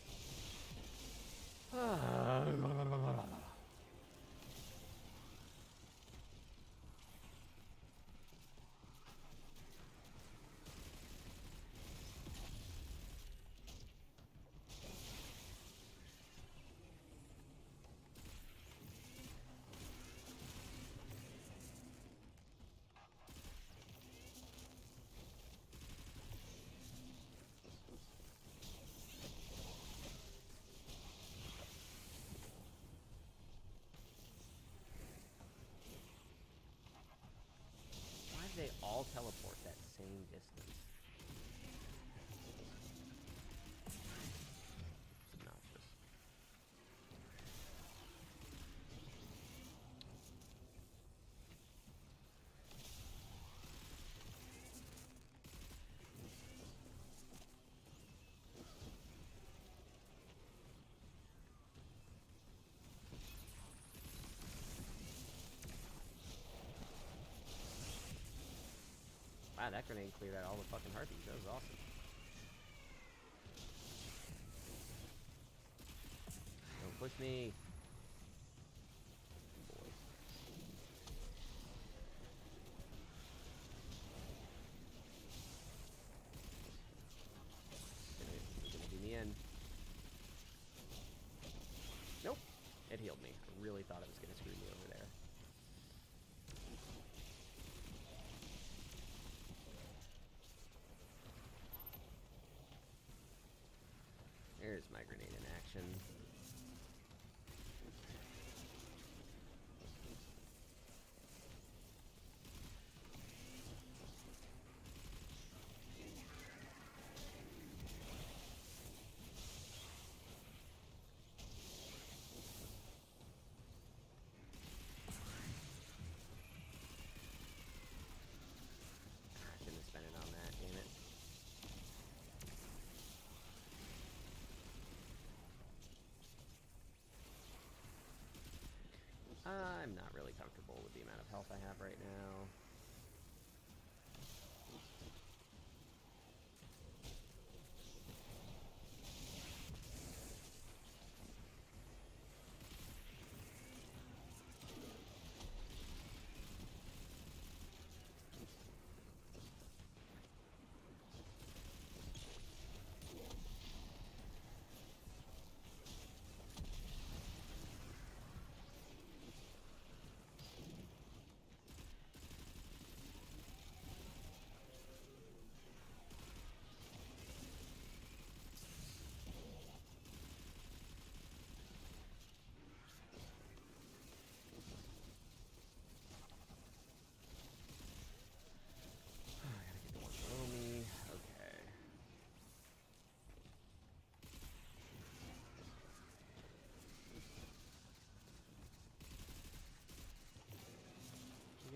[SPEAKER 1] Why do they all teleport that same distance? It's obnoxious. Wow, that grenade cleared out all the fucking harpies. That was awesome. Don't push me. Boy. It's gonna do me in. Nope. It healed me. I really thought it was gonna screw me over there. There's my grenade in action. Shouldn't have spent it on that, damn it. I'm not really comfortable with the amount of health I have right now.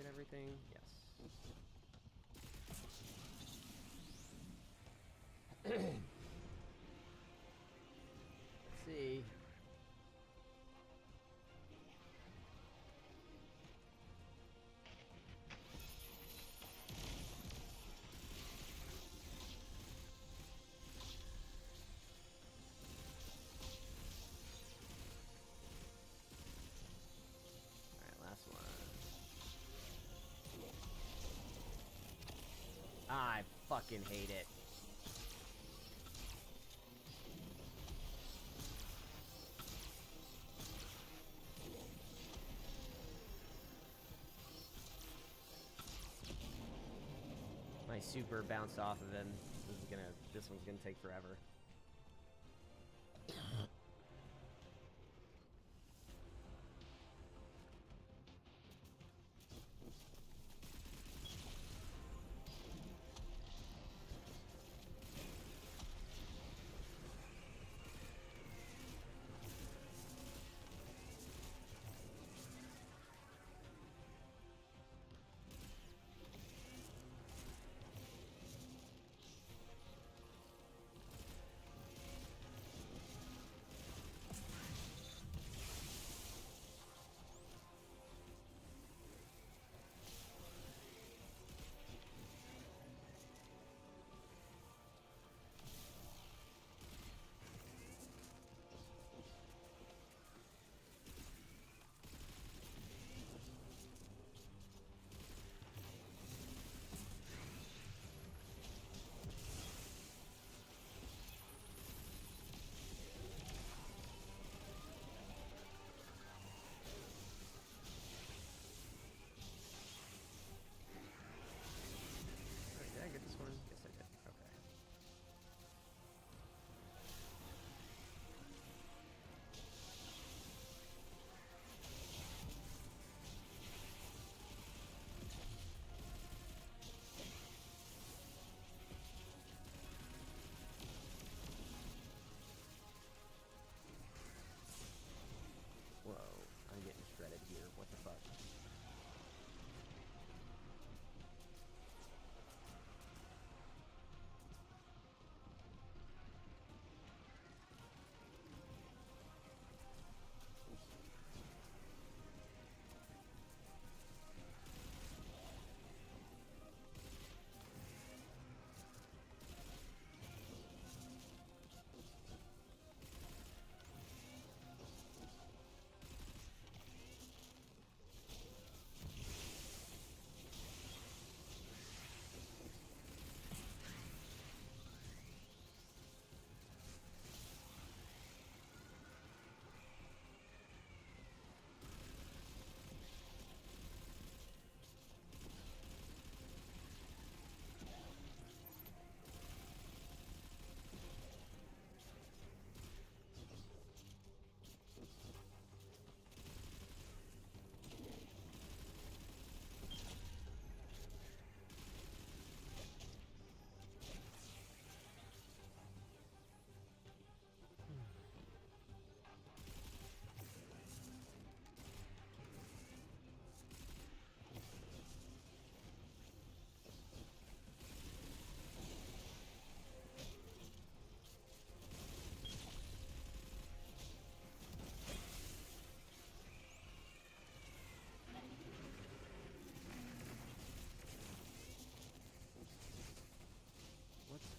[SPEAKER 1] Everything? Yes. Let's see. Alright, last one. I fucking hate it. My super bounced off of him. This one's gonna take forever.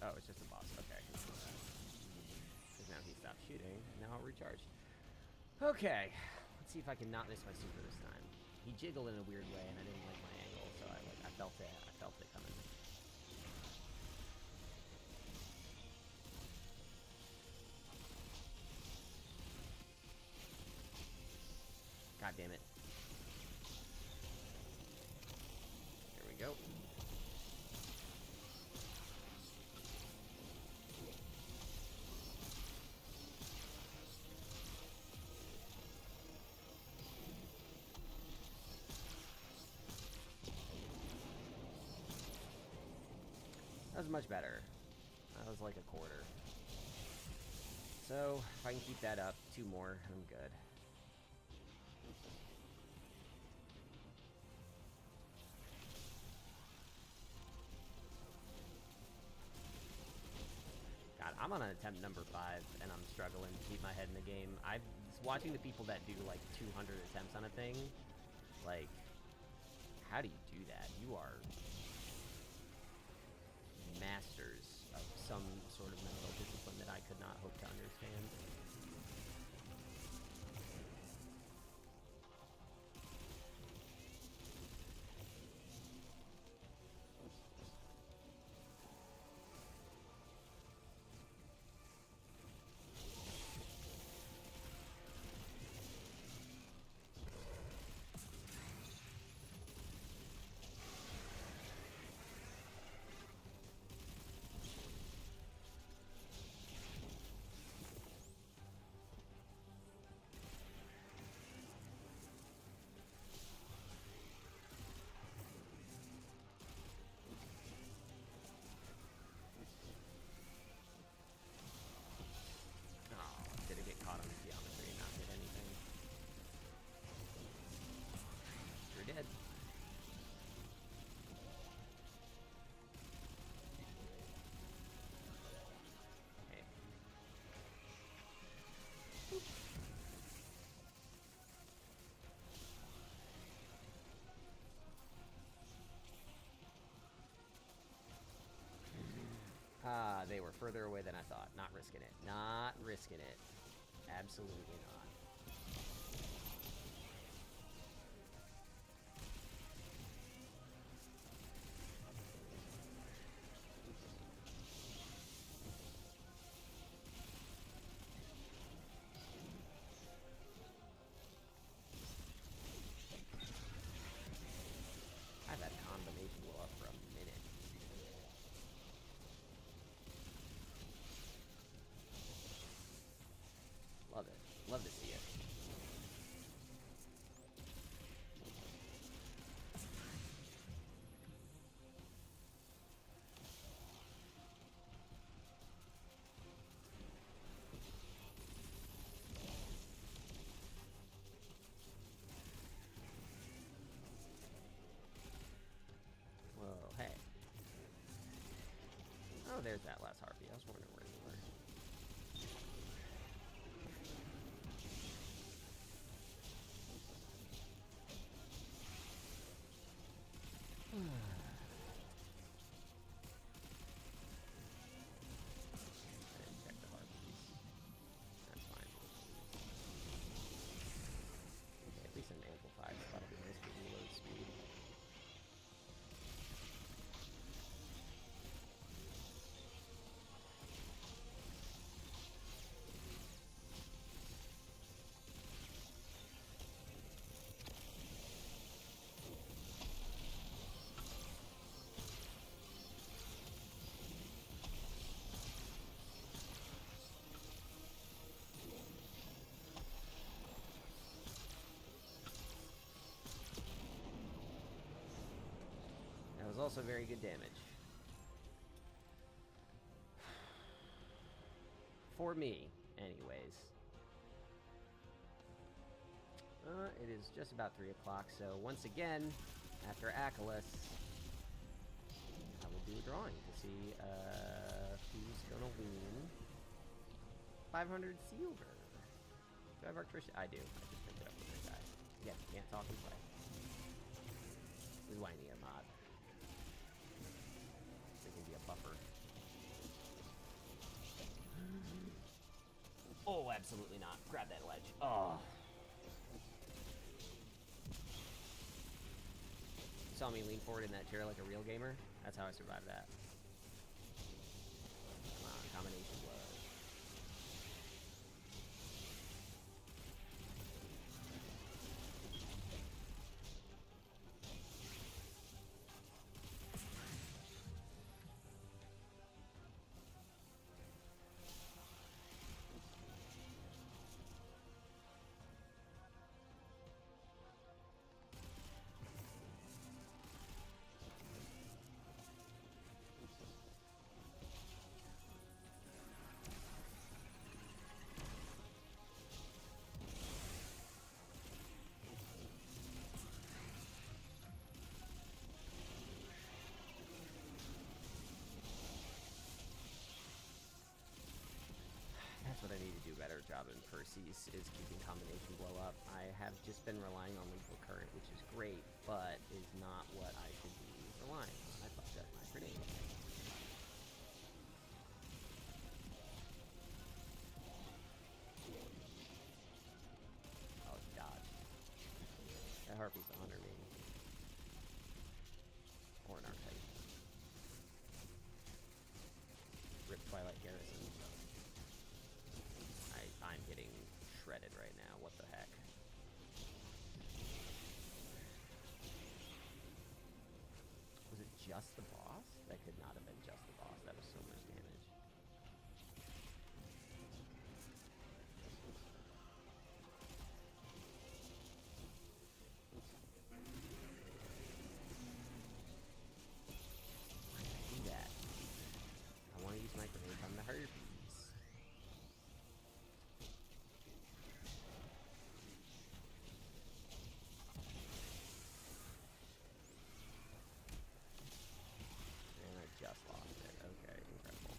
[SPEAKER 1] Oh, it's just a boss. Okay. Because now he stopped shooting. Now I'll recharge. Okay. Let's see if I can not miss my super this time. He jiggled in a weird way, and I didn't like my angle, so I felt it. I felt it coming. God damn it. There we go. That was much better. That was like a quarter. So, if I can keep that up, 2 more, I'm good. God, I'm on attempt number 5, and I'm struggling to keep my head in the game. I'm watching the people that do like 200 attempts on a thing. Like, how do you do that? You are masters of some sort of mental discipline that I could not hope to understand. They were further away than I thought. Not risking it. Not risking it. Absolutely not. I've had combination blow up for a minute. Love it. Love to see it. Whoa, hey. Oh, there's that last harpy. I was wondering where you were. I didn't check the harpies. That's fine. Okay, at least I'm amplified, so that'll be nice for reload speed. That was also very good damage. For me, anyways. It is just about 3 o'clock, so once again, after Achilles, I will do a drawing to see who's gonna win 500 silver. Do I have Arcturus? I do. I just picked it up with this guy. Yeah, can't talk and play. We whiny a mod. They can be a buffer. absolutely not. Grab that ledge. Oh. Saw me lean forward in that chair like a real gamer. That's how I survived that. Come on, combination blow. That's what I need to do a better job in Percy's, is keeping combination blow up. I have just been relying on lethal current, which is great, but is not what I should be relying on. I fucked up my grenade. Oh, dodge. That harpy's under me. Or an archetype. Rip Twilight Garrison. I'm getting shredded right now. What the heck? Was it just the boss? That could not have been just the boss. That was so much damage. Why did I do that? I want to use my grenade on the harpies. Just lost it. Okay, incredible.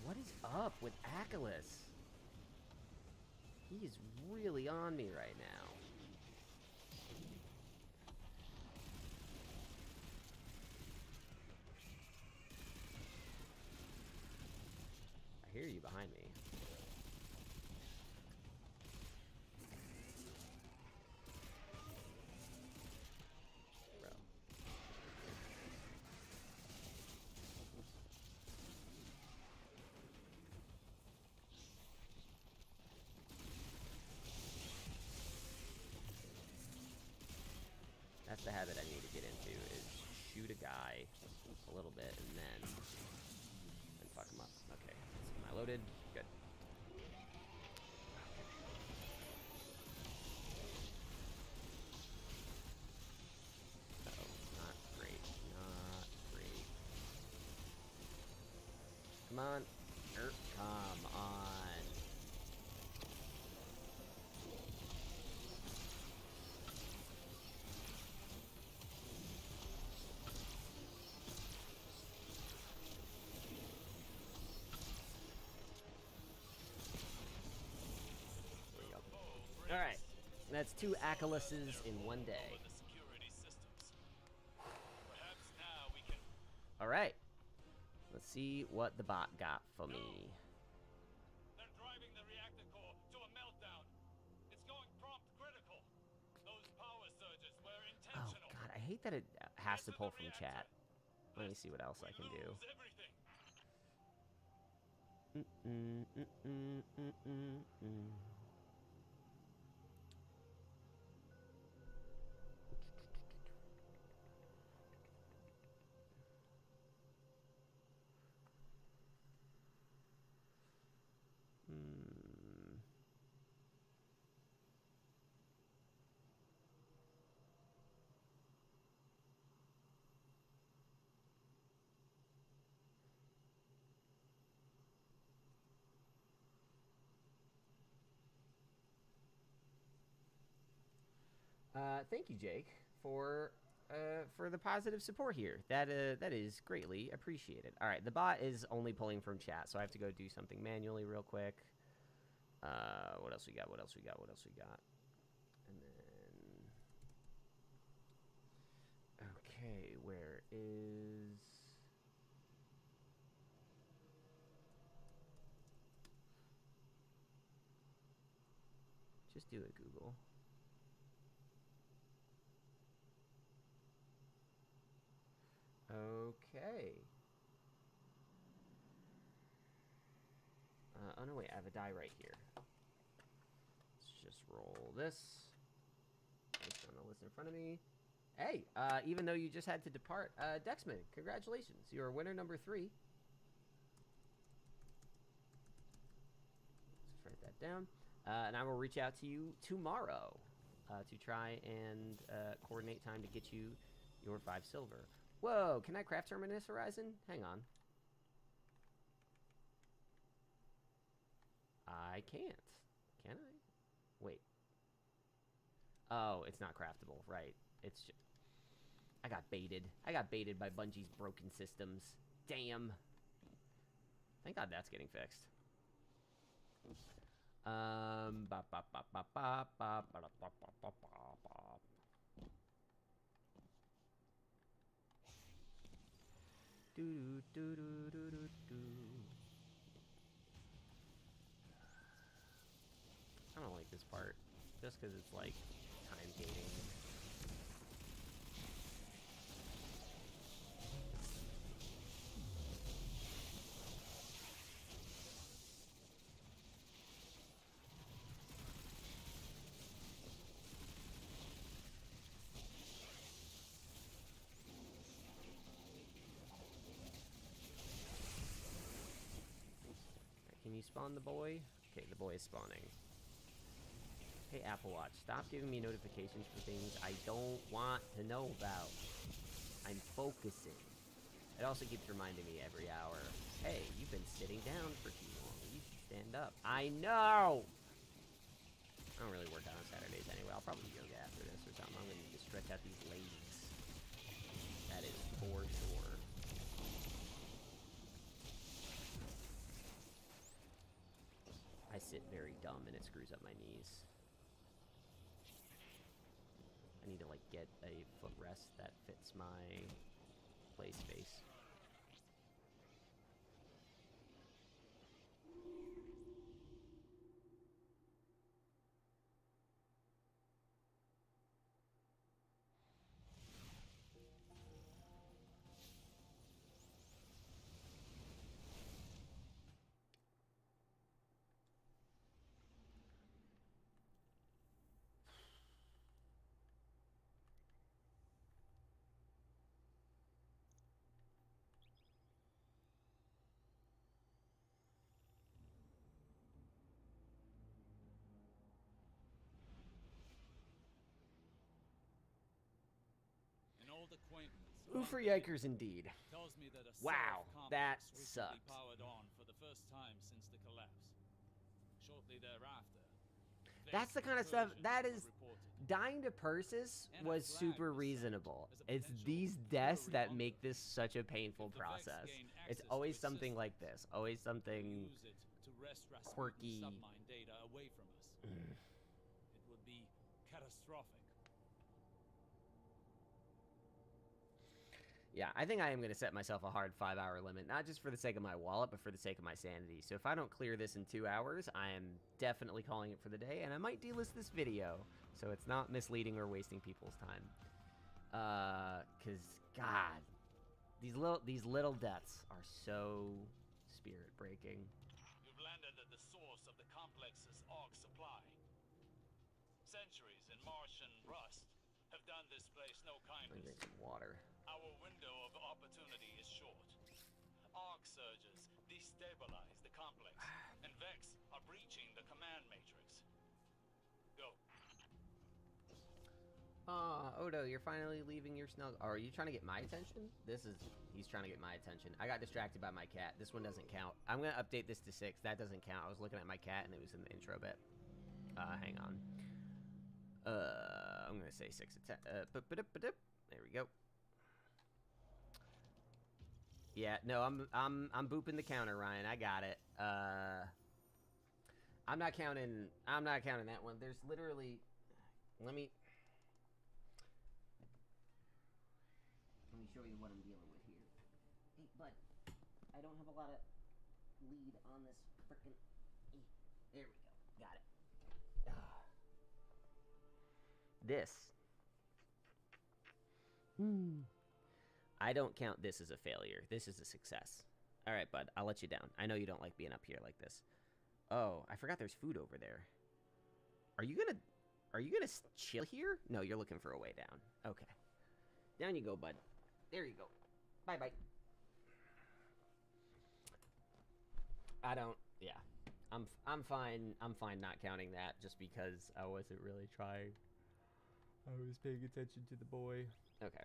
[SPEAKER 1] What is up with Achilles? He is really on me right now. I hear you behind me. Bro. That's the habit I need to get into, is shoot a guy a little bit and then fuck him up. Okay. Am I loaded? Good. Uh-oh. Not great. Not great. Come on. Come on. Alright, that's 2 Achilleses in one day. Alright, let's see what the bot got for me.
[SPEAKER 2] They're driving the reactor core to a meltdown. It's going prompt critical. Those power surges were intentional.
[SPEAKER 1] Oh god, I hate that it has to pull from chat. Let me see what else I can do. Thank you, Jake, for the positive support here. That is greatly appreciated. All right, the bot is only pulling from chat, so I have to go do something manually real quick. What else we got? What else we got? What else we got? Okay, where is... Just do it, Google. Okay. Oh no, wait, I have a die right here. Let's just roll this. It's on the list in front of me. Hey, even though you just had to depart, Dexman, congratulations. You're winner number 3. Let's write that down. And I will reach out to you tomorrow to try and coordinate time to get you your 5 silver. Whoa, can I craft Terminus Horizon? Hang on. I can't. Can I? Wait. Oh, it's not craftable. Right. It's just... I got baited. I got baited by Bungie's broken systems. Damn. Thank God that's getting fixed. I don't like this part, just because it's like time gating. Can you spawn the boy? Okay, the boy is spawning. Hey, Apple Watch, stop giving me notifications for things I don't want to know about. I'm focusing. It also keeps reminding me every hour, hey, you've been sitting down for too long. You should stand up. I know! I don't really work out on Saturdays anyway. I'll probably yoga after this or something. I'm going to need to stretch out these legs. That is for sure. I sit very dumb and it screws up my knees. I need to like get a footrest that fits my play space. Ooh, for yikers indeed.
[SPEAKER 3] Tells me that a
[SPEAKER 1] Wow, that
[SPEAKER 3] recently
[SPEAKER 1] sucked.
[SPEAKER 3] powered on for the first time since the collapse. Shortly thereafter,
[SPEAKER 1] That's the kind of stuff that is... Dying to Persis was super reasonable. It's these deaths that make this such a painful process. It's always something like this. Always something quirky.
[SPEAKER 3] Data away from us. It would be catastrophic.
[SPEAKER 1] Yeah, I think I am going to set myself a hard 5-hour limit, not just for the sake of my wallet, but for the sake of my sanity. So if I don't clear this in 2 hours, I am definitely calling it for the day, and I might delist this video, so it's not misleading or wasting people's time. Because, God, these little deaths are so spirit-breaking.
[SPEAKER 2] You've landed at the source of the complex's ARC supply. Centuries in Martian rust have done this place no
[SPEAKER 1] I'm going to
[SPEAKER 2] kindness.
[SPEAKER 1] drink some water.
[SPEAKER 2] Our window of opportunity is short. Arc surges destabilize the complex, and Vex are breaching the command matrix. Go.
[SPEAKER 1] Odo, you're finally leaving your snuggle. Are you trying to get my attention? He's trying to get my attention. I got distracted by my cat. This one doesn't count. I'm going to update this to 6. That doesn't count. I was looking at my cat and it was in the intro bit. Hang on. I'm going to say 6 at 10. There we go. Yeah, no, I'm booping the counter, Ryan. I got it. I'm not counting that one. There's literally, let me show you what I'm dealing with here. Hey, bud, I don't have a lot of lead on this frickin'... There we go. Got it. This. I don't count this as a failure. This is a success. All right, bud. I'll let you down. I know you don't like being up here like this. Oh, I forgot there's food over there. Are you gonna chill here? No, you're looking for a way down. Okay. Down you go, bud. There you go. Bye-bye. Yeah. I'm fine not counting that just because I wasn't really trying. I was paying attention to the boy. Okay.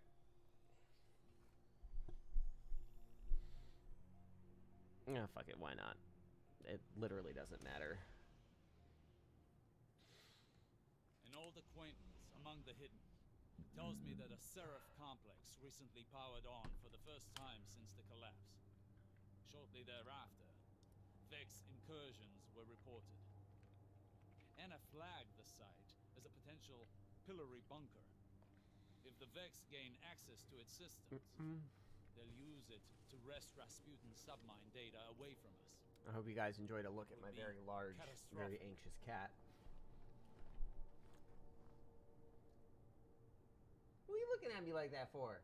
[SPEAKER 1] Oh, fuck it, why not? It literally doesn't matter.
[SPEAKER 3] An old acquaintance among the hidden tells me that a Seraph complex recently powered on for the first time since the collapse. Shortly thereafter, Vex incursions were reported. Anna flagged the site as a potential pillory bunker. If the Vex gain access to its systems, they'll use it to wrest Rasputin's submine data away from us.
[SPEAKER 1] I hope you guys enjoyed a look at my very large, very anxious cat. What are you looking at me like that for?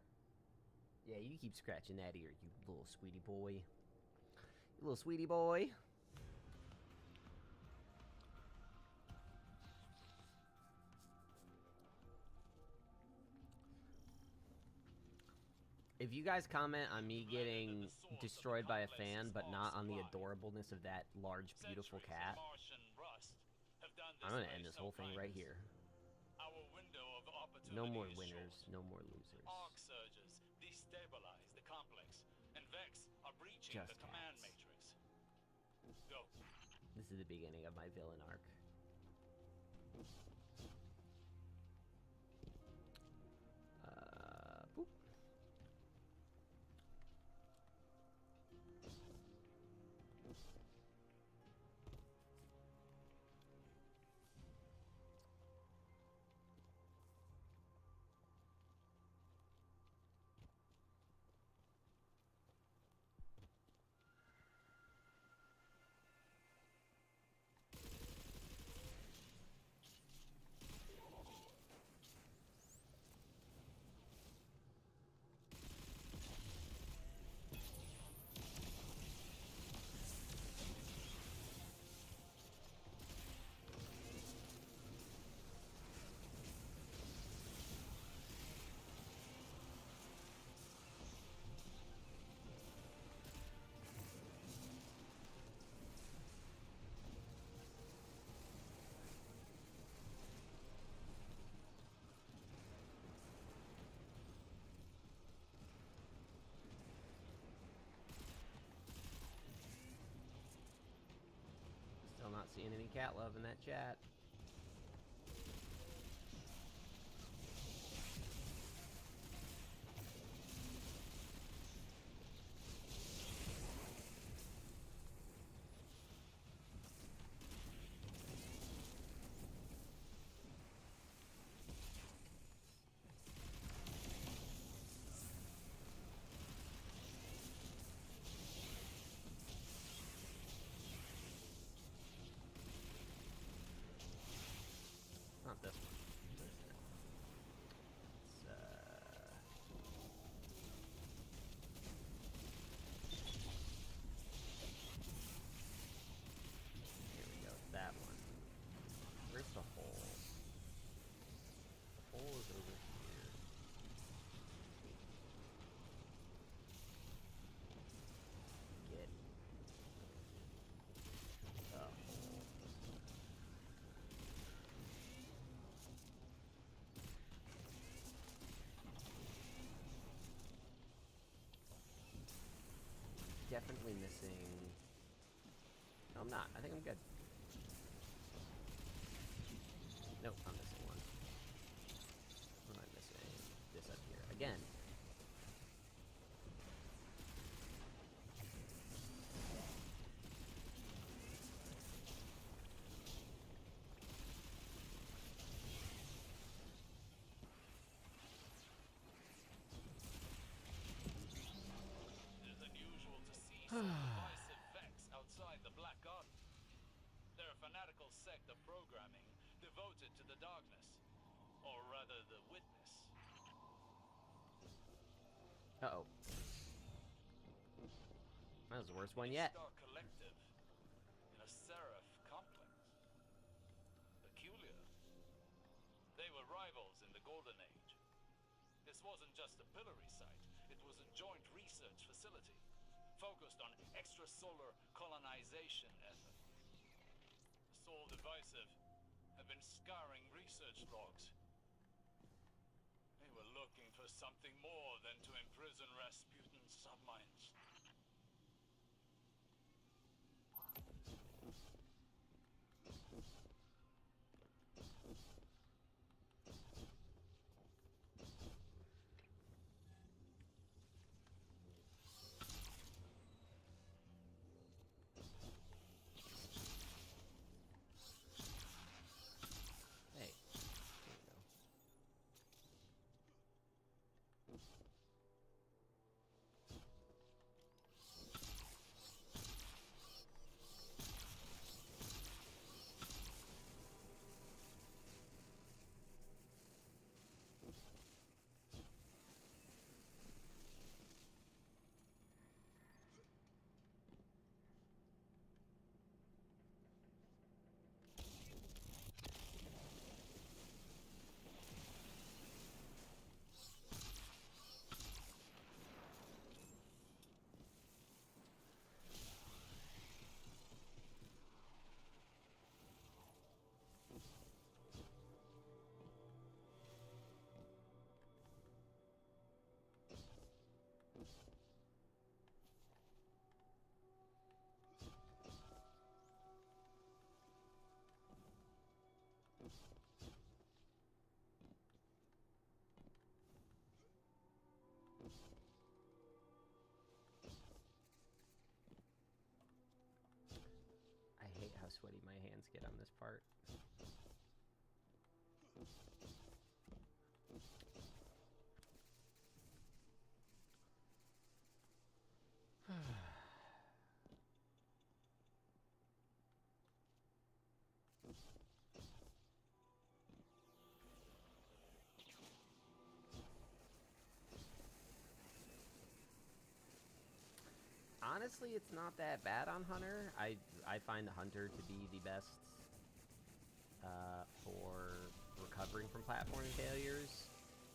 [SPEAKER 1] Yeah, you keep scratching that ear, you little sweetie boy. You little sweetie boy. If you guys comment on me getting destroyed by a fan, but not on the adorableness of that large, beautiful cat, I'm gonna end this whole thing right here. No more winners, no more losers.
[SPEAKER 2] Arc surges destabilize the complex, and Vex are breaching the command matrix. Go.
[SPEAKER 1] This is the beginning of my villain arc. Boop. Still not seeing any cat love in that chat. Not this one. Here we go. That one. Where's the hole? The hole is over here. Get the hole. Definitely missing. No, I'm not. I think I'm good. Nope, I'm missing one. What am I missing? This up here. Again.
[SPEAKER 2] sect of programming devoted to the darkness. Or rather, the witness.
[SPEAKER 1] Uh-oh. That was the worst one yet.
[SPEAKER 2] Star Collective in a Seraph complex. Peculiar. They were rivals in the Golden Age. This wasn't just a pillory site, it was a joint research facility focused on extrasolar colonization efforts. The Soul Divisive have been scouring research logs. They were looking for something more than to imprison Rasputin's subminds.
[SPEAKER 1] Hey. There we go. I hate how sweaty my hands get on this part. Honestly, it's not that bad on Hunter. I find Hunter to be the best for recovering from platforming failures.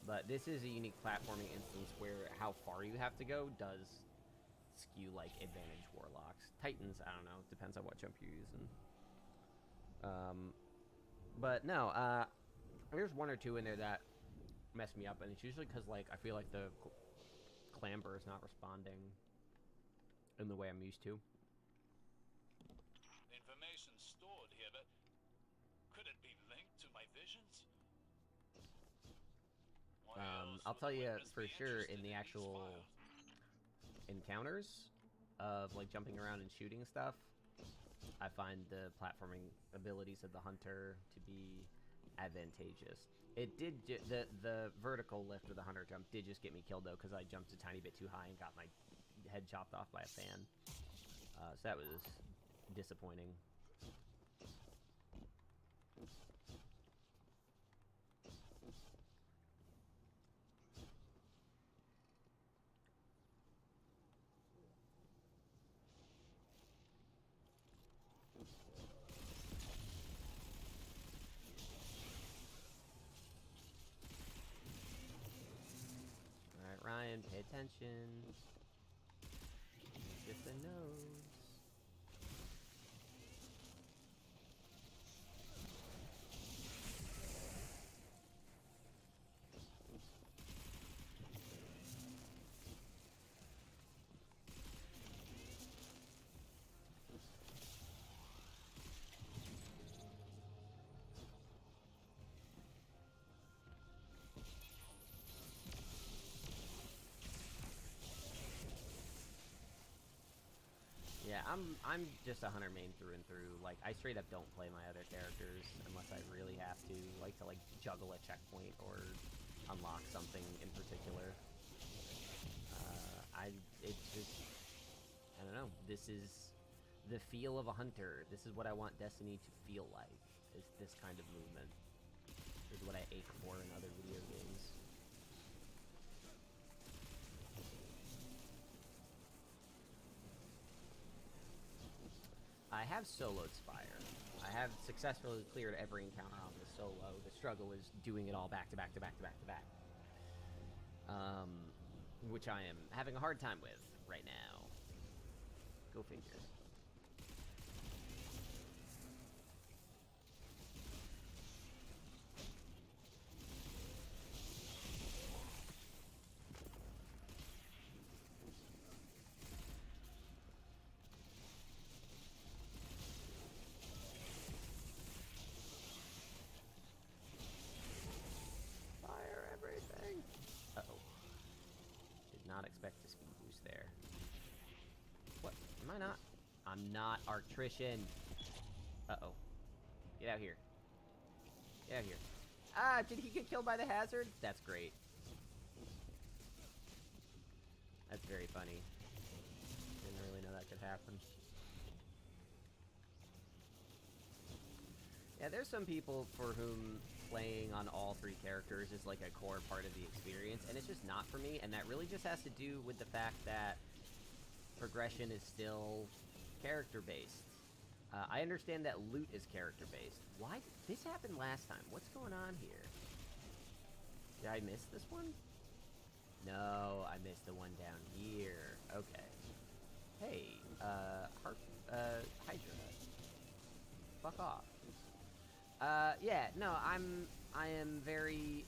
[SPEAKER 1] But this is a unique platforming instance where how far you have to go does skew, like, advantage Warlocks. Titans, I don't know. Depends on what jump you're using. But no, there's one or two in there that mess me up, and it's usually because, like, I feel like the clamber is not responding in the way I'm used to.
[SPEAKER 2] Information stored here, but could it be linked to my visions? Why else
[SPEAKER 1] I'll
[SPEAKER 2] would
[SPEAKER 1] tell
[SPEAKER 2] the
[SPEAKER 1] you
[SPEAKER 2] witness
[SPEAKER 1] for
[SPEAKER 2] be
[SPEAKER 1] sure
[SPEAKER 2] interested
[SPEAKER 1] in the
[SPEAKER 2] these
[SPEAKER 1] actual
[SPEAKER 2] files?
[SPEAKER 1] encounters of, like, jumping around and shooting stuff, I find the platforming abilities of the Hunter to be advantageous. It did the vertical lift of the Hunter jump did just get me killed though, because I jumped a tiny bit too high and got my head chopped off by a fan. So that was disappointing. Alright, Ryan, pay attention. Just a nose. Yeah, I'm just a Hunter main through and through. Like, I straight up don't play my other characters unless I really have to, like, juggle a checkpoint or unlock something in particular. It's just, I don't know. This is the feel of a hunter. This is what I want Destiny to feel like, is this kind of movement. This is what I ache for in other video games. I have soloed Spire. I have successfully cleared every encounter on the solo. The struggle is doing it all back to back to back to back to back. Which I am having a hard time with right now. Go figure. Fire everything. Uh-oh. Did not expect a speed boost there. What? Am I not? I'm not Arctrician. Uh-oh. Get out here. Get out here. Ah, did he get killed by the hazard? That's great. That's very funny. Didn't really know that could happen. Yeah, there's some people for whom playing on all three characters is like a core part of the experience, and it's just not for me, and that really just has to do with the fact that progression is still character-based. I understand that loot is character-based. Why did this happen last time? What's going on here? Did I miss this one? No, I missed the one down here. Okay. Hey, Hydra. Fuck off. Yeah, no, I am very...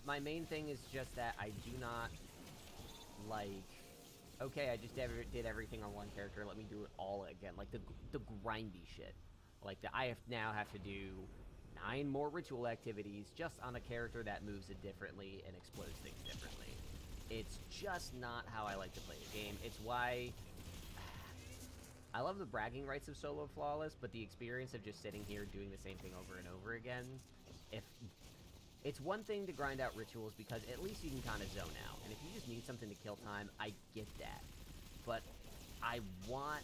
[SPEAKER 1] my main thing is just that I do not like... Okay, I just did everything on one character, let me do it all again. Like, the grindy shit. Like, I now have to do 9 more ritual activities just on a character that moves it differently and explodes things differently. It's just not how I like to play the game. It's why... I love the bragging rights of solo flawless, but the experience of just sitting here doing the same thing over and over again, it's one thing to grind out rituals because at least you can kind of zone out. And if you just need something to kill time, I get that. But I want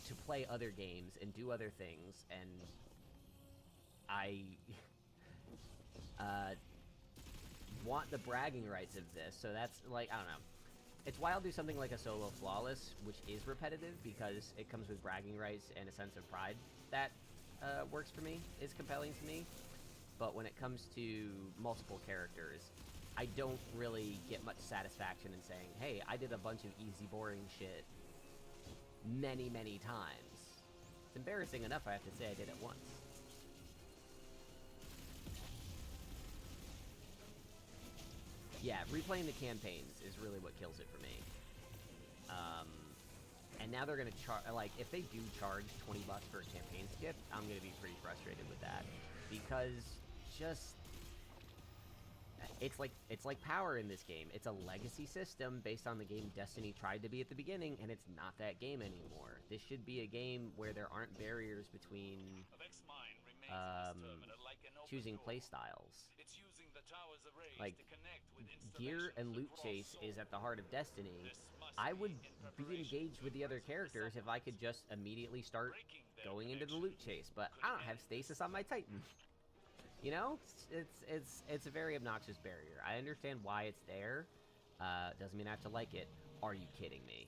[SPEAKER 1] to play other games and do other things, and I want the bragging rights of this. So that's like, I don't know. It's why I'll do something like a solo flawless, which is repetitive because it comes with bragging rights and a sense of pride that works for me, is compelling to me. But when it comes to multiple characters, I don't really get much satisfaction in saying, hey, I did a bunch of easy, boring shit many, many times. It's embarrassing enough I have to say I did it once. Yeah, replaying the campaigns is really what kills it for me. And now they're gonna charge, like, if they do charge $20 for a campaign skip, I'm gonna be pretty frustrated with that. Because just... It's like power in this game. It's a legacy system based on the game Destiny tried to be at the beginning, and it's not that game anymore. This should be a game where there aren't barriers between choosing playstyles. Like, gear and loot chase is at the heart of Destiny. I would be engaged with the other characters if I could just immediately start going into the loot chase, but I don't have stasis on my Titan. You know, it's a very obnoxious barrier. I understand why it's there. Doesn't mean I have to like it. Are you kidding me?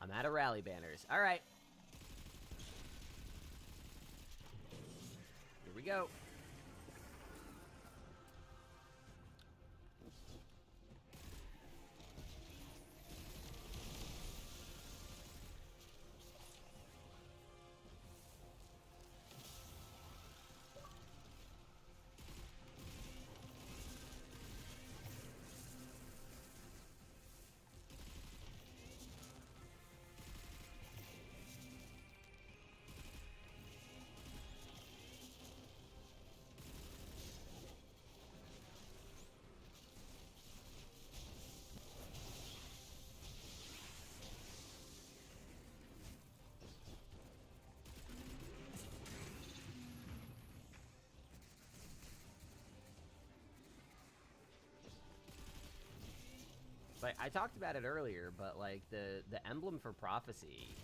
[SPEAKER 1] I'm out of rally banners. All right. Here we go. Like, I talked about it earlier, but, like, the Emblem for Prophecy,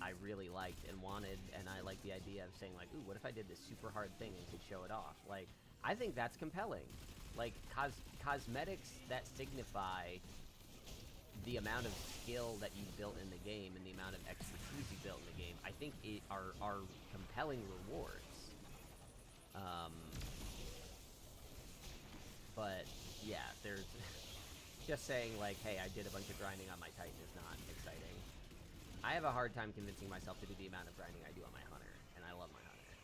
[SPEAKER 1] I really liked and wanted, and I like the idea of saying, like, ooh, what if I did this super hard thing and could show it off? Like, I think that's compelling. Like, cosmetics that signify the amount of skill that you built in the game and the amount of expertise you built in the game, I think are compelling rewards. But, yeah, there's... just saying, like, hey, I did a bunch of grinding on my Titan is not exciting. I have a hard time convincing myself to do the amount of grinding I do on my Hunter, and I love my Hunter.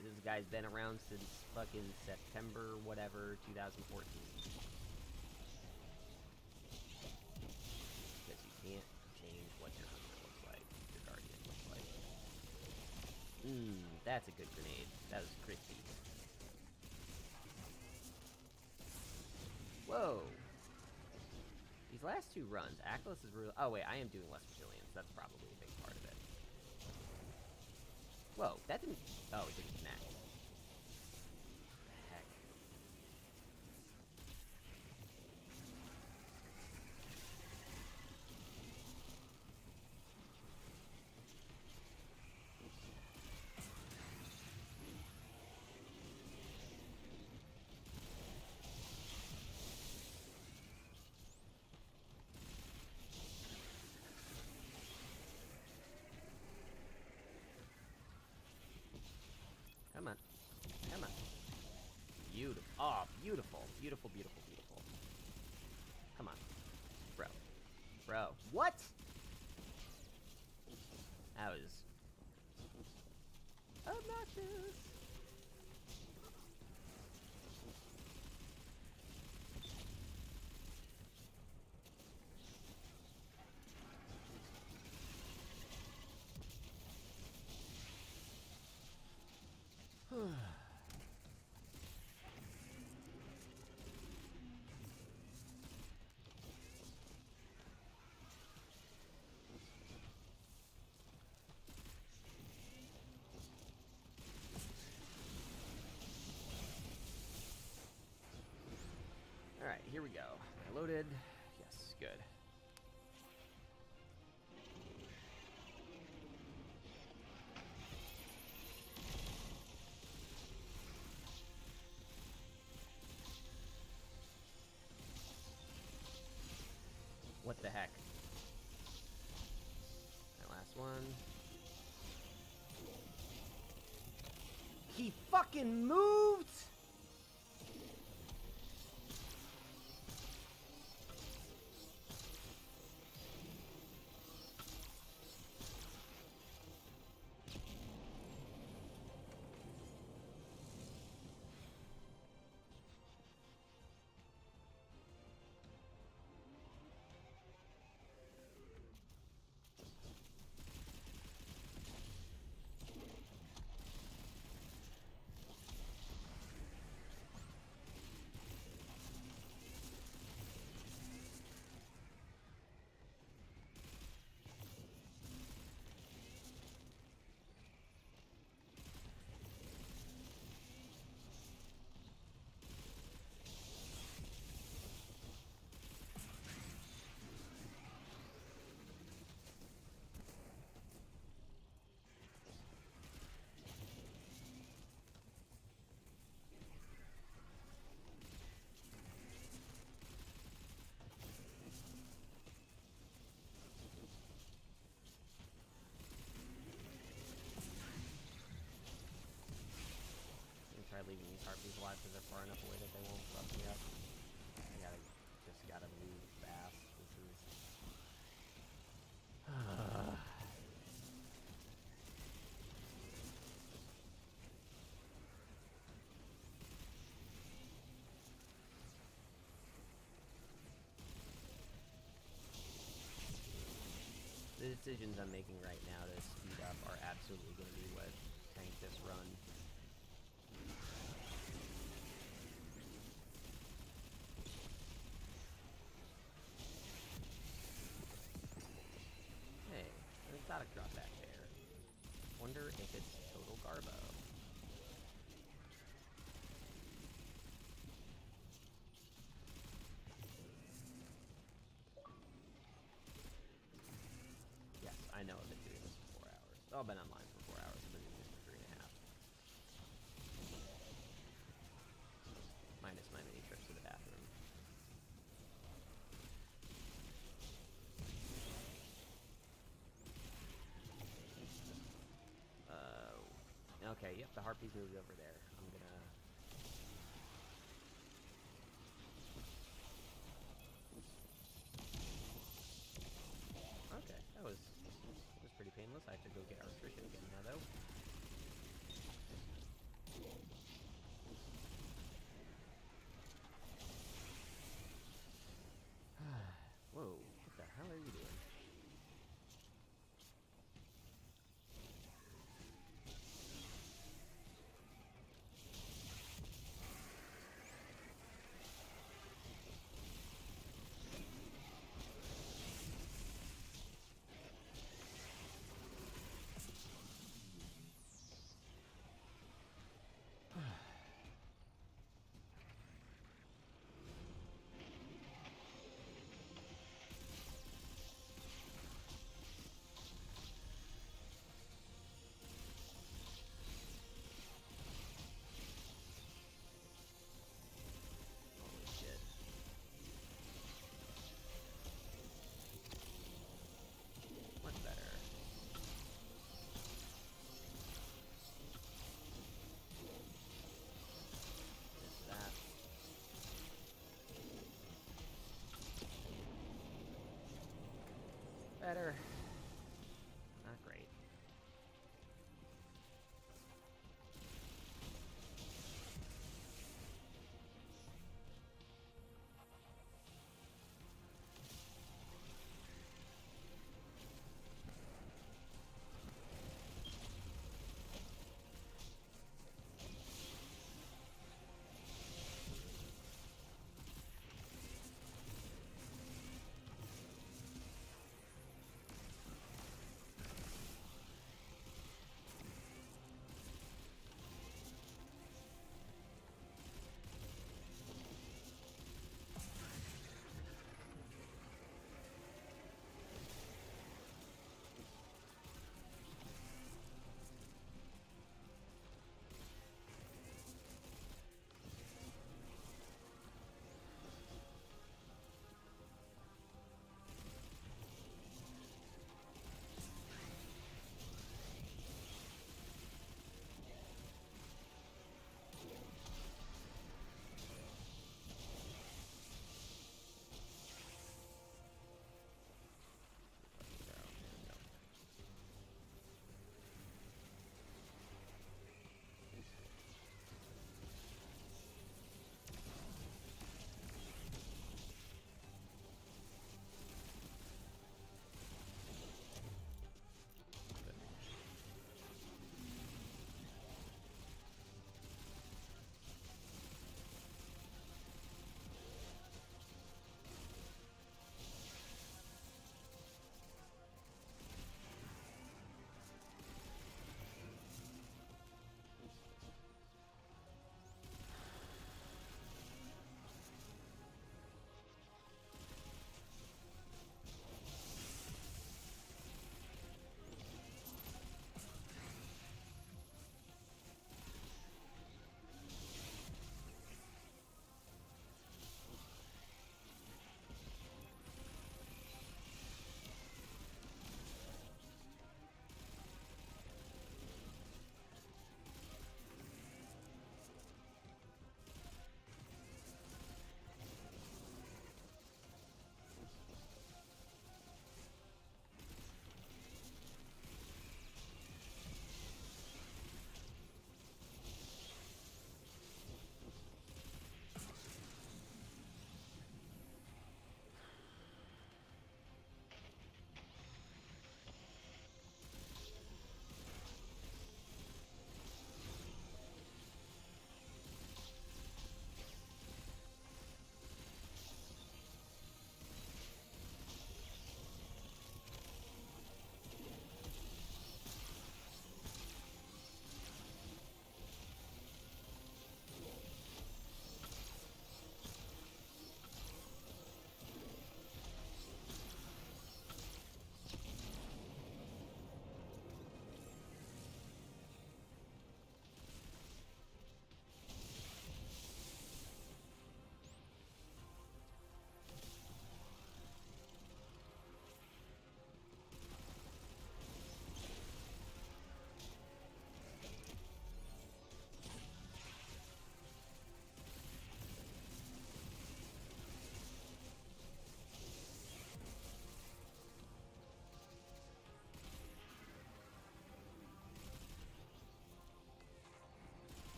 [SPEAKER 1] This guy's been around since fucking September, whatever, 2014. Because you can't change what your Hunter looks like, your Guardian looks like. That's a good grenade. That was crispy. Whoa! These last two runs, Aklas is really... Oh, wait, I am doing less resilience. That's probably a big part of it. Whoa, that didn't... Oh, it didn't connect. Heck. Come on. Come on. Beautiful. Oh, beautiful. Beautiful, beautiful, beautiful. Come on. Bro. Bro. What? That was... obnoxious. Alright, here we go. I loaded. Yes, good. What the heck? That last one. He fucking moved! Try leaving these harpies alive because they're far enough away that they won't fuck me up. I just gotta move fast. This is... The decisions I'm making right now to speed up are absolutely going to be what tank this run. Hey, I thought I dropped that there. Wonder if it's total garbo. I know I've been doing this for 4 hours. Oh, I've been online for 4 hours. I've been doing this for 3.5. Minus my many trips to the bathroom. Okay, yep, the harpies moved over there. I'm gonna... Okay, that was pretty painless. I have to go get our Trisha again now, though. Whoa, what the hell are you doing? Better. Not great.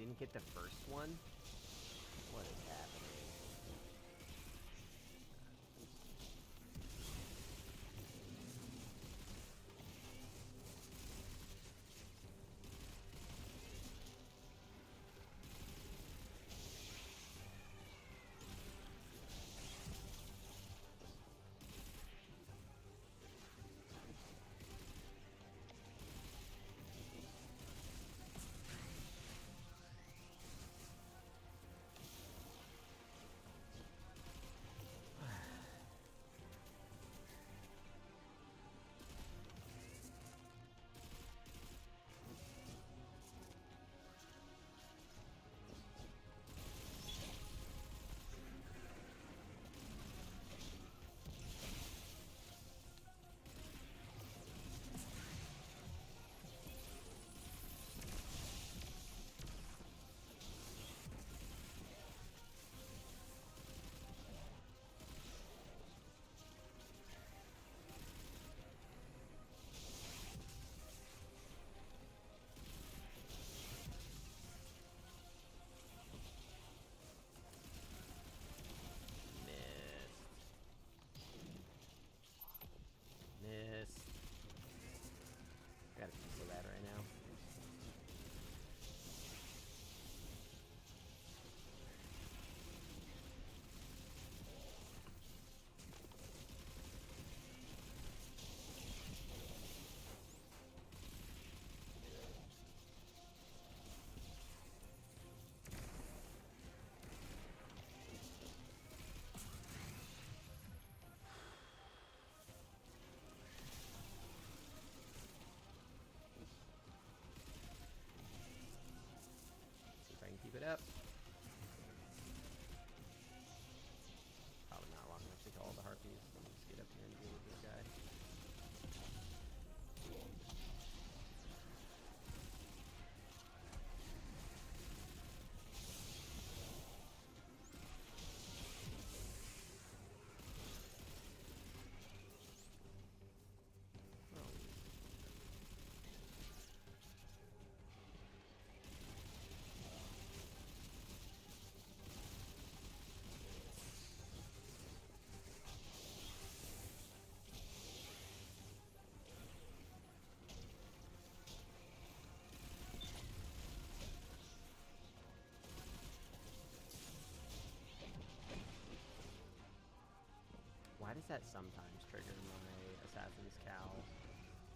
[SPEAKER 1] didn't get the first one. What is happening? Got a piece of that right now. Keep it up. Probably not long enough to kill all the harpies. Let me just get up here and deal with this guy. Why does that sometimes trigger my Assassin's Cowl,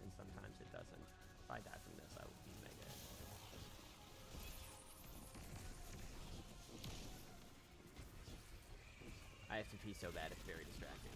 [SPEAKER 1] and sometimes it doesn't? If I die from this, I would be mega. I have to pee so bad, it's very distracting.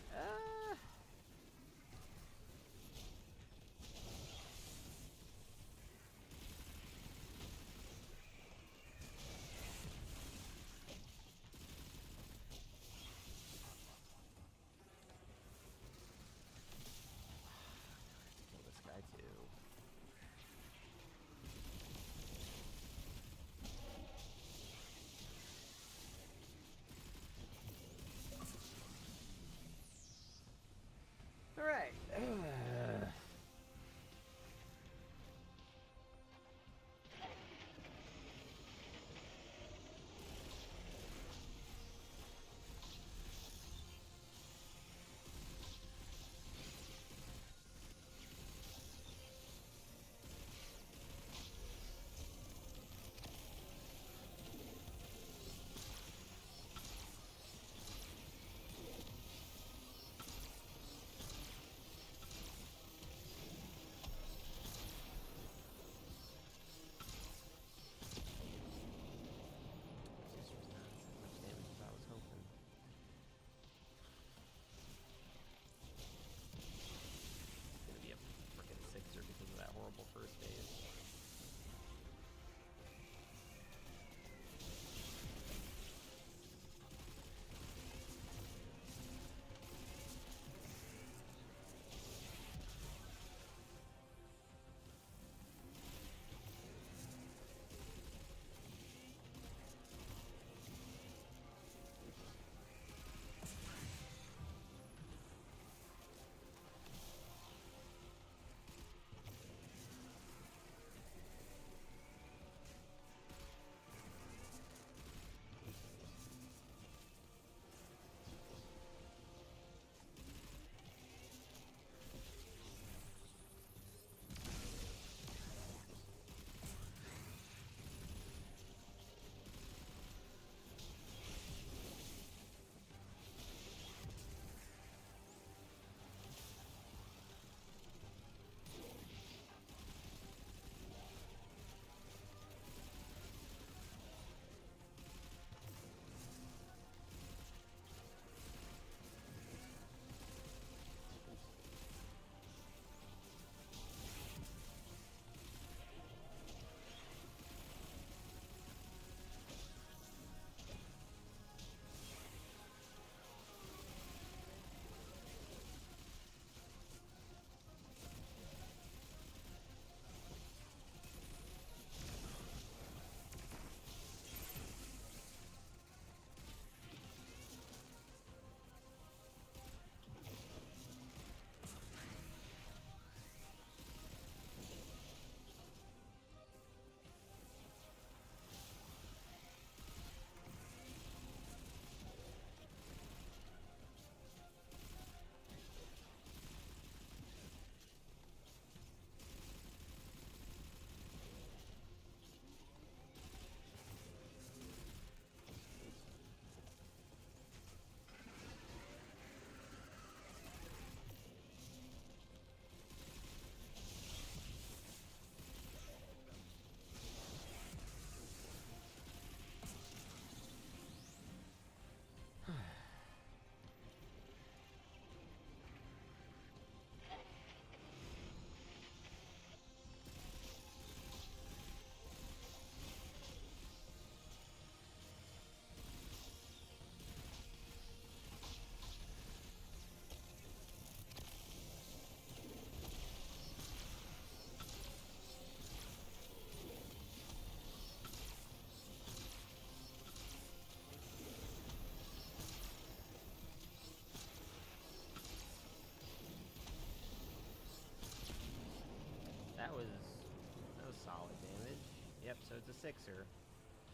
[SPEAKER 1] was solid damage. Yep, so it's a 6er.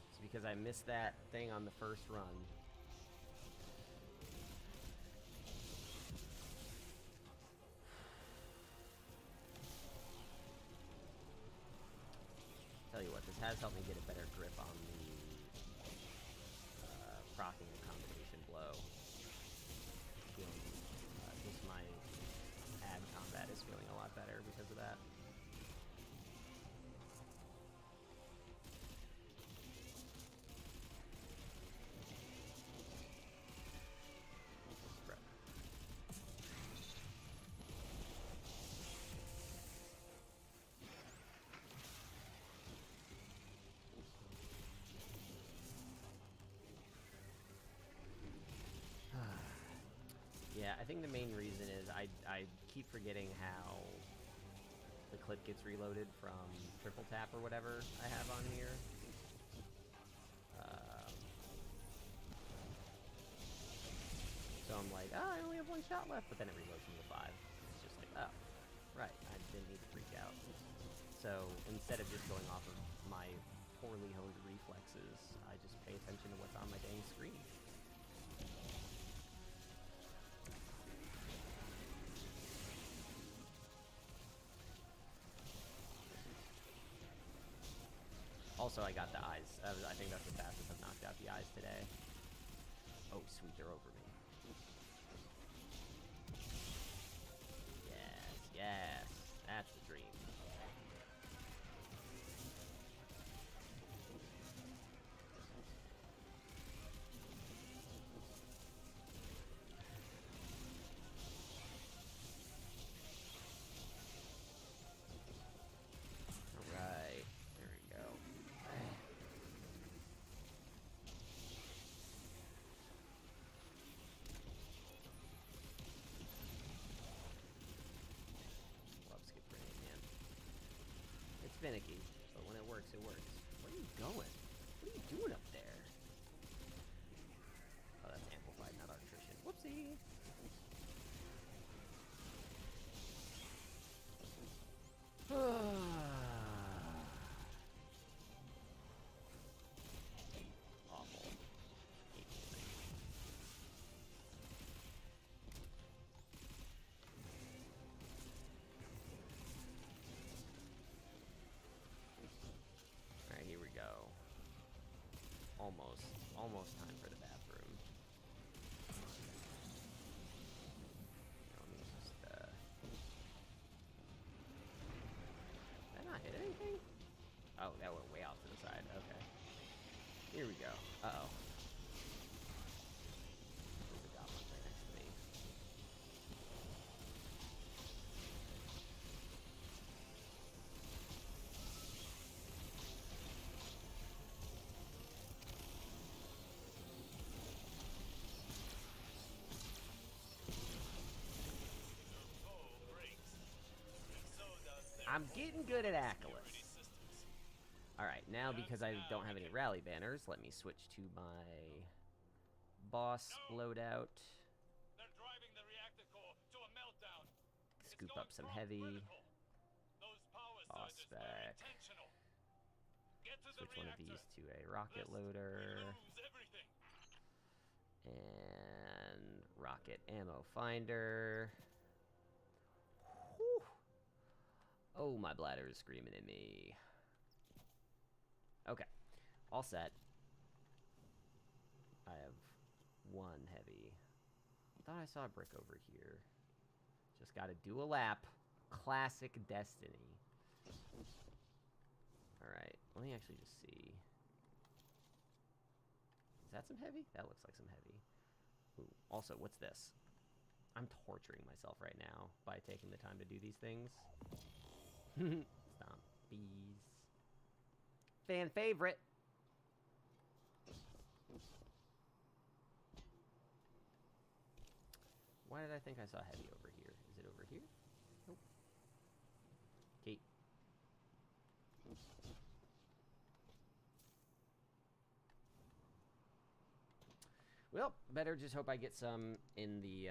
[SPEAKER 1] It's because I missed that thing on the first run. Tell you what, this has helped me get a better grip on the proccing and combination blow. Feeling, just my ad combat is feeling a lot better because of that. Yeah, I think the main reason is I keep forgetting how the clip gets reloaded from triple tap or whatever I have on here. So I'm like, oh, I only have one shot left, but then it reloads from the 5. It's just like, oh, right, I didn't need to freak out. So instead of just going off of my poorly honed reflexes, I just pay attention to what's on my dang screen. Also, I got the eyes. I think that's the fastest I've knocked out the eyes today. Oh, sweet, they're over me. Yes, yes, that's the dream. Finicky, but when it works, it works. Where are you going? What are you doing up there? Oh, that's amplified, not attrition. Whoopsie! Awful. Hate this thing. Alright, here we go. Almost time for the bathroom. Let me just, did I not hit anything? Oh, that went way off to the side. Okay. Here we go. Uh-oh. There's a goblin right next to me. I'm getting good at Acolytes. Alright, now because I don't have any rally banners, let me switch to my boss loadout. Scoop up some heavy. Boss spec. Switch one of these to a rocket loader. And rocket ammo finder. Whew. Oh, my bladder is screaming at me. Okay, all set. I have one heavy. Thought I saw a brick over here. Just gotta do a lap. Classic Destiny. Alright, let me actually just see. Is that some heavy? That looks like some heavy. Ooh, also, what's this? I'm torturing myself right now by taking the time to do these things. Stomp bees. Fan favorite. Why did I think I saw heavy over here? Is it over here? Nope. Kate. Well, better just hope I get some in the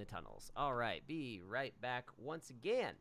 [SPEAKER 1] tunnels. All right, be right back once again.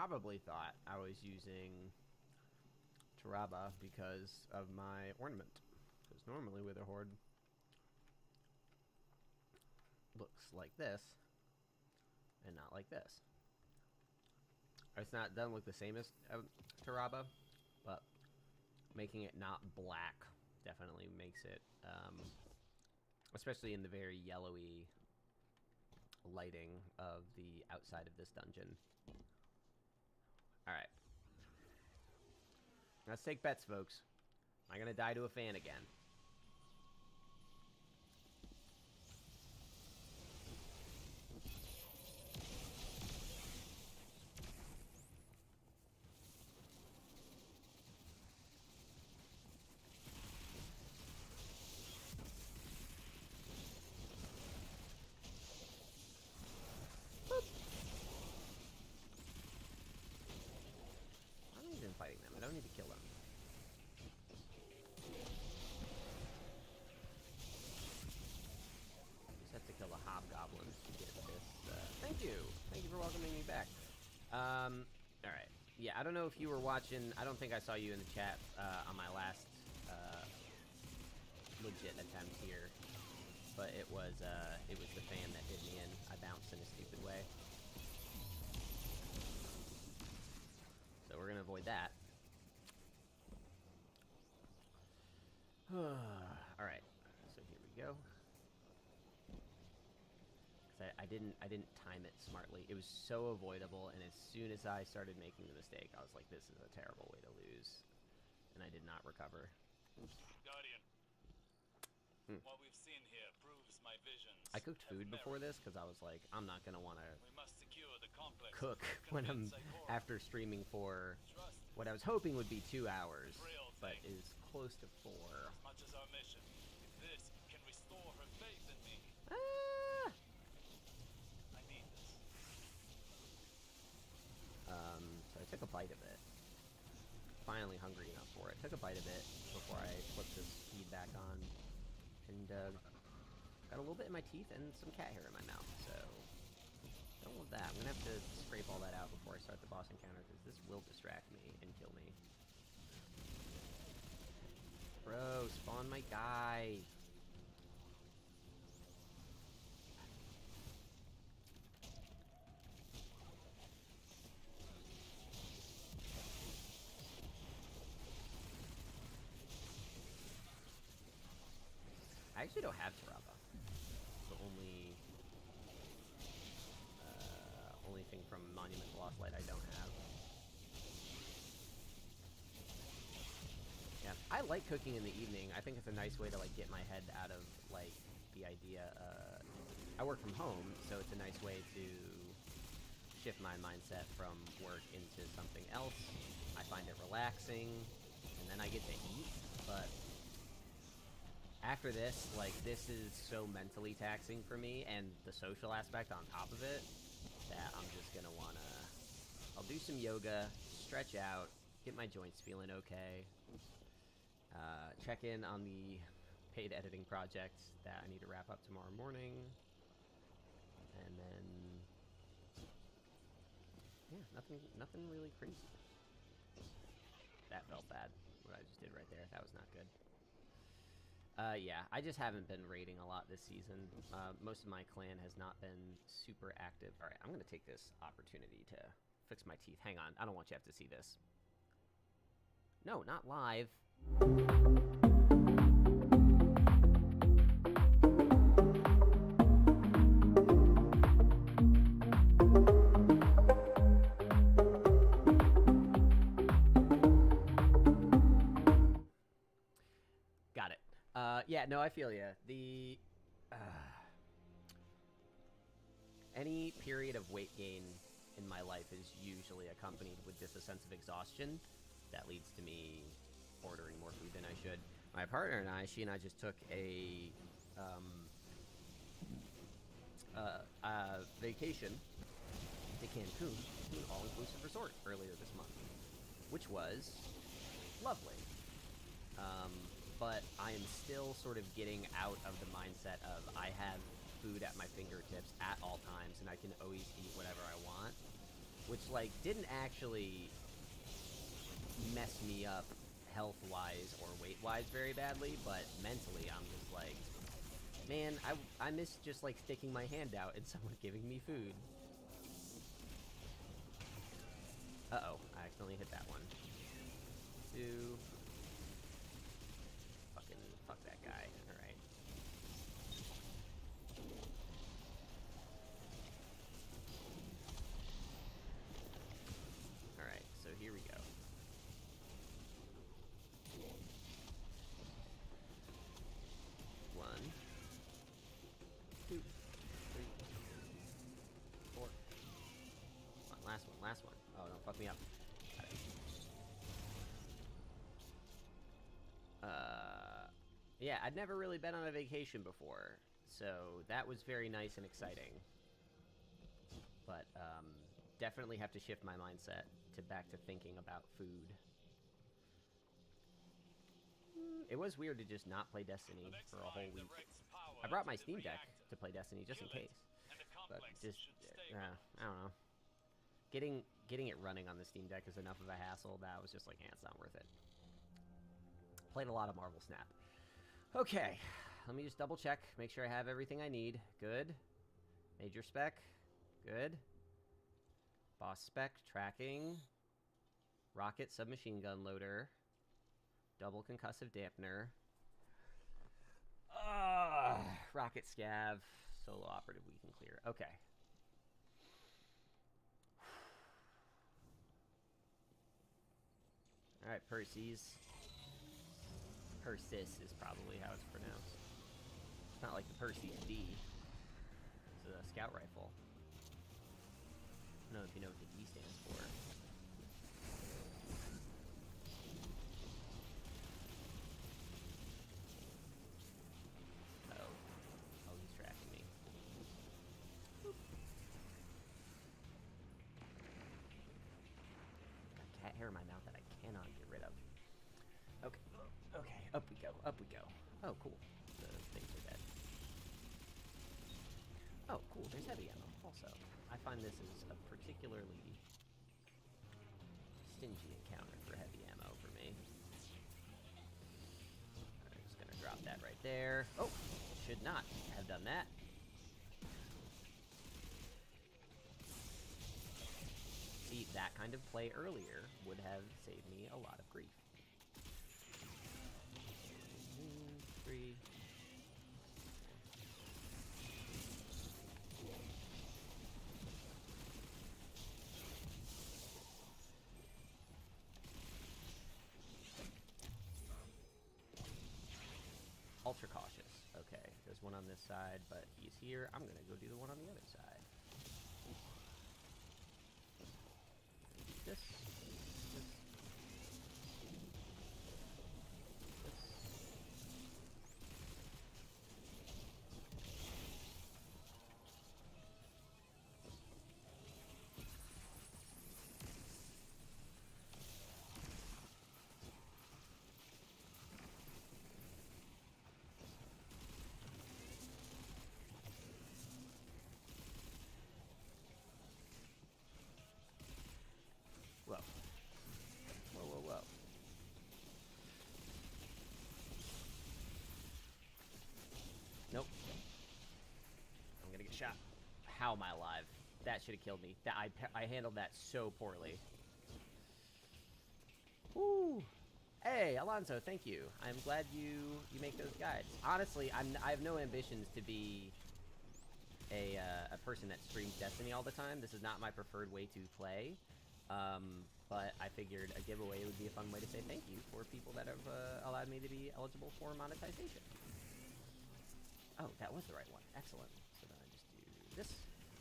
[SPEAKER 1] probably thought I was using Taraba because of my ornament. Because normally Witherhoard looks like this and not like this. It's not doesn't look the same as Taraba, but making it not black definitely makes it, especially in the very yellowy lighting of the outside of this dungeon. Alright. Let's take bets, folks. Am I going to die to a fan again? Fighting them. I don't need to kill them. Just have to kill the hobgoblins to get this. Thank you. Thank you for welcoming me back. Alright. Yeah, I don't know if you were watching. I don't think I saw you in the chat on my last legit attempt here. But it was the fan that did me in. I bounced in a stupid way. So we're going to avoid that. Alright, so here we go. I didn't time it smartly. It was so avoidable, and as soon as I started making the mistake, I was like, this is a terrible way to lose. And I did not recover.
[SPEAKER 2] Guardian, what we've seen here proves my visions.
[SPEAKER 1] I cooked food before this because I was like, I'm not going to want to cook
[SPEAKER 2] to
[SPEAKER 1] when I'm after streaming for what I was hoping would be 2 hours, but is close to 4.
[SPEAKER 2] As much as our mission, if this can restore her faith in me. I need this.
[SPEAKER 1] So I took a bite of it. Finally hungry enough for it. Took a bite of it before I flipped this feed back on. And got a little bit in my teeth and some cat hair in my mouth, so don't want that. I'm gonna have to scrape all that out before I start the boss encounter, because this will distract me and kill me. Bro, spawn my guy. I actually don't have Taraba. The only thing from Monument to Lost Light I don't have. Yeah, I like cooking in the evening. I think it's a nice way to like get my head out of like the idea. I work from home, so it's a nice way to shift my mindset from work into something else. I find it relaxing, and then I get to eat. But after this, like, this is so mentally taxing for me, and the social aspect on top of it, that I'm just gonna wanna... I'll do some yoga, stretch out, get my joints feeling okay, check in on the paid editing project that I need to wrap up tomorrow morning, and then... yeah, nothing really crazy. That felt bad, what I just did right there. That was not good. Yeah, I just haven't been raiding a lot this season. Most of my clan has not been super active. Alright, I'm gonna take this opportunity to fix my teeth. Hang on, I don't want you to have to see this. No, not live. Yeah, no, I feel ya. The any period of weight gain in my life is usually accompanied with just a sense of exhaustion that leads to me ordering more food than I should. My partner and I, she and I just took a vacation to Cancun, to an all-inclusive resort earlier this month, which was lovely. But I am still sort of getting out of the mindset of I have food at my fingertips at all times and I can always eat whatever I want. which, like, didn't actually mess me up health-wise or weight-wise very badly, but mentally I'm just like, man, I miss just, like, sticking my hand out and someone giving me food. Uh-oh, I accidentally hit that one. Two. Fuck that guy. Alright. Alright, so here we go. One, two, three, four. Come on, last one. Oh, don't fuck me up. Got it. Yeah, I'd never really been on a vacation before, so that was very nice and exciting. But, definitely have to shift my mindset back to thinking about food. It was weird to just not play Destiny for a whole week. I brought my Steam Deck to play Destiny just in case, but just, I don't know. Getting it running on the Steam Deck is enough of a hassle that I was just like, it's not worth it. Played a lot of Marvel Snap. Okay, let me just double check, make sure I have everything I need. Good. Major spec. Good. Boss spec, tracking. Rocket submachine gun loader. Double concussive dampener. Rocket scav. Solo operative we can clear. Okay. Alright, Percy's. Persis is probably how it's pronounced. It's not like the Percy's D. It's a scout rifle. I don't know if you know what the D stands for. Oh, he's tracking me. Boop. Got cat hair in my mouth that I cannot get rid of. Okay. Okay, up we go, up we go. Oh, cool. The things are dead. Oh, cool, there's heavy ammo also. I find this is a particularly stingy encounter for heavy ammo for me. I'm just gonna drop that right there. Oh, should not have done that. See, that kind of play earlier would have saved me a lot of grief. 3. Ultra cautious. Okay, there's one on this side, but he's here. I'm gonna go do the one on the other side. This. Whoa. Whoa, whoa, whoa. Nope. I'm gonna get shot. How am I alive? That should have killed me. I handled that so poorly. Woo! Hey, Alonso, thank you. I'm glad you make those guides. Honestly, I have no ambitions to be a person that streams Destiny all the time. This is not my preferred way to play. But I figured a giveaway would be a fun way to say thank you for people that have allowed me to be eligible for monetization. Oh, that was the right one. Excellent. So then I just do this.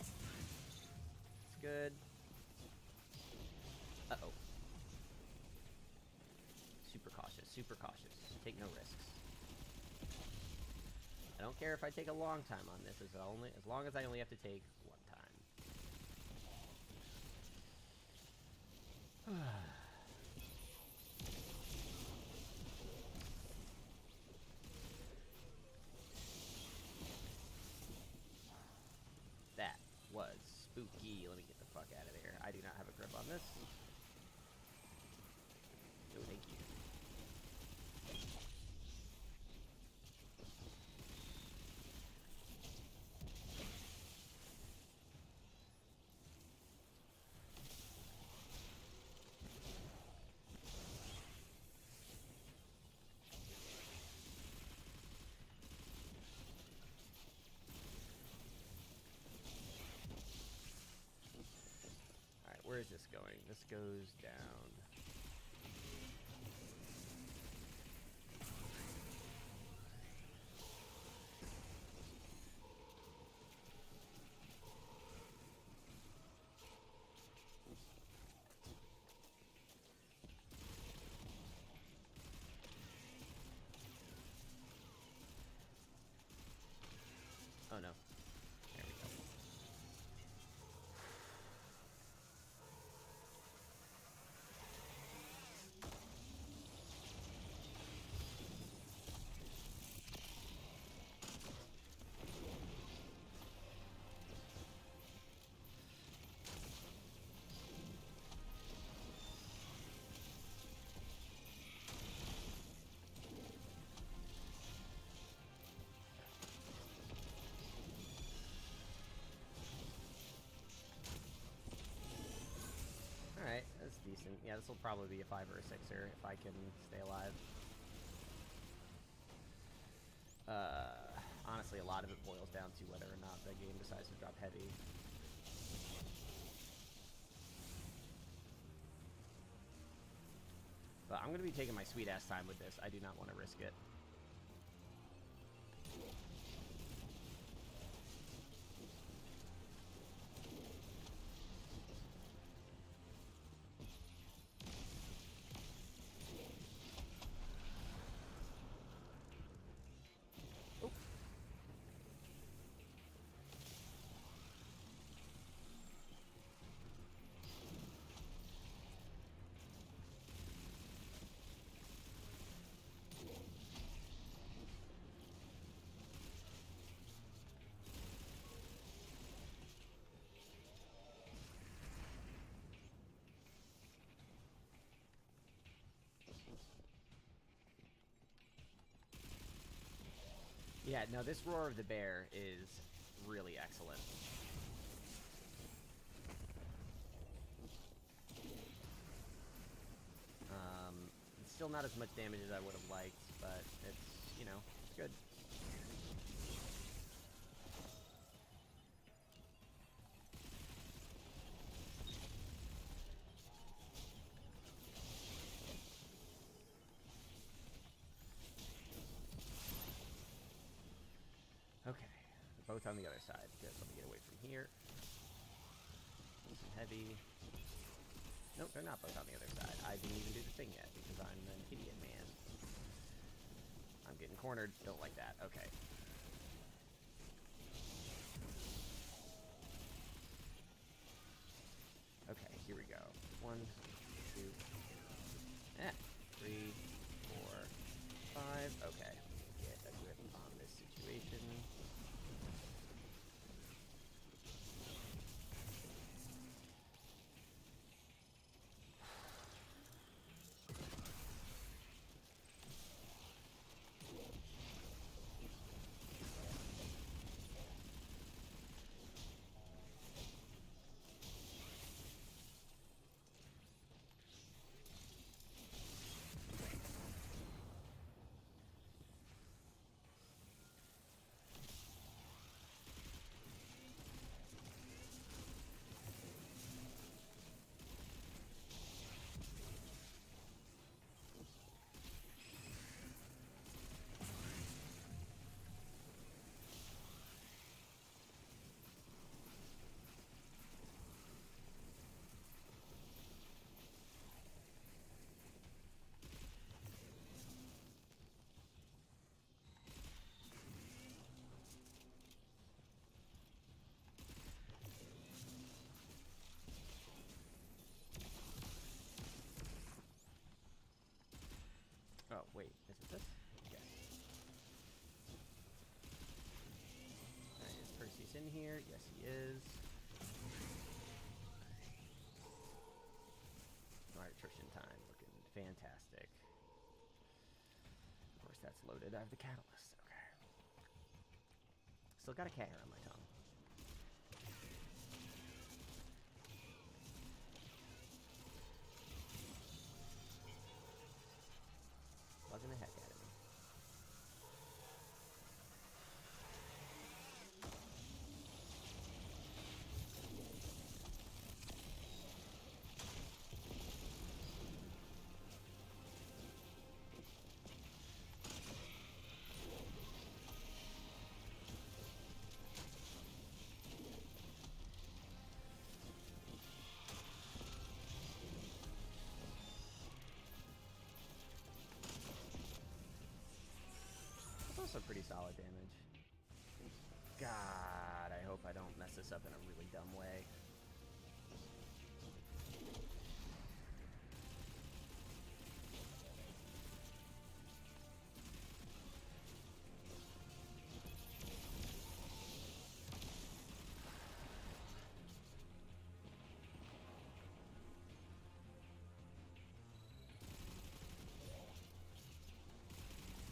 [SPEAKER 1] It's good. Uh-oh. Super cautious, super cautious. Take no risks. I don't care if I take a long time on this, as long as I only have to take one time. That was spooky. Let me get the fuck out of there. I do not have on this. Oh, thank you. Where is this going? This goes down. Oh no. There we go. Alright, that's decent. Yeah, this will probably be a 5 or a 6er if I can stay alive. Honestly, a lot of it boils down to whether or not the game decides to drop heavy. But I'm going to be taking my sweet-ass time with this. I do not want to risk it. Yeah, no, this Roar of the Bear is really excellent. It's still not as much damage as I would have liked, but it's, you know, it's good. Okay, they're both on the other side. Good, let me get away from here. Some heavy. Nope, they're not both on the other side. I didn't even do the thing yet because I'm an idiot man. I'm getting cornered. Don't like that. Okay. Okay, here we go. 1, 2, 3, 4, 5. Okay. Get a grip on this situation. Oh, wait, is it this? Yes. Alright, is Perseus in here? Yes, he is. attrition time. Looking fantastic. Of course, that's loaded. I have the catalyst. Okay. Still got a cat hair on my tongue. Bugging the heck out of me. Also pretty solid damage. God, I hope I don't mess this up in a really dumb way.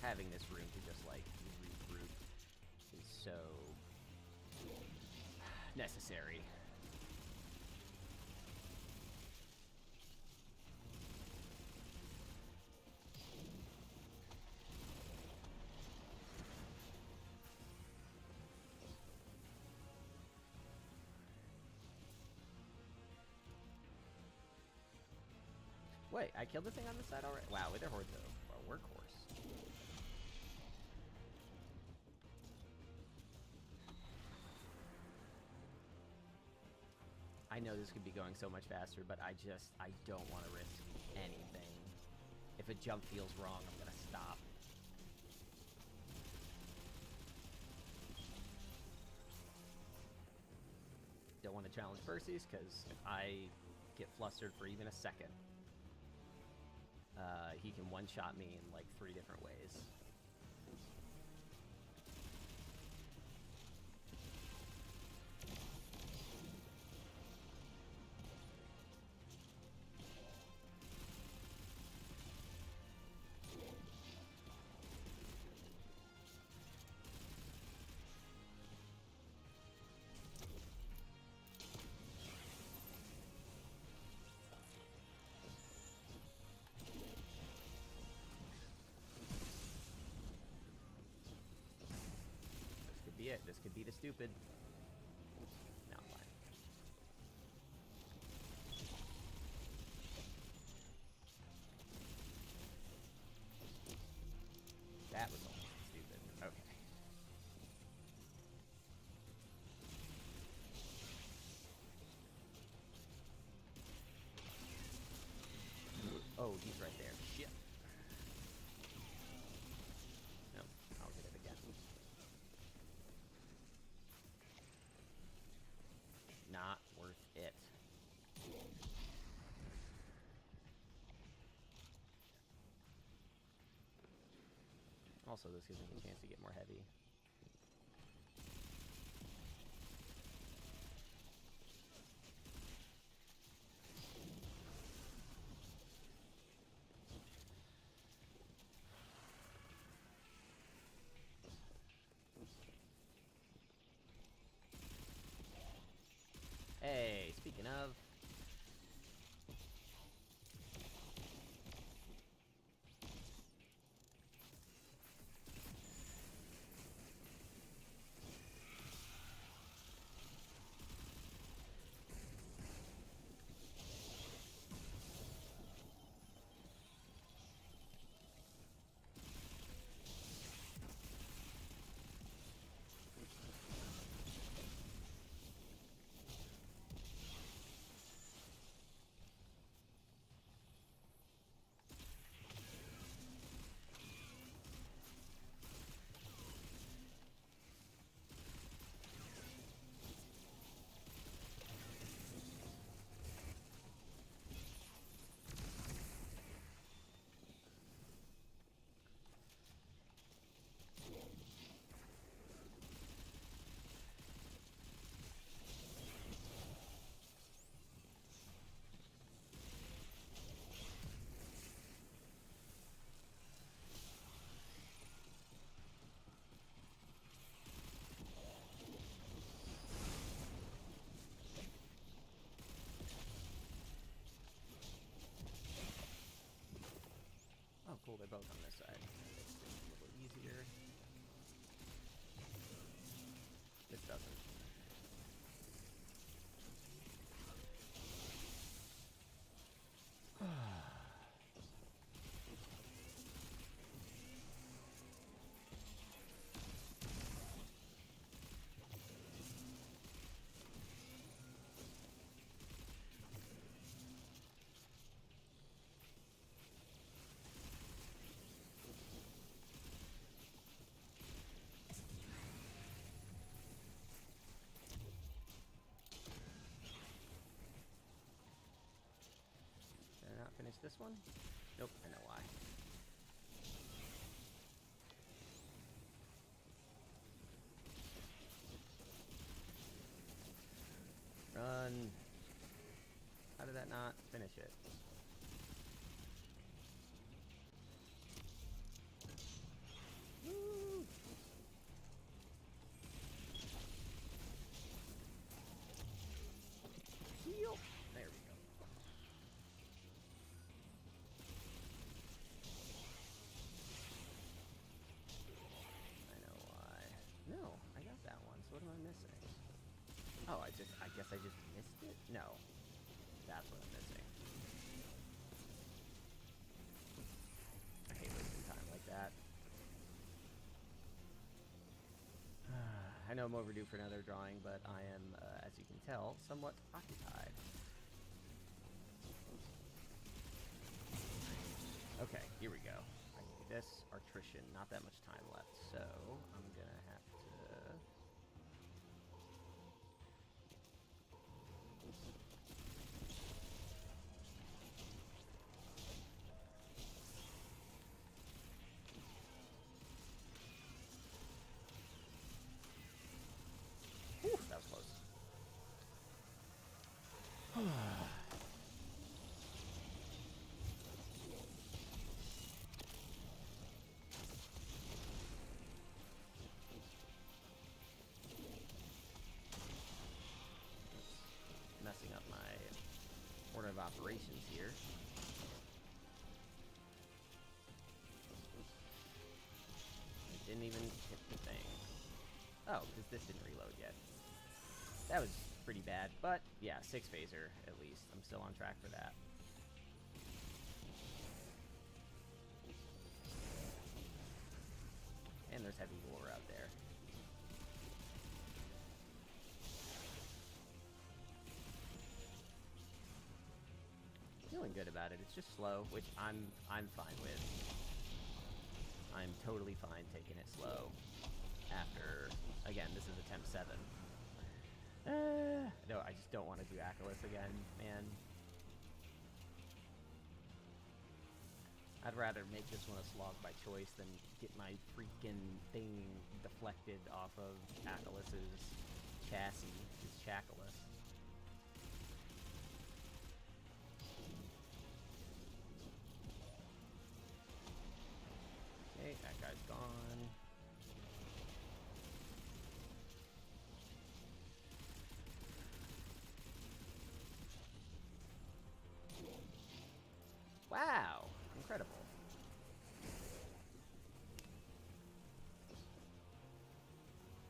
[SPEAKER 1] Having this room to just like regroup is so necessary. Wait, I killed the thing on the side already? Wow, Wither Horde though, our workhorse. I know this could be going so much faster, but I don't want to risk anything. If a jump feels wrong, I'm gonna stop. Don't want to challenge Perseus, because if I get flustered for even a second, he can one-shot me in like 3 different ways. This could be the stupid. No, I'm lying. That was almost stupid. Okay. Oh, he's right there. Shit. No, I'll get it again. Not worth it. Also, this gives me a chance to get more heavy. Hey, speaking of... This one? Nope, I know why. Run. How did that not finish it? Woo! Heal. There we go. I know why. No, I got that one. So what am I missing? Oh, I guess I just missed it? No. That's what I'm missing. I hate wasting time like that. I know I'm overdue for another drawing, but I am, as you can tell, somewhat occupied. Okay, here we go. I can do this. Artrition, not that much time left, so I'm gonna have to... Whew, that was close. Messing up my order of operations here. It didn't even hit the thing. Oh, because this didn't reload yet. That was pretty bad, but yeah, 6 phaser at least. I'm still on track for that. And there's heavy war out there. Feeling good about it. It's just slow, which I'm fine with. I'm totally fine taking it slow. After, again, this is attempt 7. No, I just don't want to do Achilles again, man. I'd rather make this one a slog by choice than get my freaking thing deflected off of Achilles' chassis, his Chackless. Okay, that guy's gone. Wow, incredible.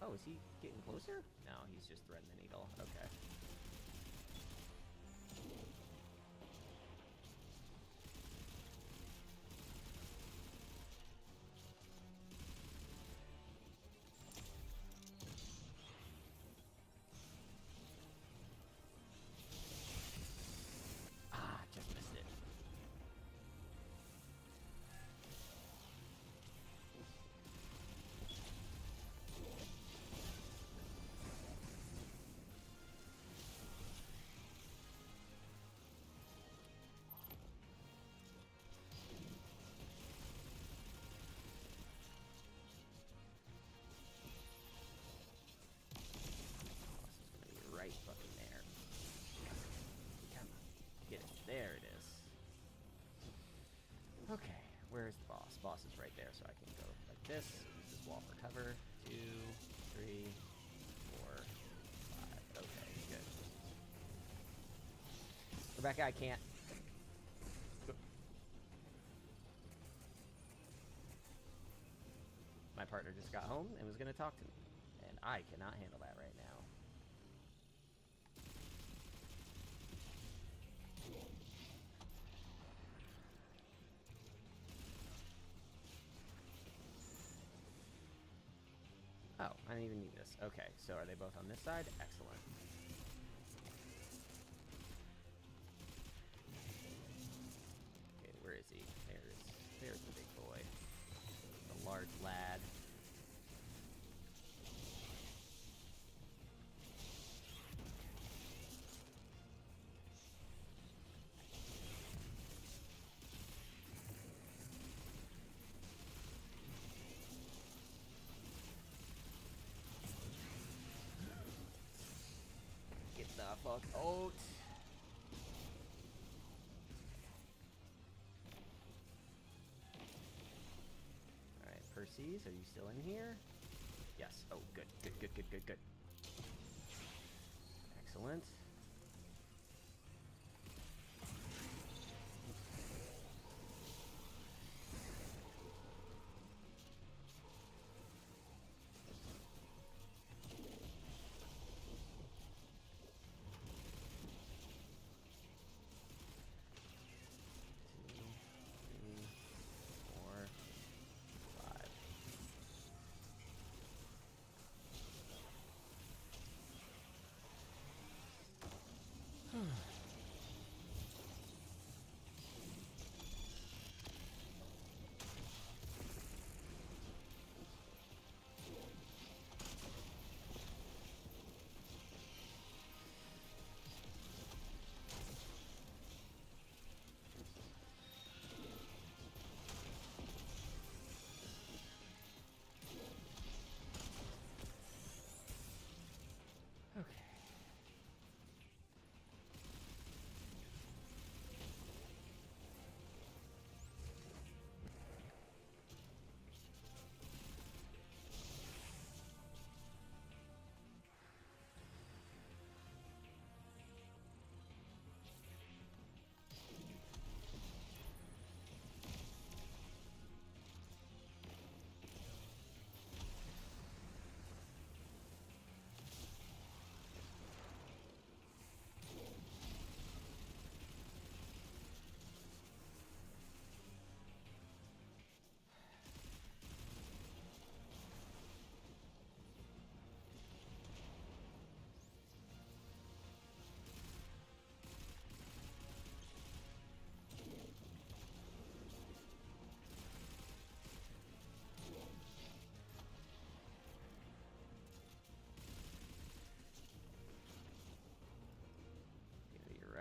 [SPEAKER 1] Oh, is he getting closer? No, he's just threading the needle. Okay. Ah, just missed it. Right fucking there. Come on. Get it. There it is. Okay, where's the boss? Boss is right there, so I can go like this. Use this wall for cover. 2, 3, 4, 5. Okay, good. Rebecca, I can't. My partner just got home and was going to talk to me, and I cannot handle that right now. Oh, I didn't even need this. Okay, so are they both on this side? Excellent. Okay, where is he? There's the big boy. The large lad. fuck out. Alright, Perseus, are you still in here? Yes. Oh, good, good, good, good, good, good. Excellent.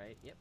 [SPEAKER 1] Right, yep.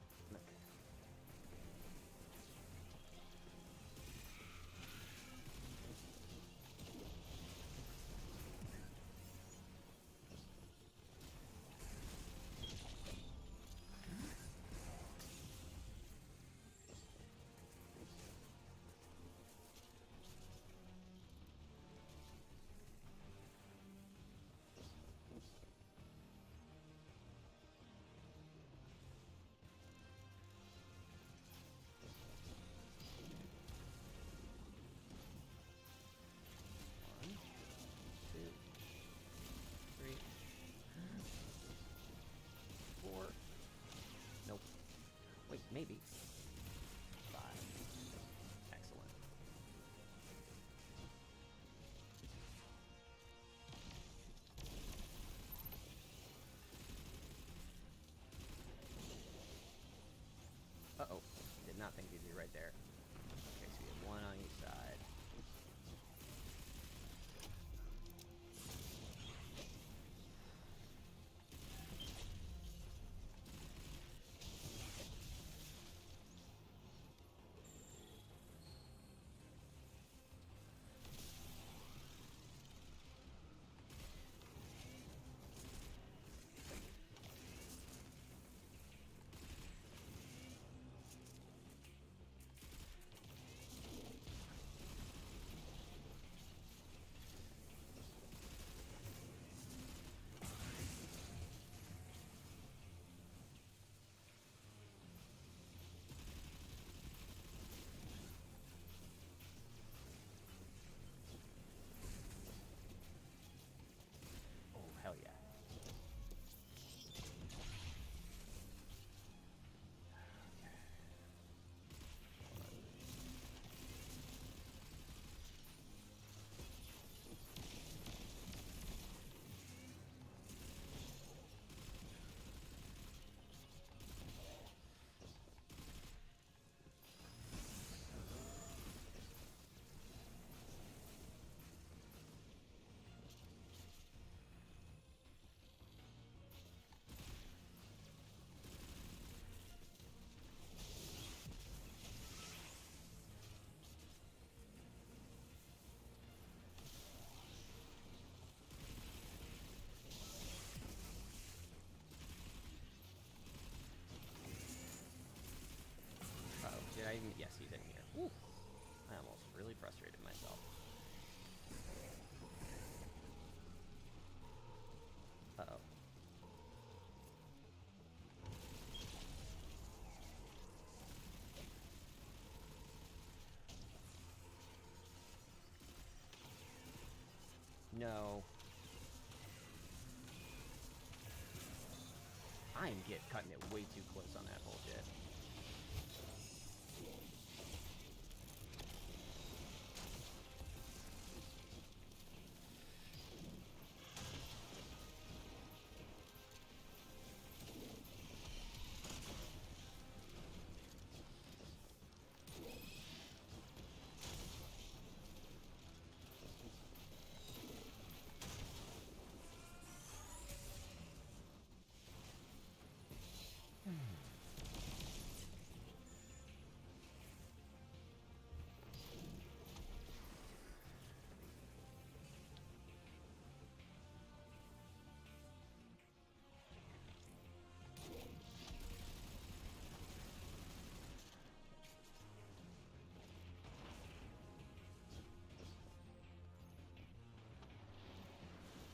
[SPEAKER 1] frustrated myself. Uh-oh. No. I'm cutting it way too close on that bullshit.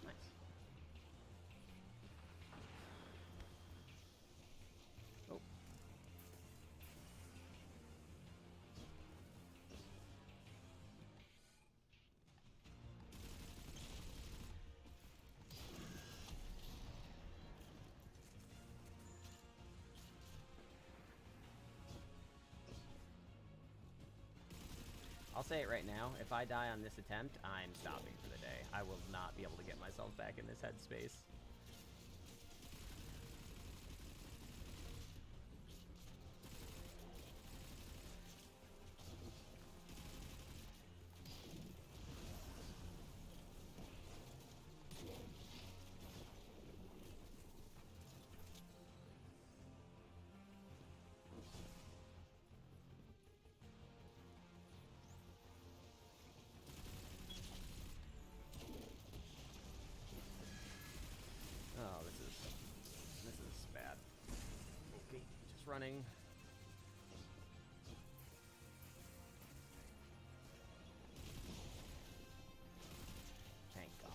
[SPEAKER 1] Nice. Oh. I'll say it right now, if I die on this attempt, I'm stopping for the day. I will not be able to get myself back in this headspace. Oh, this is bad. Okay, just running. Thank God.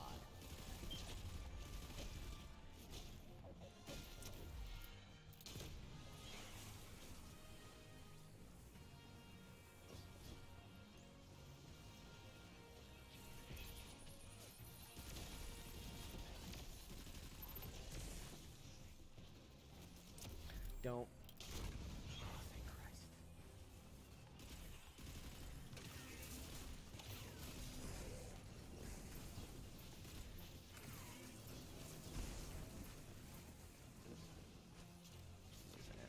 [SPEAKER 1] Don't. Oh, thank Christ. Isn't it?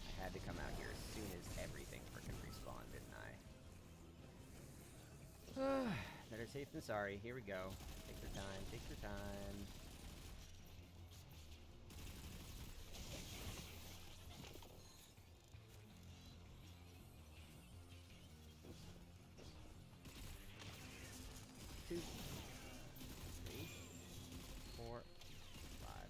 [SPEAKER 1] I had to come out here as soon as everything frickin' respawned, didn't I? Better safe than sorry. Here we go. Take your time. Take your time. Two, three, four, five.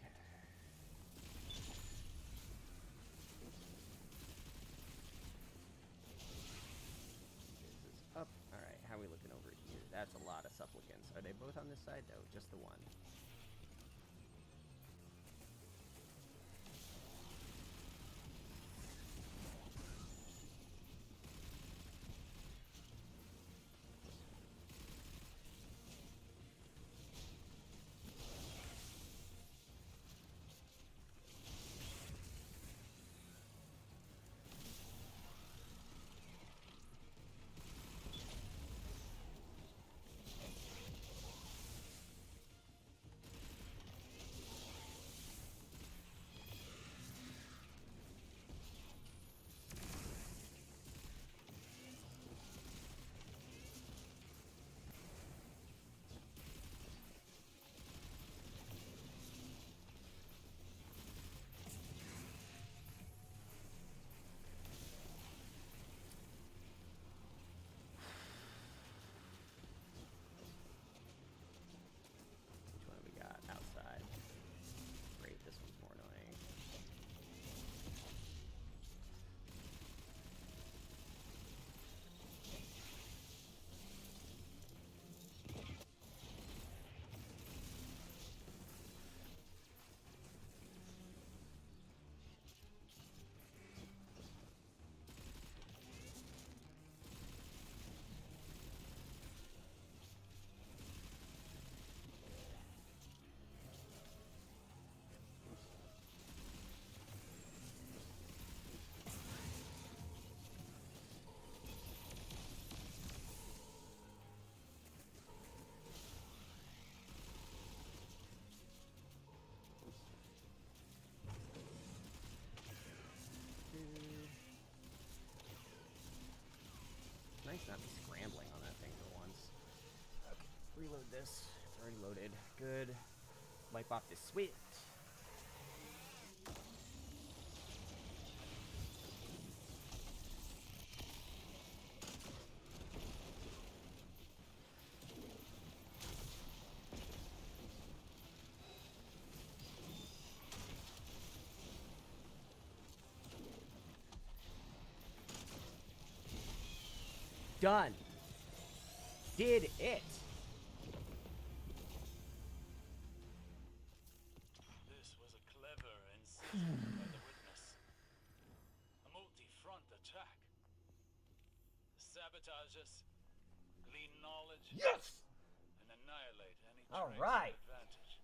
[SPEAKER 1] Okay. This is up. Alright, how are we looking over here? That's a lot of supplicants. Are they both on this side? No, just the one. reload this. It's already loaded. Good. Wipe off this switch. Done. Did it.
[SPEAKER 2] This was a clever incision by the witness. A multi-front attack. Sabotage us, glean knowledge,
[SPEAKER 1] Yes.
[SPEAKER 2] and annihilate any
[SPEAKER 1] All
[SPEAKER 2] trace
[SPEAKER 1] right.
[SPEAKER 2] of advantage.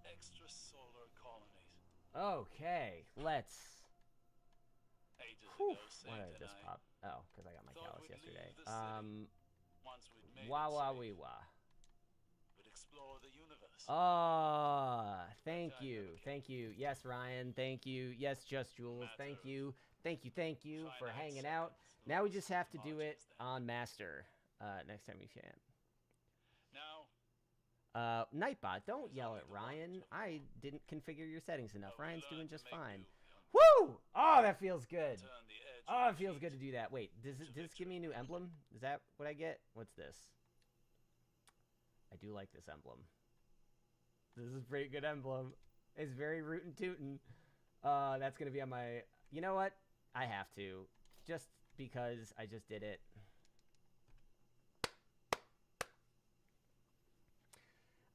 [SPEAKER 2] Extrasolar colonies.
[SPEAKER 1] Okay, let's.
[SPEAKER 2] Ages
[SPEAKER 1] Whew.
[SPEAKER 2] ago,
[SPEAKER 1] Why
[SPEAKER 2] Saint
[SPEAKER 1] did
[SPEAKER 2] and
[SPEAKER 1] this
[SPEAKER 2] I
[SPEAKER 1] pop? Oh, because I got my
[SPEAKER 2] thought
[SPEAKER 1] callus
[SPEAKER 2] we'd
[SPEAKER 1] yesterday.
[SPEAKER 2] leave the city once we'd made
[SPEAKER 1] Wah
[SPEAKER 2] it
[SPEAKER 1] wah
[SPEAKER 2] safe.
[SPEAKER 1] wee wah.
[SPEAKER 2] We'd explore the universe.
[SPEAKER 1] Ah, thank
[SPEAKER 2] time
[SPEAKER 1] you,
[SPEAKER 2] never came.
[SPEAKER 1] thank you. Yes, Ryan, thank you. Yes, Just Jules, thank you, thank you, thank you for
[SPEAKER 2] Finite
[SPEAKER 1] hanging out.
[SPEAKER 2] seconds,
[SPEAKER 1] Now we
[SPEAKER 2] lost
[SPEAKER 1] just have to do it
[SPEAKER 2] margins then.
[SPEAKER 1] on Master. Next time we can.
[SPEAKER 2] Now,
[SPEAKER 1] Nightbot, don't
[SPEAKER 2] There's
[SPEAKER 1] yell
[SPEAKER 2] only
[SPEAKER 1] at
[SPEAKER 2] the one
[SPEAKER 1] Ryan.
[SPEAKER 2] to
[SPEAKER 1] I didn't configure your settings enough.
[SPEAKER 2] we
[SPEAKER 1] Ryan's
[SPEAKER 2] learn
[SPEAKER 1] doing
[SPEAKER 2] to
[SPEAKER 1] just
[SPEAKER 2] make
[SPEAKER 1] fine.
[SPEAKER 2] do, young
[SPEAKER 1] Woo! Oh, that feels good.
[SPEAKER 2] turn the edge
[SPEAKER 1] Oh,
[SPEAKER 2] of
[SPEAKER 1] it feels
[SPEAKER 2] defeat
[SPEAKER 1] good to do that. Wait, does this give me a new emblem? Is that what I get? What's this? I do like this emblem. This is a pretty good emblem. It's very rootin' tootin'. That's gonna be on my. You know what? I have to, just because I just did it.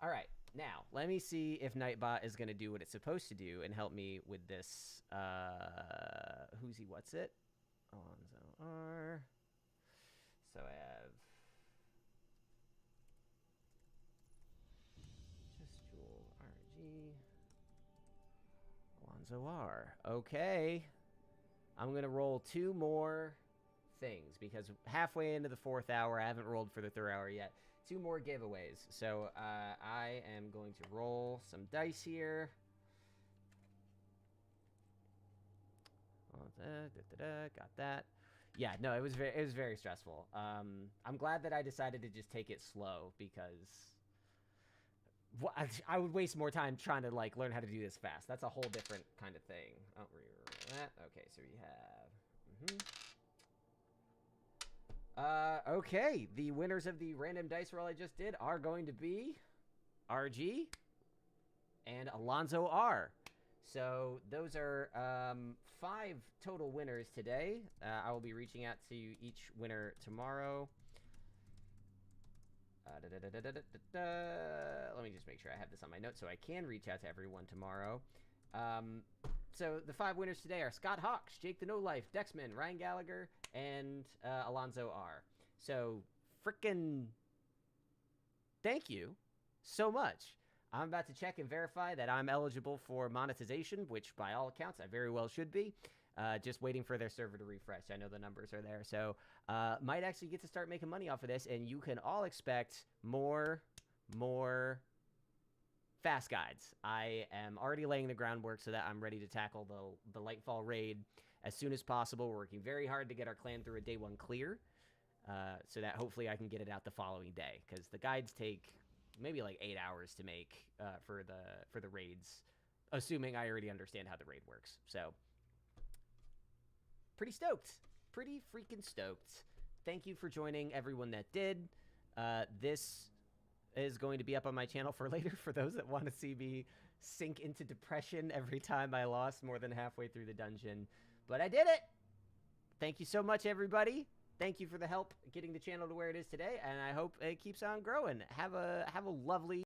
[SPEAKER 1] All right, now let me see if Nightbot is gonna do what it's supposed to do and help me with this. Who's he? What's it? Alonzo R. So I have just Jewel RG. Alonzo R. Okay. I'm going to roll 2 more things because halfway into the 4th hour, I haven't rolled for the 3rd hour yet. 2 more giveaways. So I am going to roll some dice here. Got that. Yeah, no, it was very stressful. I'm glad that I decided to just take it slow because I would waste more time trying to like learn how to do this fast. That's a whole different kind of thing. Oh, reroll that. Okay, so we have. Okay, the winners of the random dice roll I just did are going to be RG and Alonzo R. So those are 5 total winners today. I will be reaching out to each winner tomorrow. Let me just make sure I have this on my notes so I can reach out to everyone tomorrow. So the 5 winners today are Scott Hawks, Jake the No Life, Dexman, Ryan Gallagher, and Alonzo R. So frickin' thank you so much. I'm about to check and verify that I'm eligible for monetization, which by all accounts I very well should be. Just waiting for their server to refresh. I know the numbers are there. So might actually get to start making money off of this, and you can all expect more fast guides. I am already laying the groundwork so that I'm ready to tackle the Lightfall raid as soon as possible. We're working very hard to get our clan through a day 1 clear so that hopefully I can get it out the following day, because the guides take maybe like 8 hours to make for the raids, assuming I already understand how the raid works. So pretty stoked. Pretty freaking stoked. Thank you for joining, everyone that did. This is going to be up on my channel for later for those that want to see me sink into depression every time I lost more than halfway through the dungeon. But I did it! Thank you so much, everybody. Thank you for the help getting the channel to where it is today, and I hope it keeps on growing. Have a lovely